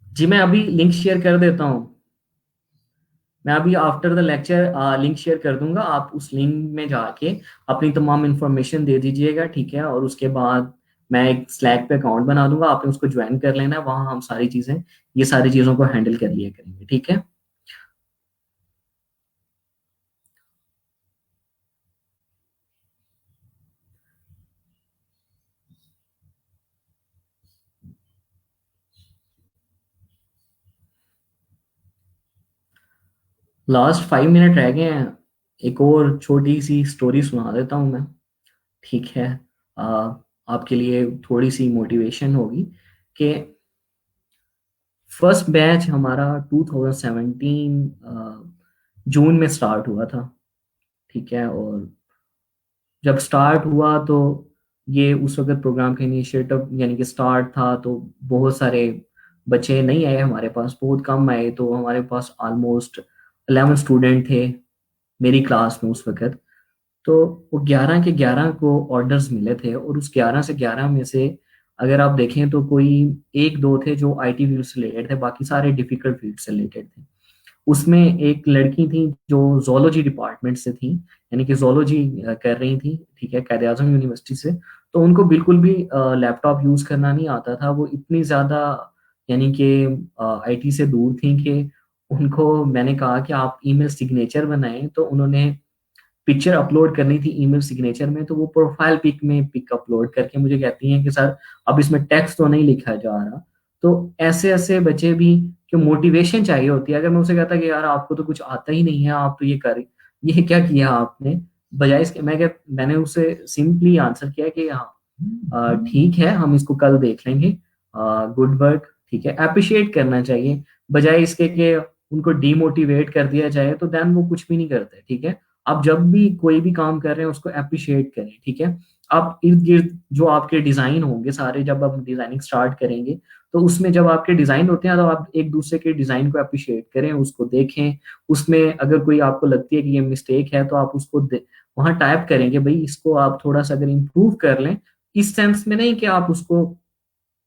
जी मैं अभी लिंक शेयर कर देता हूँ। मैं अभी after the lecture link share कर दूंगा, आप उस लिंक में जाके अपनी तमाम इंफॉर्मेशन दे दीजिएगा, ठीक है। और उसके बाद मैं एक स्लैक पे अकाउंट बना दूंगा, आपने उसको ज्वाइन कर लेना है, वहां हम सारी चीजें, ये सारी चीजों को हैंडल कर लिया करेंगे, ठीक है। लास्ट 5 मिनट रह गए हैं, एक और छोटी सी स्टोरी सुना देता हूँ मैं, ठीक है। आ, आपके लिए थोड़ी सी मोटिवेशन होगी कि फर्स्ट बैच हमारा 2017 जून में स्टार्ट हुआ था, ठीक है। और जब स्टार्ट हुआ तो ये उस वक्त प्रोग्राम का इनिशिएटिव यानी कि स्टार्ट था, तो बहुत सारे बच्चे नहीं आए हमारे पास, बहुत कम आए, तो हमारे पास ऑलमोस्ट 11 स्टूडेंट थे मेरी क्लास में उस वक्त। तो वो 11 के 11 को ऑर्डर्स मिले थे, और उस 11 से 11 में से अगर आप देखें तो कोई एक दो थे जो आईटी फील्ड से रिलेटेड थे, बाकी सारे डिफिकल्ट फील्ड से रिलेटेड थे। उसमें एक लड़की थी जो जोलॉजी डिपार्टमेंट से थी, यानी कि जोलॉजी कर रही थी, ठीक है, कायद आजम यूनिवर्सिटी से। तो उनको बिल्कुल भी लैपटॉप यूज करना नहीं आता था, वो इतनी ज्यादा यानी कि आईटी से दूर थी कि उनको मैंने कहा कि आप ईमेल सिग्नेचर बनाएं, तो उन्होंने पिक्चर अपलोड करनी थी ईमेल सिग्नेचर में, तो वो प्रोफाइल पिक में पिक अपलोड करके मुझे कहती हैं कि सर अब इसमें टेक्स्ट तो नहीं लिखा जा रहा। तो ऐसे ऐसे बच्चे भी, क्यों मोटिवेशन चाहिए होती है। अगर मैं उसे कहता कि यार आपको तो कुछ आता ही नहीं है, आप तो ये क्या किया आपने, बजाय इसके मैंने उसे सिंपली आंसर किया कि हाँ ठीक है, हम इसको कल देख लेंगे, गुड वर्क, ठीक है। अप्रिशिएट करना चाहिए, बजाय इसके कि उनको डीमोटिवेट कर दिया जाए, तो देन वो कुछ भी नहीं करते, ठीक है। आप जब भी कोई भी काम कर रहे हैं उसको अप्रिशिएट करें, ठीक है। आप इर्द गिर्द जो आपके डिजाइन होंगे सारे, जब आप डिजाइनिंग स्टार्ट करेंगे, तो उसमें जब आपके डिजाइन होते हैं तो आप एक दूसरे के डिजाइन को अप्रिशिएट करें, उसको देखें। उसमें अगर कोई आपको लगती है कि ये मिस्टेक है, तो आप उसको वहां टाइप करेंगे भाई इसको आप थोड़ा सा अगर इम्प्रूव कर लें, इस सेंस में नहीं कि आप उसको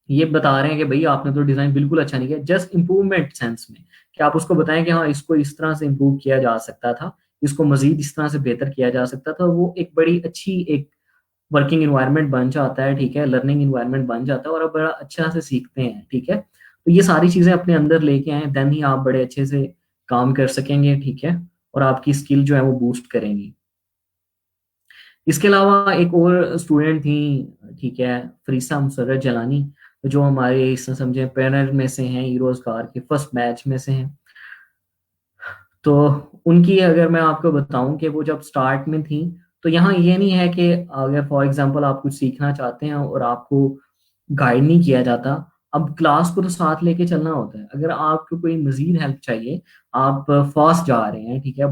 ये बता रहे हैं कि भाई आपने तो डिजाइन बिल्कुल अच्छा नहीं किया, जस्ट इंप्रूवमेंट सेंस में, कि आप उसको बताएं कि हाँ इसको इस तरह से इम्प्रूव किया जा सकता था, इसको मजीद इस तरह से बेहतर किया जा सकता था। वो एक बड़ी अच्छी एक वर्किंग इन्वायरमेंट बन जाता है, ठीक है, लर्निंग इन्वायरमेंट बन जाता है, और आप बड़ा अच्छा से सीखते हैं, ठीक है। तो ये सारी चीजें अपने अंदर लेके आए, देन ही आप बड़े अच्छे से काम कर सकेंगे, ठीक है, और आपकी स्किल जो है वो बूस्ट करेंगी। इसके अलावा एक और स्टूडेंट थी, ठीक है, फरीसा मुसर्रत जलानी, जो हमारे इस समझे पैनल में से हैं, रोजगार के फर्स्ट बैच में से हैं। तो उनकी अगर मैं आपको बताऊं कि वो जब स्टार्ट में थी, तो यहाँ ये नहीं है कि अगर फॉर एग्जांपल आप कुछ सीखना चाहते हैं और आपको गाइड नहीं किया जाता, अब क्लास को तो साथ लेके चलना होता है। अगर आपको कोई मजीद हेल्प चाहिए, आप फास्ट जा रहे हैं, ठीक है,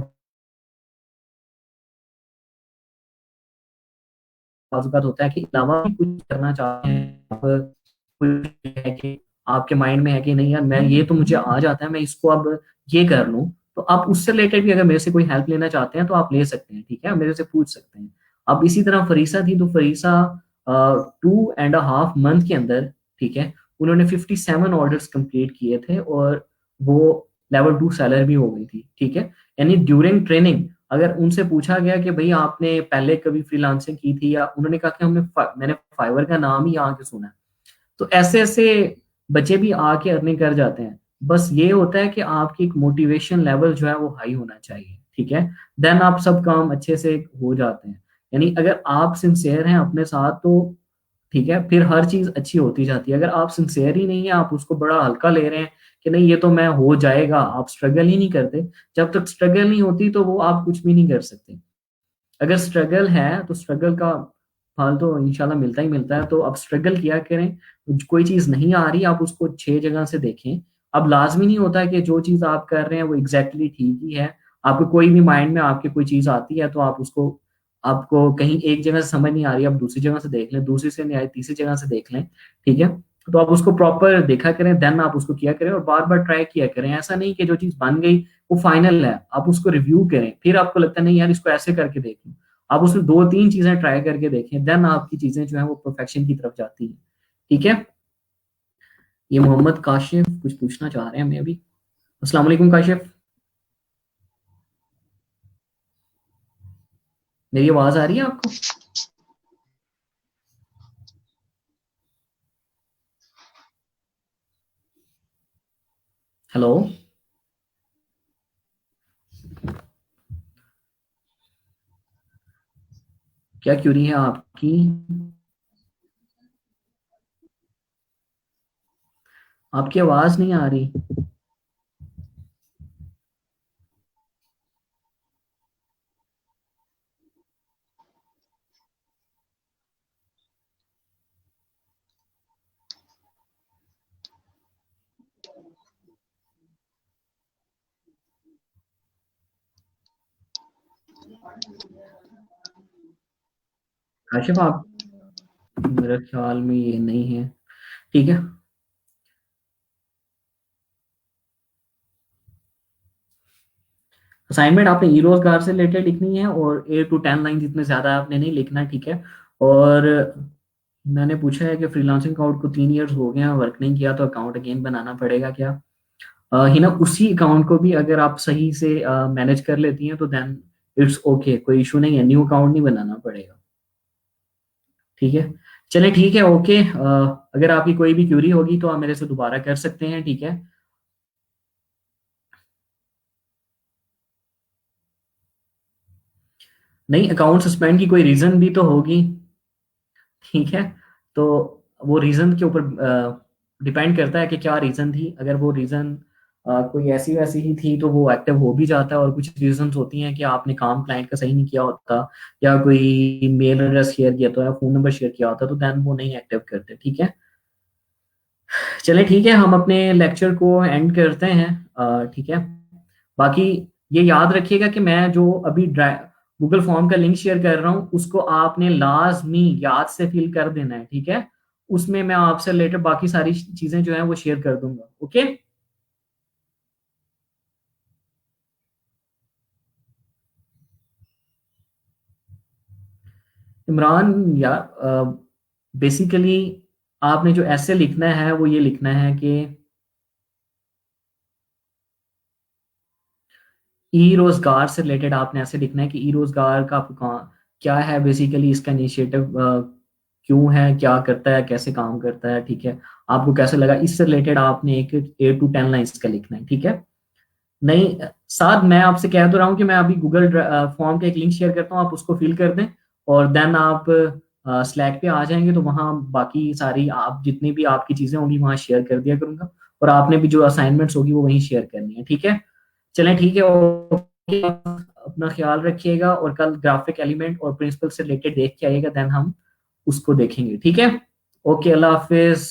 बात होता है कि अलावा भी कुछ करना चाहते हैं आप, कुछ है कि आपके माइंड में है कि नहीं यार मैं ये तो मुझे आ जाता है, मैं इसको अब ये कर लूं, तो आप उससे रिलेटेड भी अगर मेरे से कोई हेल्प लेना चाहते हैं तो आप ले सकते हैं, ठीक है, मेरे से पूछ सकते हैं। अब इसी तरह फरीसा थी, तो फरीसा 2.5 मंथ के अंदर, ठीक है, उन्होंने 57 ऑर्डर्स कंप्लीट किए थे, और वो लेवल 2 सेलर भी हो गई थी, ठीक है। यानी ड्यूरिंग ट्रेनिंग अगर उनसे पूछा गया कि भाई आपने पहले कभी फ्रीलांसिंग की थी, या उन्होंने कहा कि मैंने फाइवर का नाम ही आके सुना है। तो ऐसे ऐसे बच्चे भी आके अर्निंग कर जाते हैं। बस ये होता है कि आपकी एक मोटिवेशन लेवल जो है वो हाई होना चाहिए, ठीक है, देन आप सब काम अच्छे से हो जाते हैं। यानी अगर आप सिंसियर हैं अपने साथ, तो ठीक है, फिर हर चीज अच्छी होती जाती है। अगर आप सिंसियर ही नहीं है, आप उसको बड़ा हल्का ले रहे हैं कि नहीं ये तो मैं हो जाएगा, आप स्ट्रगल ही नहीं करते, जब तक स्ट्रगल नहीं होती तो वो आप कुछ भी नहीं कर सकते। अगर स्ट्रगल है तो स्ट्रगल का फल तो इंशाल्लाह मिलता ही मिलता है। तो अब स्ट्रगल किया करें, कोई चीज नहीं आ रही आप उसको 6 जगह से देखें। अब लाजमी नहीं होता है कि जो चीज आप कर रहे हैं वो एग्जैक्टली ठीक ही है। आपको कोई भी माइंड में आपके कोई चीज आती है, तो आप उसको, आपको कहीं एक जगह से समझ नहीं आ रही, आप दूसरी जगह से देख लें, दूसरी से नहीं आई तीसरी जगह से देख लें, ठीक है। तो आप उसको प्रॉपर देखा करें, देन आप उसको किया करें, और बार बार ट्राई किया करें। ऐसा नहीं कि जो चीज बन गई वो फाइनल है, आप उसको रिव्यू करें, फिर आपको लगता है नहीं यार इसको ऐसे करके देख लूं, आप उसमें 2-3 चीजें ट्राई करके देखें, देन आपकी चीजें जो है वो परफेक्शन की तरफ जाती है, ठीक है। ये मोहम्मद काशिफ कुछ पूछना चाह रहे हैं हमें अभी। अस्सलाम वालेकुम काशिफ, मेरी आवाज आ रही है आपको? हेलो, क्या क्यूरी है आपकी? आपकी आवाज नहीं आ रही। काशिफ आप, मेरे ख्याल में ये नहीं है, ठीक है। असाइनमेंट आपने ई रोजगार से रिलेटेड लिखनी है और 8 to 10 लाइन, इतने ज्यादा आपने नहीं लिखना, ठीक है। और मैंने पूछा है कि फ्रीलांसिंग अकाउंट को 3 इयर्स हो गए हैं, वर्क नहीं किया, तो अकाउंट अगेन बनाना पड़ेगा क्या? हिना, उसी अकाउंट को भी अगर आप सही से मैनेज कर लेती हैं तो देन इट्स ओके, कोई इशू नहीं है, न्यू अकाउंट नहीं बनाना पड़ेगा, ठीक है। चले ठीक है, ओके। अगर आपकी कोई भी क्यूरी होगी तो आप मेरे से दोबारा कर सकते हैं, ठीक है। नहीं, अकाउंट सस्पेंड की कोई रीजन भी तो होगी, ठीक है। तो वो रीजन के ऊपर डिपेंड करता है कि क्या रीजन थी। अगर वो रीजन कोई ऐसी वैसी ही थी तो वो एक्टिव हो भी जाता है, और कुछ रीजन होती हैं कि आपने काम क्लाइंट का सही नहीं किया होता, या कोई मेल एड्रेस शेयर किया होता है, फोन नंबर शेयर किया होता, तो देन वो नहीं एक्टिव करते, ठीक है। चले ठीक है, हम अपने लेक्चर को एंड करते हैं, ठीक है। बाकी ये याद रखिएगा कि मैं जो अभी गूगल फॉर्म का लिंक शेयर कर रहा हूँ उसको आपने लाजमी याद से फिल कर देना है, ठीक है। उसमें मैं आपसे रिलेटेड बाकी सारी चीजें जो है वो शेयर कर दूंगा, ओके। इमरान यार, बेसिकली आपने जो ऐसे लिखना है वो ये लिखना है कि ई रोजगार से रिलेटेड आपने ऐसे लिखना है कि ई रोजगार का क्या है, बेसिकली इसका इनिशिएटिव क्यों है, क्या करता है, कैसे काम करता है, ठीक है। आपको कैसे लगा, इससे रिलेटेड आपने एक 8 to 10 लाइन्स का लिखना है, ठीक है। नहीं, साथ मैं आपसे कह तो रहा हूँ कि मैं अभी गूगल फॉर्म का एक लिंक शेयर करता हूँ, आप उसको फिल कर दें और देन आप स्लैक पे आ जाएंगे, तो वहाँ बाकी सारी आप जितनी भी आपकी चीजें होंगी वहाँ शेयर कर दिया करूंगा, और आपने भी जो असाइनमेंट्स होगी वो वहीं शेयर करनी है, ठीक है। चलें ठीक है, ओके, अपना ख्याल रखिएगा, और कल ग्राफिक एलिमेंट और प्रिंसिपल से रिलेटेड देख के आइएगा, देन हम उसको देखेंगे, ठीक है। ओके, अल्लाह हाफिज।